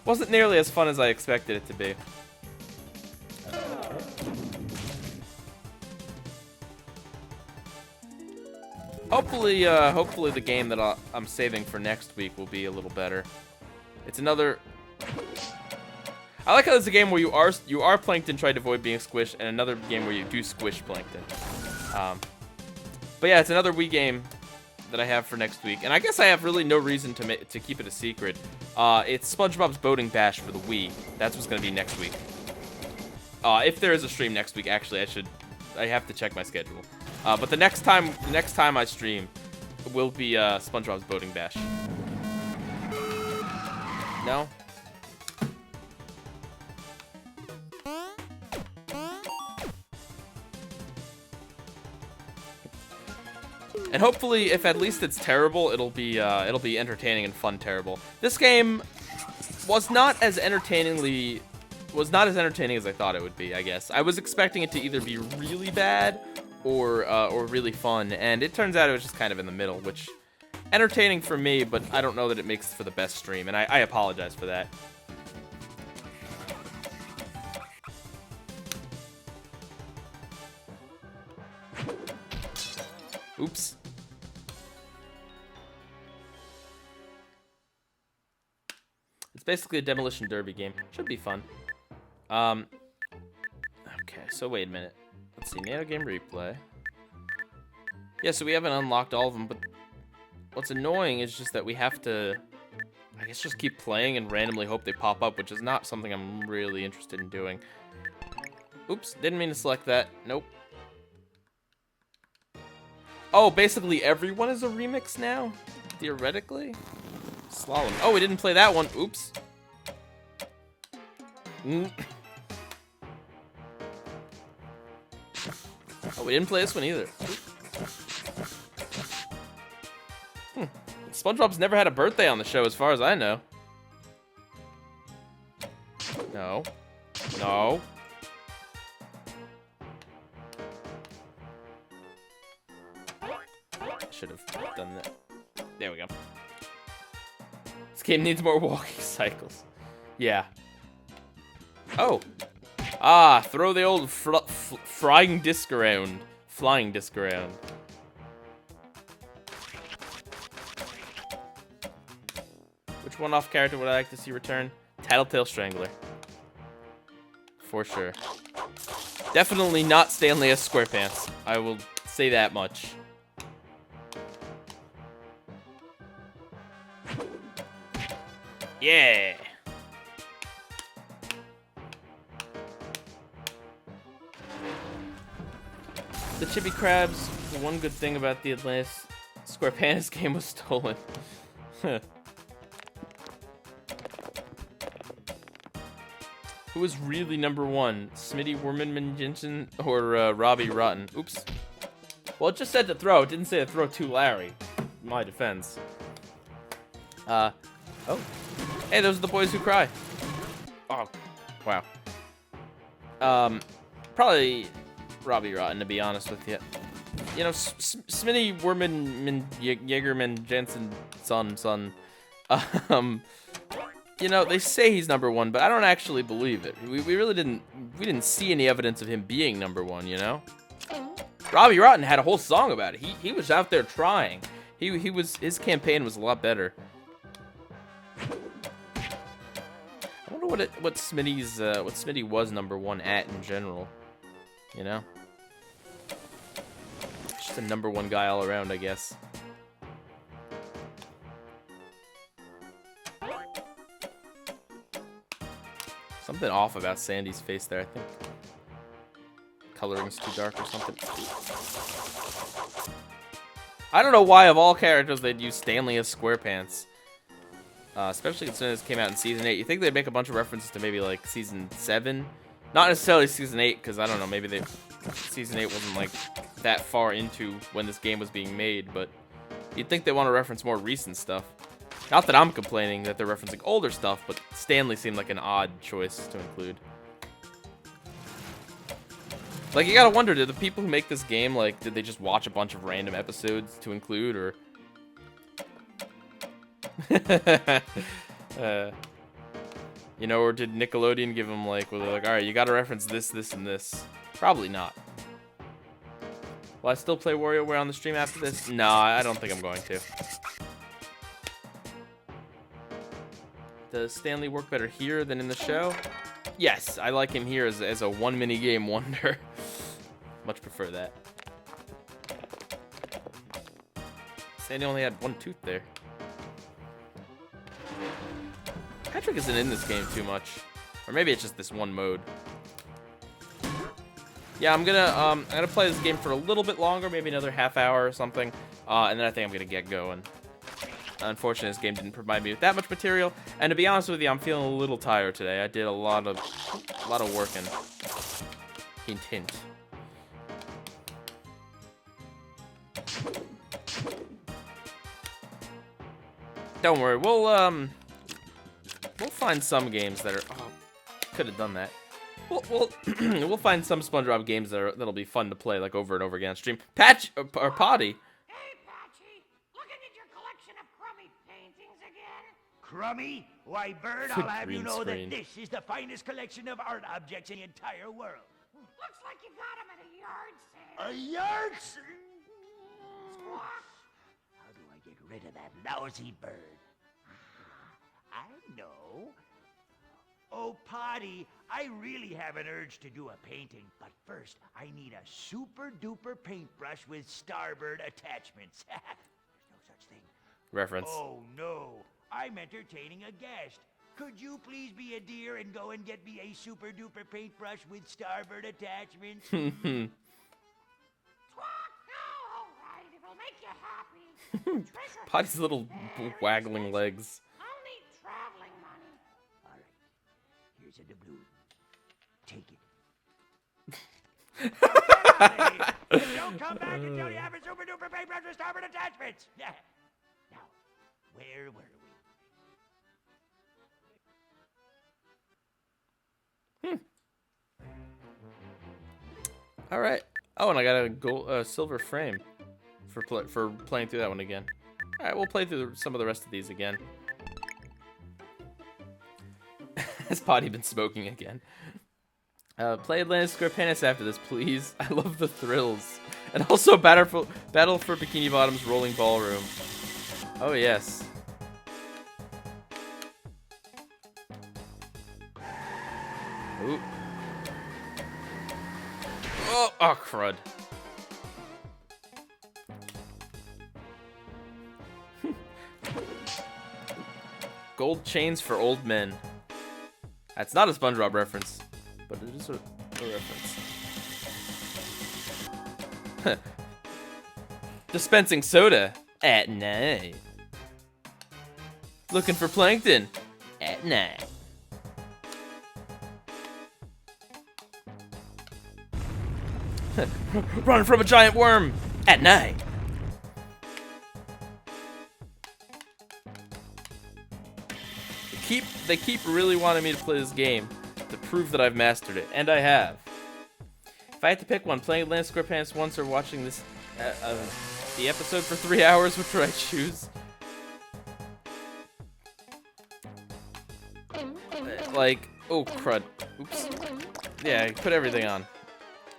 wasn't nearly as fun as I expected it to be. Hopefully the game that I'm saving for next week will be a little better. It's another. I like how there's a game where you are plankton trying to avoid being squished, and another game where you do squish plankton. But yeah, it's another Wii game that I have for next week, and I guess I have really no reason to keep it a secret. It's SpongeBob's Boating Bash for the Wii. That's what's gonna be next week. If there is a stream next week, actually, I have to check my schedule. But the next time I stream will be SpongeBob's Boating Bash. No. And hopefully, if at least it's terrible, it'll be entertaining and fun. Terrible. This game was not as entertaining as I thought it would be. I guess I was expecting it to either be really bad or really fun, and it turns out it was just kind of in the middle, which entertaining for me, but I don't know that it makes for the best stream, and I apologize for that. Oops. It's basically a demolition derby game. Should be fun. Okay, so wait a minute. Let's see, Nanogame Replay. Yeah, so we haven't unlocked all of them, but what's annoying is just that we have to, I guess, just keep playing and randomly hope they pop up, which is not something I'm really interested in doing. Oops, didn't mean to select that. Nope. Oh, basically everyone is a remix now? Theoretically? Slalom. Oh, we didn't play that one. Oops. Oh, we didn't play this one either. SpongeBob's never had a birthday on the show as far as I know. No. No. Should have done that. There we go. This game needs more walking cycles. Yeah. Oh. Ah, throw the old flying disc around. Flying disc around. Which one-off character would I like to see return? Tattletale Strangler. For sure. Definitely not Stanley as SquarePants. I will say that much. Yeah. The Chibi Crabs, the one good thing about the Atlantis SquarePants game was stolen. Who was really #1? Smitty Wormanman Jensen or Robbie Rotten? Oops. Well, it just said to throw. It didn't say to throw to Larry. In my defense. Oh. Hey, those are the boys who cry. Oh, wow. Probably Robbie Rotten, to be honest with you. You know, Smitty Worman Jaegerman Jensen son. You know, they say he's #1, but I don't actually believe it. We really didn't see any evidence of him being #1, you know? Robbie Rotten had a whole song about it. He was out there trying. His campaign was a lot better. I wonder what Smitty was #1 at in general. You know? Just a #1 guy all around, I guess. Something off about Sandy's face there, I think. Coloring's too dark or something. I don't know why, of all characters, they'd use Stanley as SquarePants. Especially considering this came out in Season 8. You think they'd make a bunch of references to maybe, like, Season 7? Not necessarily Season 8, because, I don't know, maybe Season 8 wasn't, like, that far into when this game was being made, but you'd think they want to reference more recent stuff. Not that I'm complaining that they're referencing older stuff, but Stanley seemed like an odd choice to include. Like, you gotta wonder, did the people who make this game, like, did they just watch a bunch of random episodes to include, or... you know, or did Nickelodeon give them, like, where they're like, alright, you gotta reference this, this, and this? Probably not. Will I still play WarioWare on the stream after this? No, I don't think I'm going to. Does Stanley work better here than in the show? Yes, I like him here as a one mini game wonder. Much prefer that. Sandy only had one tooth there. Patrick isn't in this game too much, or maybe it's just this one mode. Yeah, I'm gonna play this game for a little bit longer, maybe another half hour or something, and then I think I'm gonna get going. Unfortunately, this game didn't provide me with that much material, and to be honest with you, I'm feeling a little tired today. I did a lot of working. Hint, hint. Don't worry, we'll find some games that are. Oh, could have done that. We'll find some SpongeBob games that'll be fun to play, like over and over again on stream. Patch or Potty. Crummy? Why, Bird, I'll have you know screen. that this is the finest collection of art objects in the entire world. Looks like you got him at a yard sale. A yard sale? How do I get rid of that lousy bird? I know. Oh, Potty, I really have an urge to do a painting, but first I need a super-duper paintbrush with starboard attachments. There's no such thing. Reference. Oh, no. I'm entertaining a guest. Could you please be a dear and go and get me a super-duper paintbrush with starboard attachments? No, all right, it'll make you happy. Potty's little waggling legs. I'll need traveling money. All right, here's a doubloon. Take it. Don't come back until you have a super-duper paintbrush with starboard attachments. Now, where were we? All right. Oh, and I got a gold, silver frame for playing through that one again. All right, we'll play through some of the rest of these again. Has Potty been smoking again? Play Atlantis SquigglePants after this, please. I love the thrills. And also Battle for Bikini Bottom's Rolling Ballroom. Oh, yes. Ooh. Oh, crud. Gold chains for old men. That's not a SpongeBob reference, but it is a reference. Dispensing soda at night. Looking for plankton at night. Running from a giant worm at night. They keep really wanting me to play this game to prove that I've mastered it, and I have. If I had to pick one, playing Atlantis SquigglePants once or watching this the episode for 3 hours, which would I choose? like, oh crud, oops. Yeah, put everything on.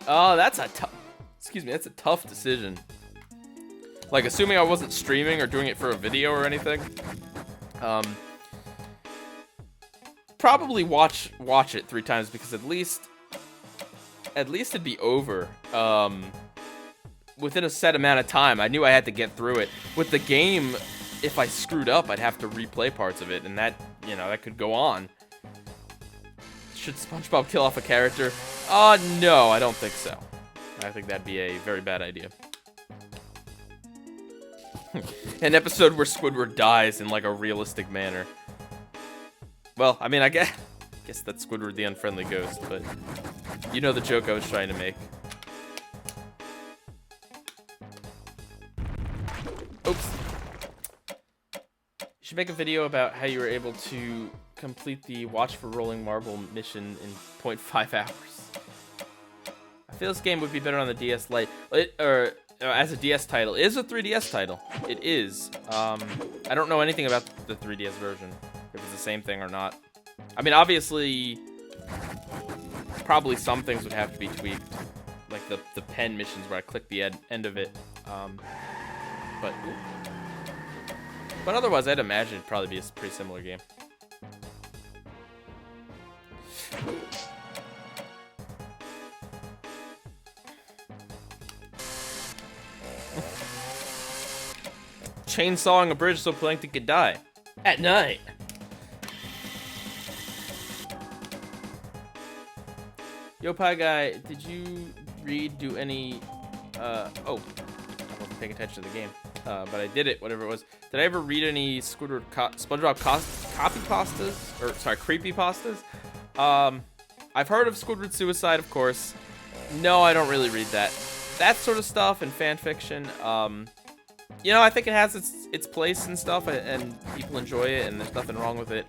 Oh, that's a tough. Excuse me, that's a tough decision. Like, assuming I wasn't streaming or doing it for a video or anything. Probably watch it 3 times because at least it'd be over. Within a set amount of time. I knew I had to get through it. With the game, if I screwed up, I'd have to replay parts of it, and that, you know, that could go on. Should SpongeBob kill off a character? No, I don't think so. I think that'd be a very bad idea. An episode where Squidward dies in, like, a realistic manner. Well, I mean, I guess that's Squidward the Unfriendly Ghost, but you know the joke I was trying to make. Oops. You should make a video about how you were able to complete the Watch for Rolling Marble mission in 0.5 hours. I feel this game would be better on the DS Lite. As a DS title. It is a 3DS title. It is. I don't know anything about the 3DS version. If it's the same thing or not. I mean, obviously, probably some things would have to be tweaked. Like the pen missions where I click the end of it. But otherwise, I'd imagine it'd probably be a pretty similar game. Chainsawing a bridge so Plankton could die. At night. Yo, Pieguy, did you do any, oh, I wasn't paying attention to the game, but I did it, whatever it was. Did I ever read any SpongeBob copypastas? Or, sorry, creepypastas? I've heard of Squidward's suicide, of course. No, I don't really read that. That sort of stuff and fan fiction, you know, I think it has its place and stuff, and people enjoy it, and there's nothing wrong with it.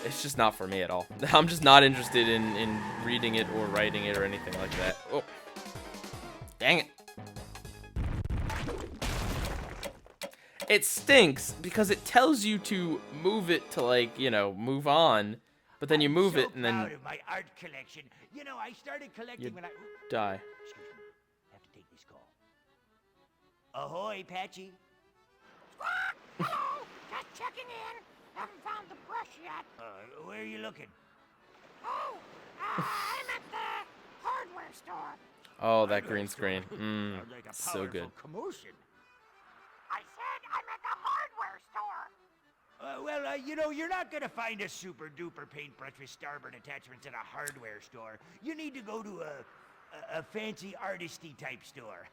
It's just not for me at all. I'm just not interested in reading it or writing it or anything like that. Oh. Dang it. It stinks because it tells you to move it to, like, you know, move on, but then you move it and then proud of my art collection. You know, I started collecting when I die. Excuse me. I have to take this call. Ahoy, Patchy. Hello, just checking in. Haven't found the brush yet. Where are you looking? Oh, I'm at the hardware store. Oh, that green screen. Sounds like a So powerful good. commotion. I said I'm at the hardware store. Well, you know, you're not gonna find a super duper paintbrush with starboard attachments in a hardware store. You need to go to a fancy artisty type store.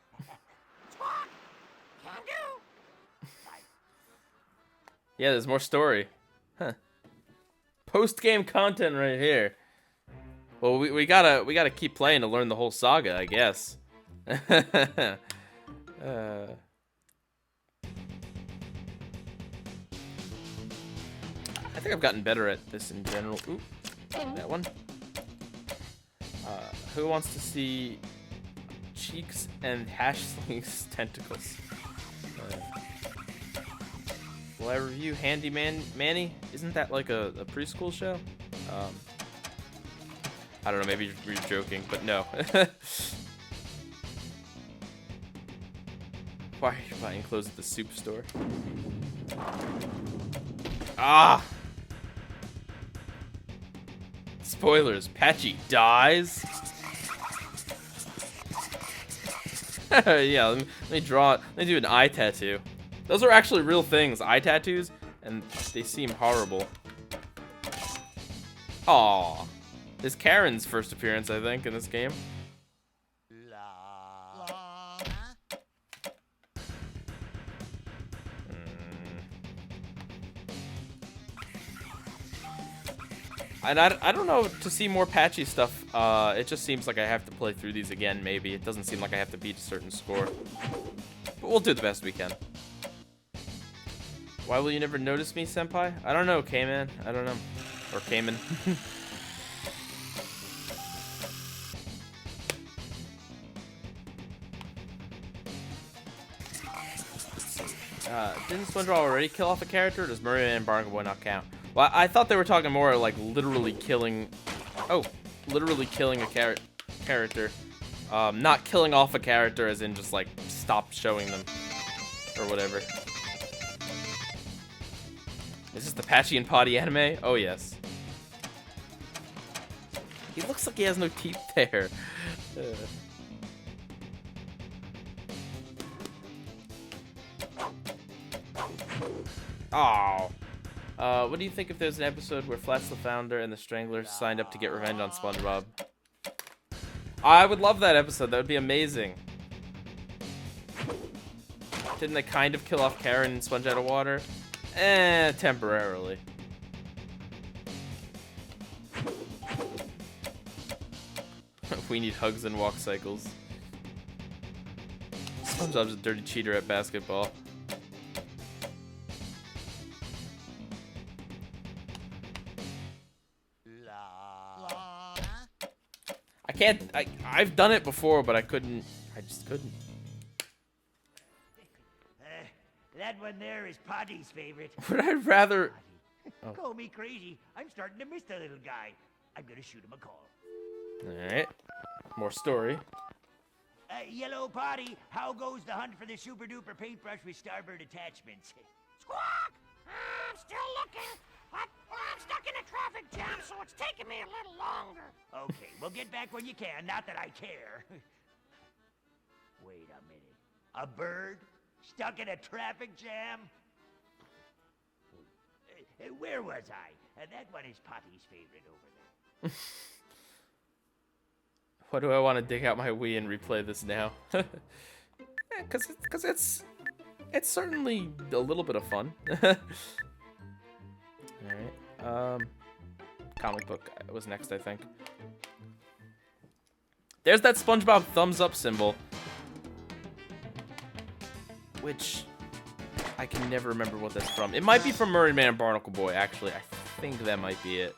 Squawk. Can do. Yeah, there's more story. Huh. Post-game content right here. Well, we gotta keep playing to learn the whole saga, I guess. I think I've gotten better at this in general. Ooh, that one. Who wants to see Cheeks and Hashley's tentacles? Will I review Handyman Manny? Isn't that like a preschool show? I don't know, maybe you're joking, but no. Why are you buying clothes at the soup store? Ah! Spoilers, Patchy dies? Yeah, let me draw it. Let me do an eye tattoo. Those are actually real things, eye tattoos, and they seem horrible. Aww. This is Karen's first appearance, I think, in this game. And I don't know, to see more Patchy stuff, it just seems like I have to play through these again, maybe. It doesn't seem like I have to beat a certain score. But we'll do the best we can. Why will you never notice me, Senpai? I don't know, K-Man. I don't know. Or Cayman. Didn't SpongeBob already kill off a character, or does Maria and Barnacle Boy not count? Well, I thought they were talking more like literally killing. Oh, literally killing a character. Not killing off a character as in just like stop showing them or whatever. Is this the Patchy and Potty anime? Oh yes. He looks like he has no teeth there. Oh. What do you think if there's an episode where Flats the Founder and the Stranglers signed up to get revenge on SpongeBob? I would love that episode. That would be amazing. Didn't they kind of kill off Karen and Sponge Out of Water? Temporarily. We need hugs and walk cycles. SpongeBob's a dirty cheater at basketball. I've done it before, but I just couldn't. That one there is Potty's favorite. Would I rather... Oh. Call me crazy. I'm starting to miss the little guy. I'm gonna shoot him a call. Alright. More story. Yellow Potty, how goes the hunt for the super duper paintbrush with starboard attachments? Squawk! I'm still looking, but I'm stuck in a traffic jam, so it's taking me a little longer. Okay, well get back when you can, not that I care. Wait a minute. A bird? Stuck in a traffic jam? Where was I? That one is Potty's favorite over there. Why do I want to dig out my Wii and replay this now? Because it's certainly a little bit of fun. Alright. Comic book was next, I think. There's that SpongeBob thumbs up symbol. Which I can never remember what that's from. It might be from Mermaid Man and Barnacle Boy, actually. I think that might be it.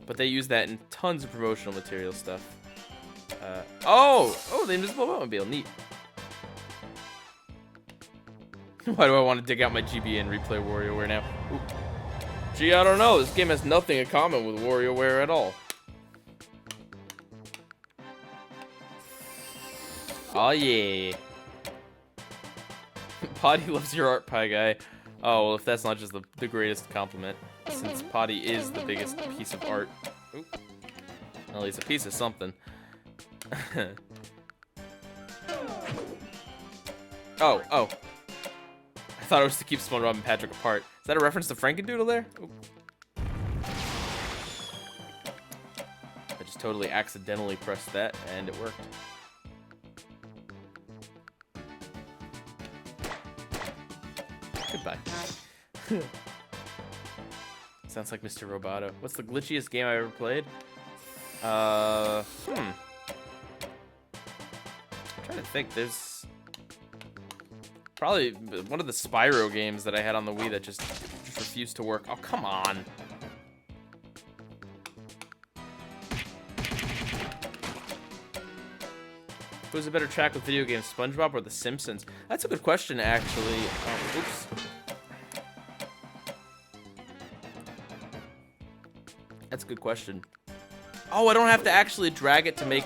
But they use that in tons of promotional material stuff. Oh, the Invisible Boatmobile, neat. Why do I want to dig out my GB and replay WarioWare now? Ooh. Gee, I don't know. This game has nothing in common with WarioWare at all. Oh yeah. Potty loves your art, Pieguy. Oh, well, if that's not just the greatest compliment, since Potty is the biggest piece of art. Ooh. Well, he's a piece of something. Oh. I thought it was to keep SpongeBob and Patrick apart. Is that a reference to Frankendoodle there? Ooh. I just totally accidentally pressed that, and it worked. Goodbye. Sounds like Mr. Roboto. What's the glitchiest game I ever played? I'm trying to think. There's probably one of the Spyro games that I had on the Wii that just refused to work. Oh, come on. Who's a better track with video games, SpongeBob or The Simpsons? That's a good question, actually. Oops. That's a good question. Oh, I don't have to actually drag it to make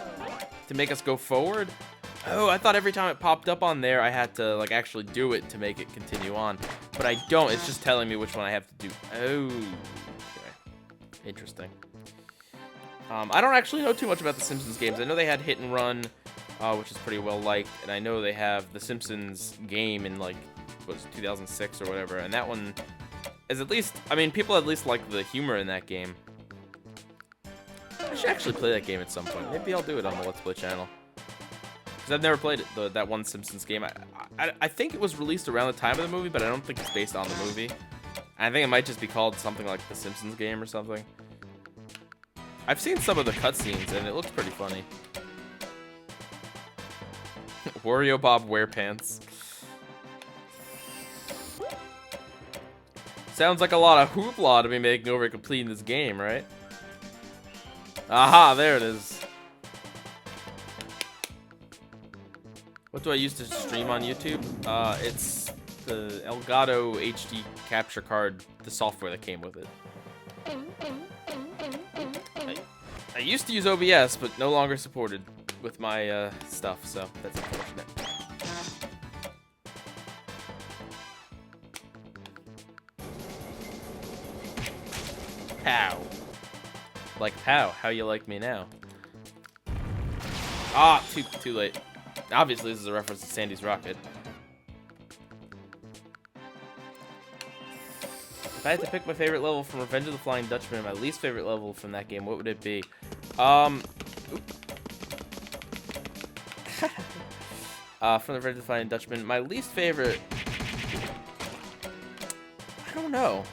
us go forward? Oh, I thought every time it popped up on there, I had to like actually do it to make it continue on. But I don't. It's just telling me which one I have to do. Oh, okay. Interesting. I don't actually know too much about the Simpsons games. I know they had Hit and Run, which is pretty well liked, and I know they have the Simpsons game in like what was it, 2006 or whatever, and that one is at least. I mean, people at least like the humor in that game. I should actually play that game at some point. Maybe I'll do it on the Let's Play channel. Because I've never played it, that one Simpsons game. I think it was released around the time of the movie, but I don't think it's based on the movie. I think it might just be called something like the Simpsons game or something. I've seen some of the cutscenes, and it looks pretty funny. Wario Bob wear pants. Sounds like a lot of hoopla to be making over completing this game, right? Aha, there it is. What do I use to stream on YouTube? It's the Elgato HD capture card, the software that came with it. I used to use OBS, but no longer supported with my stuff, so that's unfortunate. Pow. Like pow, how you like me now? Ah, too late. Obviously, this is a reference to Sandy's Rocket. If I had to pick my favorite level from Revenge of the Flying Dutchman and my least favorite level from that game, what would it be? From the Revenge of the Flying Dutchman, my least favorite... I don't know.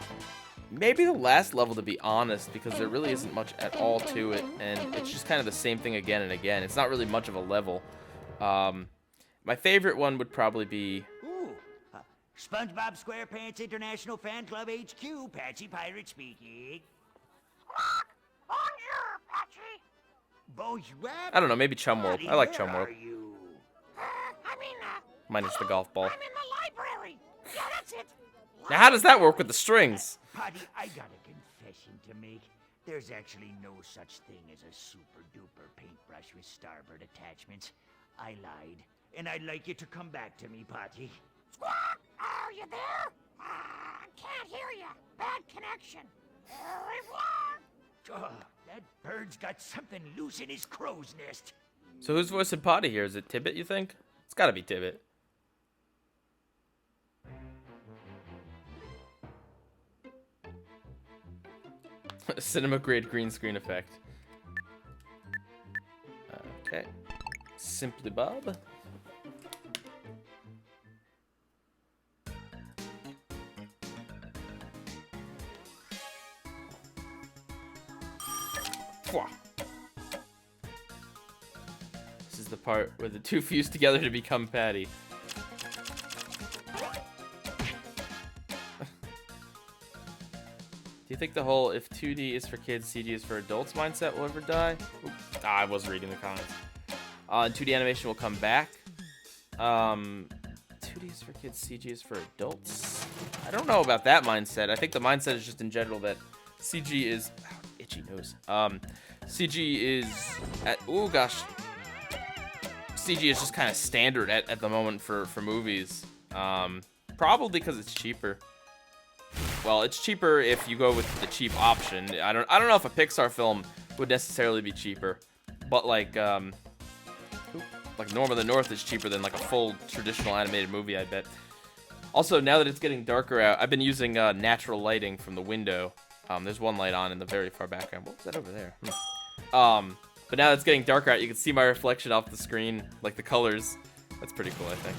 Maybe the last level, to be honest, because there really isn't much at all to it, and it's just kind of the same thing again and again. It's not really much of a level. My favorite one would probably be... Ooh, SpongeBob SquarePants International Fan Club HQ, Patchy Pirate speaking. Bonjour, Patchy. Bonjour. I don't know, maybe Chum World. I like Chum World. Where are you? Minus the golf ball. I'm in the library. Yeah, that's it. Now, how does that work with the strings? Potty, I got a confession to make. There's actually no such thing as a super-duper paintbrush with starboard attachments. I lied, and I'd like you to come back to me, Potty. Squawk! Are you there? I can't hear you. Bad connection. Au revoir. Oh, that bird's got something loose in his crow's nest. So who's voicing Potty here? Is it Tibbet, you think? It's gotta be Tibbet. Cinema grade green screen effect. Okay. Simply Bob. This is the part where the two fuse together to become Patty. Do you think the whole if 2D is for kids, CG is for adults mindset will ever die? I was reading the comments. 2D animation will come back. 2D is for kids, CG is for adults. I don't know about that mindset. I think the mindset is just in general that CG is... Oh, itchy nose. CG is... Oh, gosh. CG is just kind of standard at the moment for movies. Probably because it's cheaper. Well, it's cheaper if you go with the cheap option. I don't know if a Pixar film would necessarily be cheaper, but like Norm of the North is cheaper than like a full traditional animated movie, I bet. Also, now that it's getting darker out, I've been using natural lighting from the window. There's one light on in the very far background. What was that over there? But now that it's getting darker out, you can see my reflection off the screen, like the colors. That's pretty cool, I think.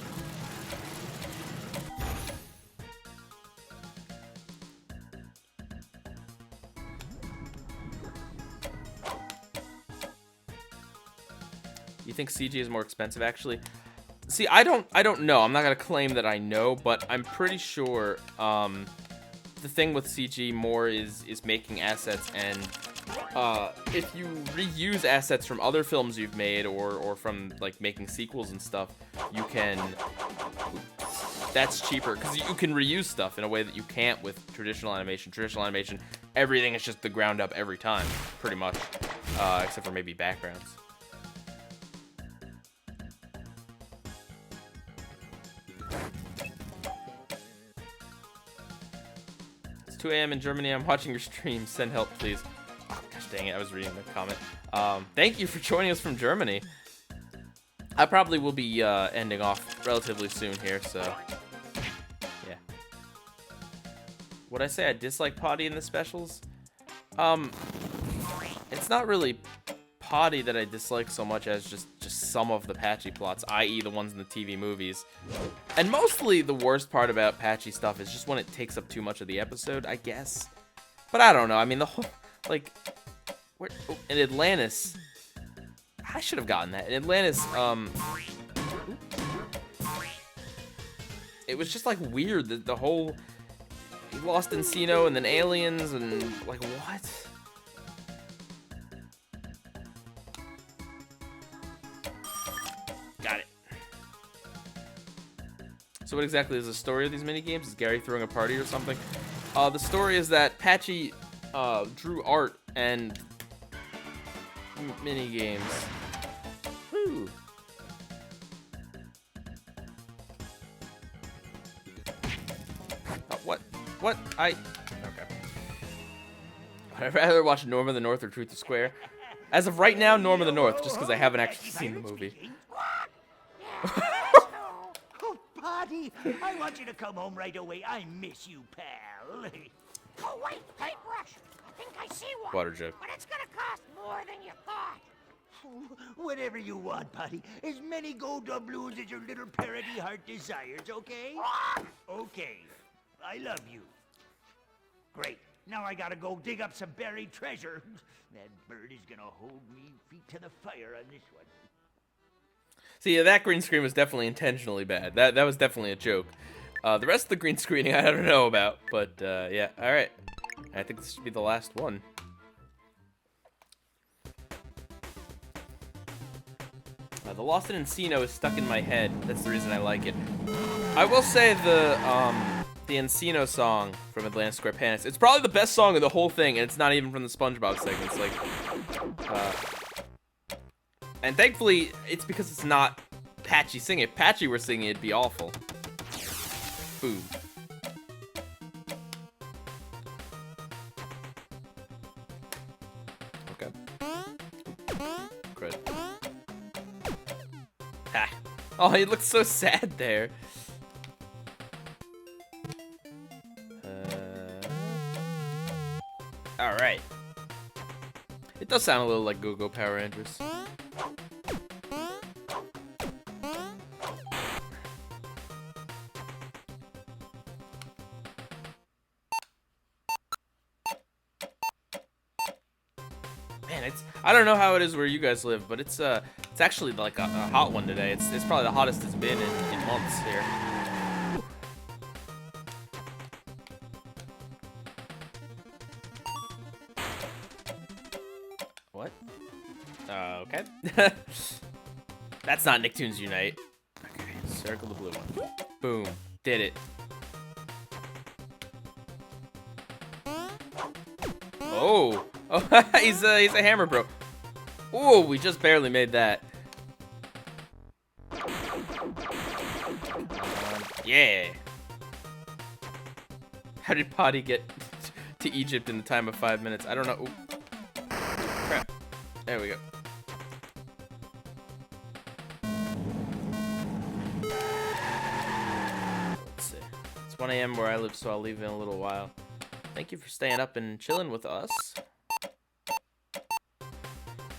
You think CG is more expensive, actually? See, I don't know. I'm not gonna claim that I know, but I'm pretty sure the thing with CG more is making assets, and if you reuse assets from other films you've made or from like making sequels and stuff, you can. That's cheaper because you can reuse stuff in a way that you can't with traditional animation. Traditional animation, everything is just the ground up every time, pretty much, except for maybe backgrounds. It's 2 a.m. in Germany. I'm watching your stream. Send help, please. Oh, gosh dang it, I was reading the comment. Thank you for joining us from Germany. I probably will be ending off relatively soon here, so yeah. Would I say I dislike Potty in the specials? It's not really Potty that I dislike so much as just some of the Patchy plots, i.e. the ones in the TV movies. And mostly the worst part about Patchy stuff is just when it takes up too much of the episode, I guess. But I don't know, I mean, the whole, like, in Atlantis, I should have gotten that. In Atlantis, it was just, like, weird, the whole Lost Encino and then aliens and, like, what? Got it. So what exactly is the story of these minigames? Is Gary throwing a party or something? The story is that Patchy drew art and mini games. Woo. What? Okay. I'd rather watch Norm of the North or Truth or Square. As of right now, Norm of the North, just because I haven't actually seen the movie. Oh, Potty, I want you to come home right away. I miss you, pal. Oh, wait, paintbrush. I think I see one. Water joke. But it's gonna cost more than you thought. Whatever you want, Potty. As many gold doubloons as your little parody heart desires, okay? Okay. I love you. Great. Now I gotta go dig up some buried treasure. That bird is gonna hold me feet to the fire on this one. See, that green screen was definitely intentionally bad. That was definitely a joke. The rest of the green screening I don't know about, but yeah, alright. I think this should be the last one. The Lost in Encino is stuck in my head. That's the reason I like it. I will say the Encino song from Atlantis SquigglePants, it's probably the best song of the whole thing, and it's not even from the SpongeBob segments. Like, and thankfully, it's because it's not Patchy singing. If Patchy were singing, it'd be awful. Boom. Okay. Good. Ha. Oh, he looks so sad there. Alright. It does sound a little like Go-Go Power Rangers. Man, I don't know how it is where you guys live, but it's actually like a hot one today. It's probably the hottest it's been in months here. What? Okay. That's not Nicktoons Unite. Okay, circle the blue one. Boom. Did it. Oh. Oh, he's a hammer bro. Oh, we just barely made that. Yeah. How did Potty get to Egypt in the time of 5 minutes? I don't know. Ooh. Crap. There we go. Let's see. It's 1 a.m. where I live, so I'll leave in a little while. Thank you for staying up and chilling with us.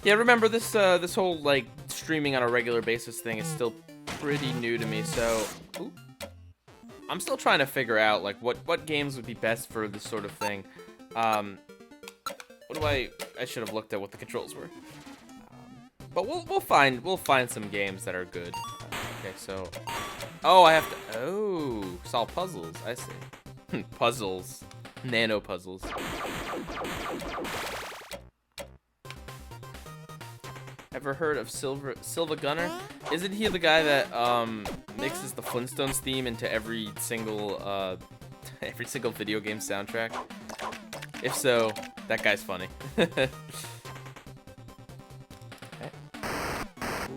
Yeah, remember this this whole like streaming on a regular basis thing is still pretty new to me, so ooh, I'm still trying to figure out like what games would be best for this sort of thing. What do I should have looked at what the controls were. But we'll find some games that are good. Okay, so I have to solve puzzles. I see. Puzzles. Nano puzzles. Ever heard of Silva Gunner? Isn't he the guy that mixes the Flintstones theme into every single video game soundtrack? If so, that guy's funny. Okay.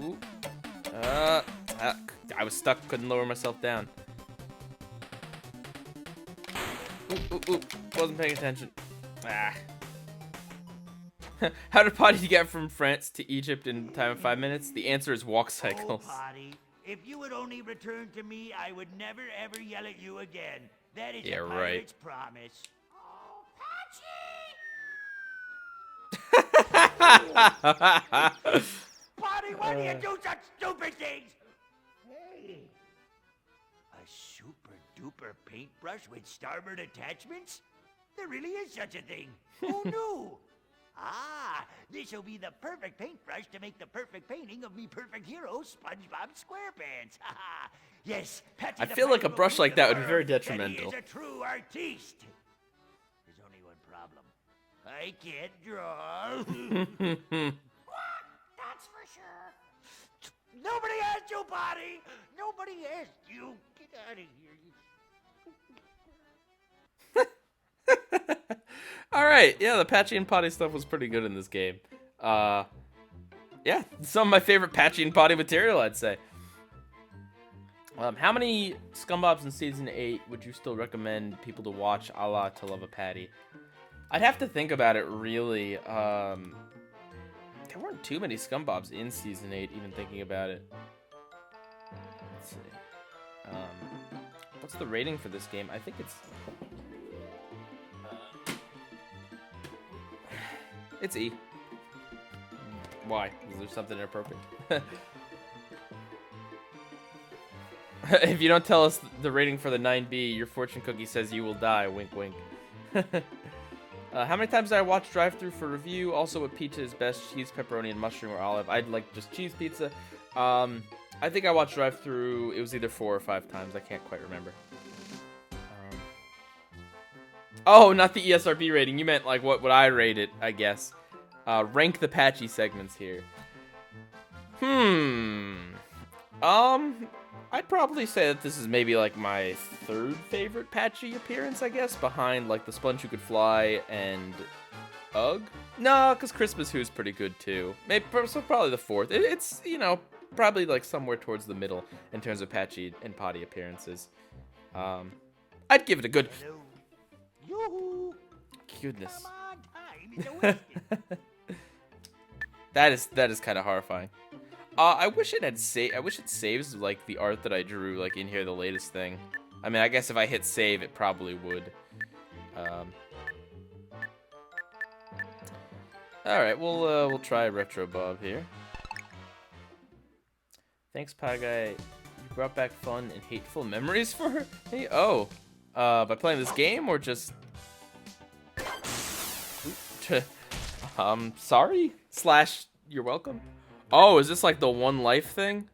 Ooh. I was stuck, couldn't lower myself down. Ooh, wasn't paying attention. Ah. How did Potty get from France to Egypt in time of 5 minutes? The answer is walk cycles. Oh, Potty, if you would only return to me, I would never ever yell at you again. That is a pirate's promise. Oh, Patchy! Potty, why do you do such stupid things? Hey, a super duper paintbrush with starboard attachments? There really is such a thing. Who knew? Ah, this'll be the perfect paintbrush to make the perfect painting of me perfect hero, SpongeBob SquarePants. Yes, Patty I feel like a brush like that would be very detrimental. He is a true artiste. There's only one problem. I can't draw. That's for sure. Nobody asked you, Potty. Nobody asked you. Get out of here. All right, yeah, the Patchy and Potty stuff was pretty good in this game. Yeah, some of my favorite Patchy and Potty material, I'd say. How many ScumbBobs in Season 8 would you still recommend people to watch a la To Love a Patty? I'd have to think about it, really. There weren't too many ScumbBobs in Season 8, even thinking about it. Let's see. What's the rating for this game? I think it's... it's E. Why? Is there something inappropriate? If you don't tell us the rating for the 9B, your fortune cookie says you will die. Wink, wink. How many times did I watch Drive Thru for review? Also, what pizza is best? Cheese, pepperoni, and mushroom or olive? I'd like just cheese pizza. I think I watched Drive Thru. It was either 4 or 5 times. I can't quite remember. Oh, not the ESRB rating. You meant like what would I rate it? I guess. Rank the Patchy segments here. I'd probably say that this is maybe like my 3rd favorite Patchy appearance, I guess, behind like the Sponge Who Could Fly and Ugh. No, because Christmas Who's pretty good too. Maybe so probably the 4th. It's probably like somewhere towards the middle in terms of Patchy and Potty appearances. I'd give it a good. Yoo-hoo. Goodness. Come on, time is a-wasting. That is kind of horrifying. I wish it had I wish it saves like the art that I drew like in here, the latest thing. I mean, I guess if I hit save, it probably would. All right, we'll try Retro Bob here. Thanks, Pieguy. You brought back fun and hateful memories for me. Oh, by playing this game or just? Sorry. / you're welcome. Oh, is this like the one life thing?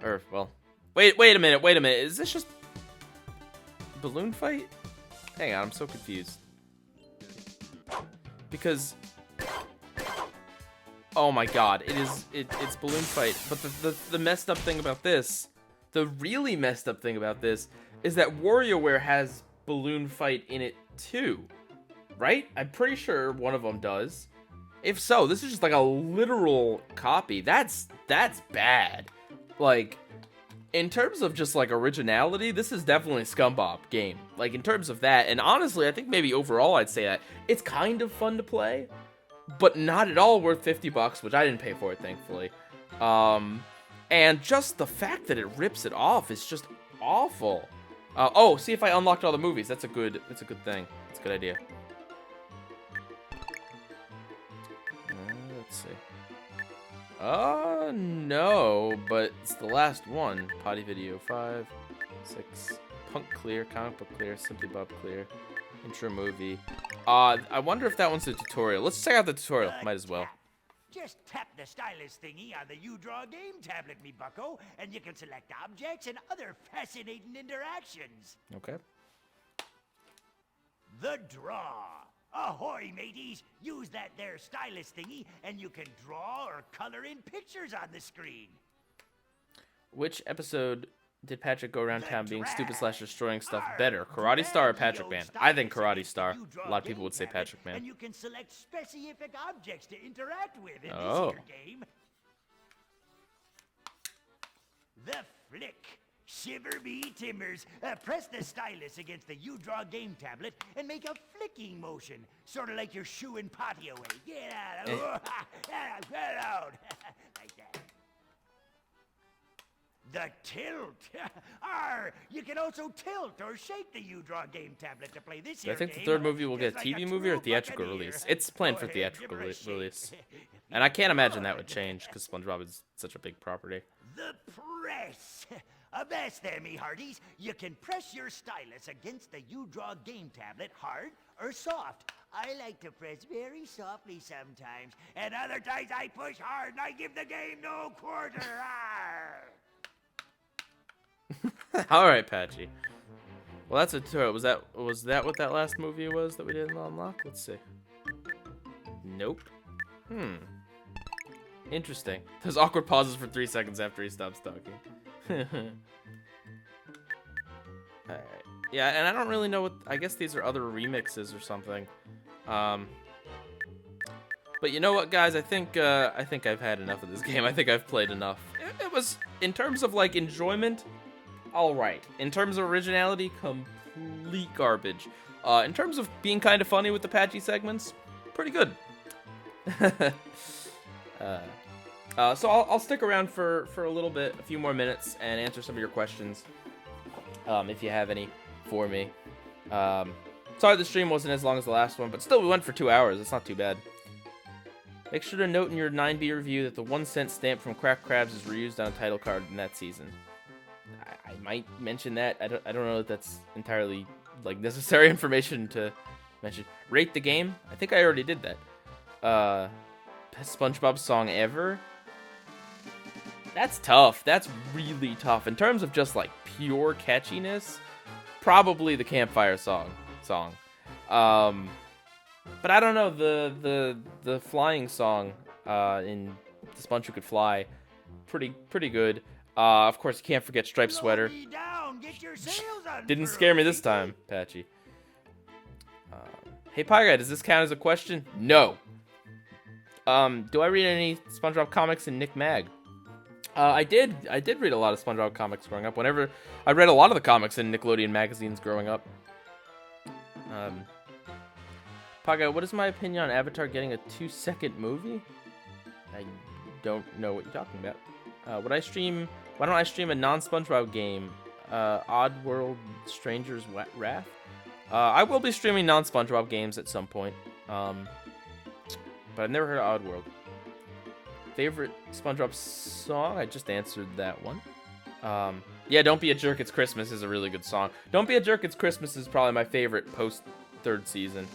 Or, well, wait a minute. Is this just balloon fight? Hang on, I'm so confused. Because, oh my god, it's balloon fight. But the messed up thing about this, the really messed up thing about this, is that WarioWare has balloon fight in it too, right? I'm pretty sure one of them does. If so, this is just like a literal copy. That's bad. Like, in terms of just like originality, this is definitely a ScumbBob game. Like in terms of that, and honestly, I think maybe overall I'd say that it's kind of fun to play, but not at all worth $50, which I didn't pay for it, thankfully. And just the fact that it rips it off is just awful. Oh, see if I unlocked all the movies. That's a good thing. That's a good idea. Let's see. No, but it's the last one. Potty Video 5, 6, Punk Clear, Comic Book Clear, Simply Bob Clear, Intro Movie. I wonder if that one's a tutorial. Let's check out the tutorial. Might as well. Just tap the stylus thingy on the U-Draw game tablet, me bucko, and you can select objects and other fascinating interactions. Okay. The draw. Ahoy, mateys! Use that there stylus thingy, and you can draw or color in pictures on the screen. Which episode did Patrick go around town being stupid / destroying stuff better? Karate Star or Patrick Man? I think Karate Star. A lot of people would say Patrick Man. And you can select specific objects to interact with in Oh. this here game. The flick. Shiver me timbers. Press the stylus against the U-Draw game tablet and make a flicking motion. Sort of like you're shooing potty away. Get out. Get out. Like that. The tilt. You can also tilt or shake the U-Draw game tablet to play this here I think the game. 3rd movie will get a Just TV like movie or true theatrical buccaneer. release. It's planned for Go ahead, theatrical give her a shake. release. And I can't imagine that would change because SpongeBob is such a big property. The press. Avast there, me hearties. You can press your stylus against the U-Draw game tablet hard or soft. I like to press very softly sometimes, and other times I push hard and I give the game no quarter. All right, Patchy. Well, that's a tutorial. Was that what that last movie was that we didn't unlock? Let's see. Nope. Interesting. There's awkward pauses for 3 seconds after he stops talking. Alright. Yeah, and I don't really know what... I guess these are other remixes or something. But you know what, guys? I think I've had enough of this game. I think I've played enough. It was, in terms of like enjoyment, all right. In terms of originality, complete garbage. In terms of being kind of funny with the patchy segments, pretty good. So I'll stick around for a little bit, a few more minutes, and answer some of your questions, if you have any for me. Sorry the stream wasn't as long as the last one, but still we went for 2 hours. It's not too bad. Make sure to note in your 9B review that the 1-cent stamp from Cracked Crabs is reused on a title card in that season. I might mention that. I don't know if that's entirely like necessary information to mention. Rate the game. I think I already did that. Best SpongeBob song ever. That's tough. That's really tough. In terms of just like pure catchiness, probably the Campfire song. But I don't know, the flying song in The Sponge Who Could Fly, pretty good. Of course, you can't forget Striped Sweater. Didn't scare me this time, Patchy. Hey, Pieguy, does this count as a question? No. Do I read any SpongeBob comics in Nick Mag? I did read a lot of SpongeBob comics growing up. Whenever I read a lot of the comics in Nickelodeon magazines growing up. Pieguy, what is my opinion on Avatar getting a 2-second movie? I don't know what you're talking about. Why don't I stream a non-SpongeBob game? Oddworld Stranger's Wrath? I will be streaming non-SpongeBob games at some point. But I've never heard of Oddworld. Favorite SpongeBob song? I just answered that one. Yeah, Don't Be a Jerk, It's Christmas is a really good song. Don't Be a Jerk, It's Christmas is probably my favorite post-3rd season.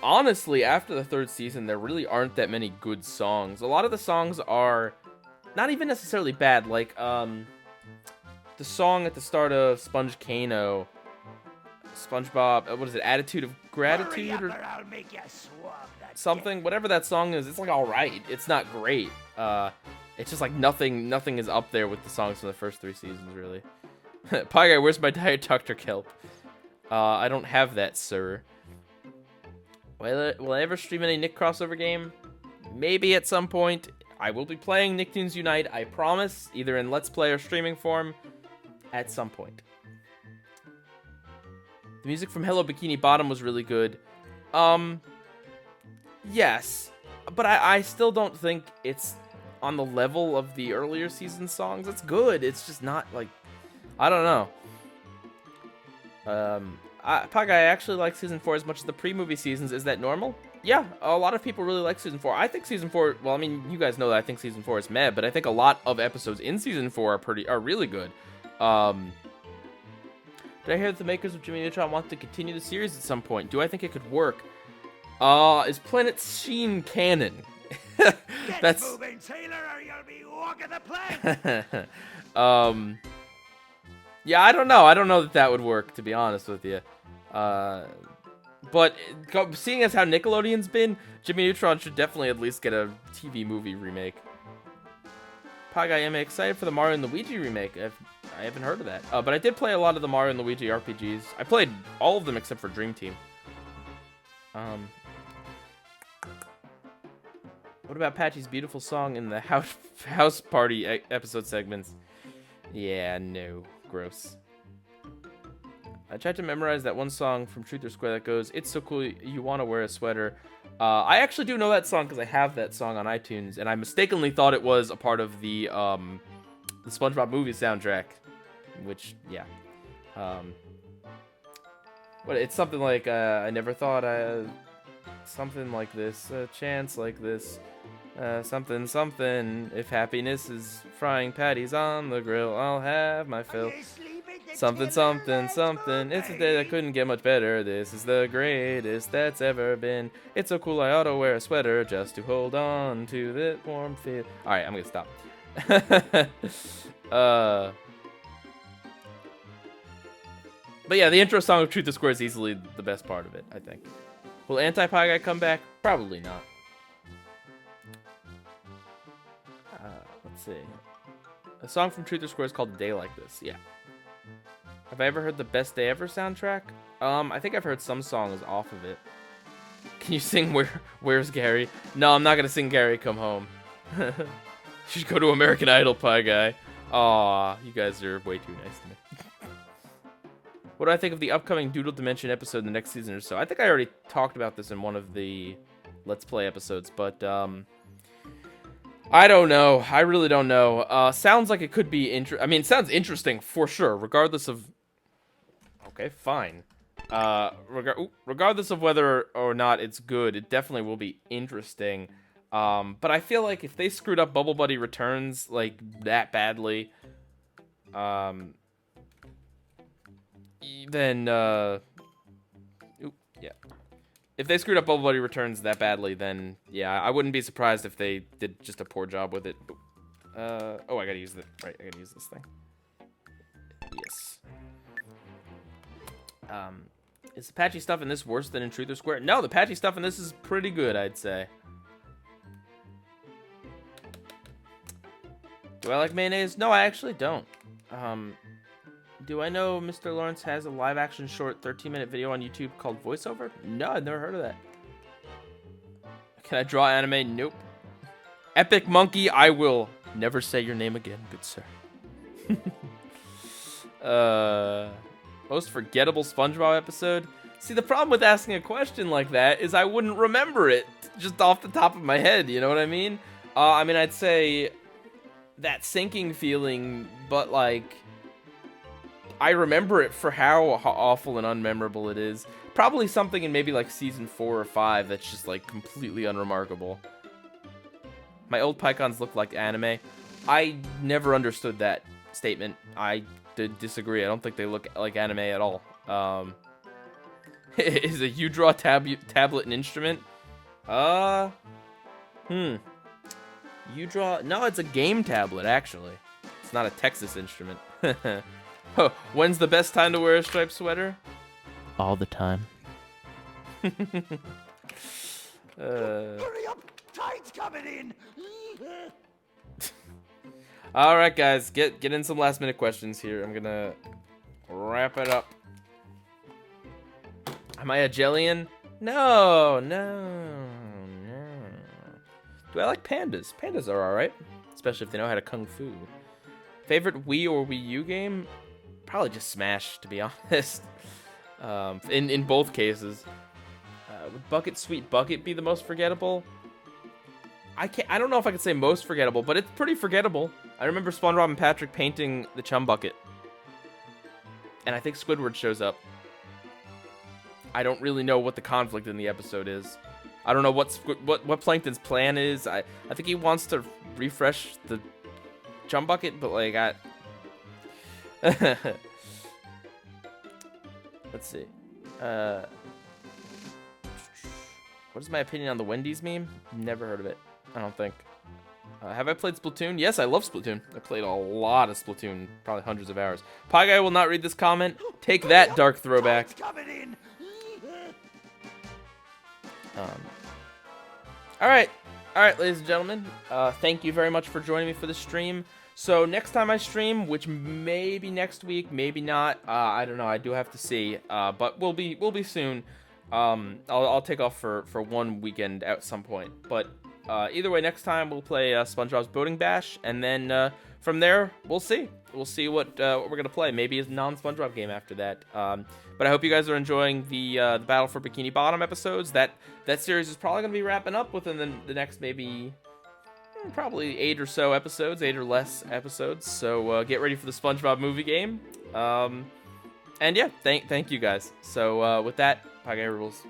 Honestly, after the 3rd season, there really aren't that many good songs. A lot of the songs are not even necessarily bad. Like, the song at the start of Sponge Kano, SpongeBob, what is it, Attitude of Gratitude? Or something, whatever that song is, it's like alright. It's not great. It's just like nothing is up there with the songs from the first 3 seasons, really. Pieguy, where's my Diet Dr. Kelp? I don't have that, sir. Will I ever stream any Nick crossover game? Maybe at some point. I will be playing Nicktoons Unite, I promise, either in Let's Play or streaming form, at some point. The music from Hello Bikini Bottom was really good. Yes, but I still don't think it's on the level of the earlier season songs. It's good, it's just not, like, I don't know. Pieguy, I actually like Season 4 as much as the pre-movie seasons. Is that normal? Yeah, a lot of people really like Season 4. I think Season 4, well, I mean, you guys know that I think Season 4 is meh, but I think a lot of episodes in Season 4 are really good. Did I hear that the makers of Jimmy Neutron want to continue the series at some point? Do I think it could work? Is Planet Sheen canon? That's... Get moving, sailor, or you'll be walking the plank! Yeah, I don't know. I don't know that would work, to be honest with you. But seeing as how Nickelodeon's been, Jimmy Neutron should definitely at least get a TV movie remake. Pieguy, am I excited for the Mario and Luigi remake? I haven't heard of that. But I did play a lot of the Mario and Luigi RPGs. I played all of them except for Dream Team. What about Patchy's beautiful song in the house party episode segments? Yeah, no. Gross. I tried to memorize that one song from Truth or Square that goes, "It's so cool you want to wear a sweater." I actually do know that song because I have that song on iTunes, and I mistakenly thought it was a part of the SpongeBob movie soundtrack, which, yeah. But it's something like, I never thought something like this, a chance like this, something, if happiness is frying patties on the grill, I'll have my fill. Something, it's a day that couldn't get much better. This is the greatest that's ever been. It's so cool I ought to wear a sweater just to hold on to the warm feel. Alright, I'm gonna stop. But yeah, the intro song of Truth or Square is easily the best part of it, I think. Will Anti-Pieguy come back? Probably not. Let's see. A song from Truth or Square is called A Day Like This. Yeah. Have I ever heard the Best Day Ever soundtrack? I think I've heard some songs off of it. Can you sing Where's Gary? No, I'm not gonna sing Gary Come Home. You should go to American Idol, Pie Guy. Aw, you guys are way too nice to me. What do I think of the upcoming Doodle Dimension episode in the next season or so? I think I already talked about this in one of the Let's Play episodes, but I don't know. I really don't know. Sounds like it could be it sounds interesting for sure, regardless of... Okay, fine. Regardless of whether or not it's good, it definitely will be interesting. But I feel like if they screwed up Bubble Buddy Returns, like, that badly, then, yeah. If they screwed up Bubble Buddy Returns that badly, then, yeah, I wouldn't be surprised if they did just a poor job with it. Oh, I gotta use I gotta use this thing. Yes. Is the patchy stuff in this worse than in Truth or Square? No, the patchy stuff in this is pretty good, I'd say. Do I like mayonnaise? No, I actually don't. Do I know Mr. Lawrence has a live-action short 13-minute video on YouTube called VoiceOver? No, I've never heard of that. Can I draw anime? Nope. Epic Monkey, I will never say your name again, good sir. Most forgettable SpongeBob episode? See, the problem with asking a question like that is I wouldn't remember it just off the top of my head, you know what I mean? I'd say that sinking feeling, but, like, I remember it for how awful and unmemorable it is. Probably something in maybe, like, Season 4 or 5 that's just, like, completely unremarkable. My old Pycons look like anime. I never understood that statement. I disagree. I don't think they look like anime at all. Is a U-Draw tablet an instrument? U-Draw? No, it's a game tablet, actually. It's not a Texas instrument. When's the best time to wear a striped sweater? All the time. Hurry up! Tide's coming in! Alright, guys. Get in some last-minute questions here. I'm gonna wrap it up. Am I a Jellian? No. Do I like pandas? Pandas are alright. Especially if they know how to kung fu. Favorite Wii or Wii U game? Probably just Smash, to be honest. In both cases. Would Bucket Sweet Bucket be the most forgettable? I don't know if I could say most forgettable, but it's pretty forgettable. I remember SpongeBob and Patrick painting the chum bucket. And I think Squidward shows up. I don't really know what the conflict in the episode is. I don't know what Plankton's plan is. I think he wants to refresh the chum bucket, but like let's see. What is my opinion on the Wendy's meme? Never heard of it. I don't think. Have I played Splatoon? Yes, I love Splatoon. I played a lot of Splatoon, probably hundreds of hours. Pie Guy will not read this comment. Take that, Dark Throwback. Alright, ladies and gentlemen. Thank you very much for joining me for the stream. So next time I stream, which may be next week, maybe not. I don't know. I do have to see. But we'll be soon. I'll take off for one weekend at some point. But either way, next time we'll play SpongeBob's Boating Bash, and then from there we'll see. We'll see what we're gonna play. Maybe a non-SpongeBob game after that. But I hope you guys are enjoying the Battle for Bikini Bottom episodes. That series is probably gonna be wrapping up within the next maybe probably 8 or so episodes, 8 or less episodes. So get ready for the SpongeBob movie game. And yeah, thank you guys. So with that, Pieguy rules.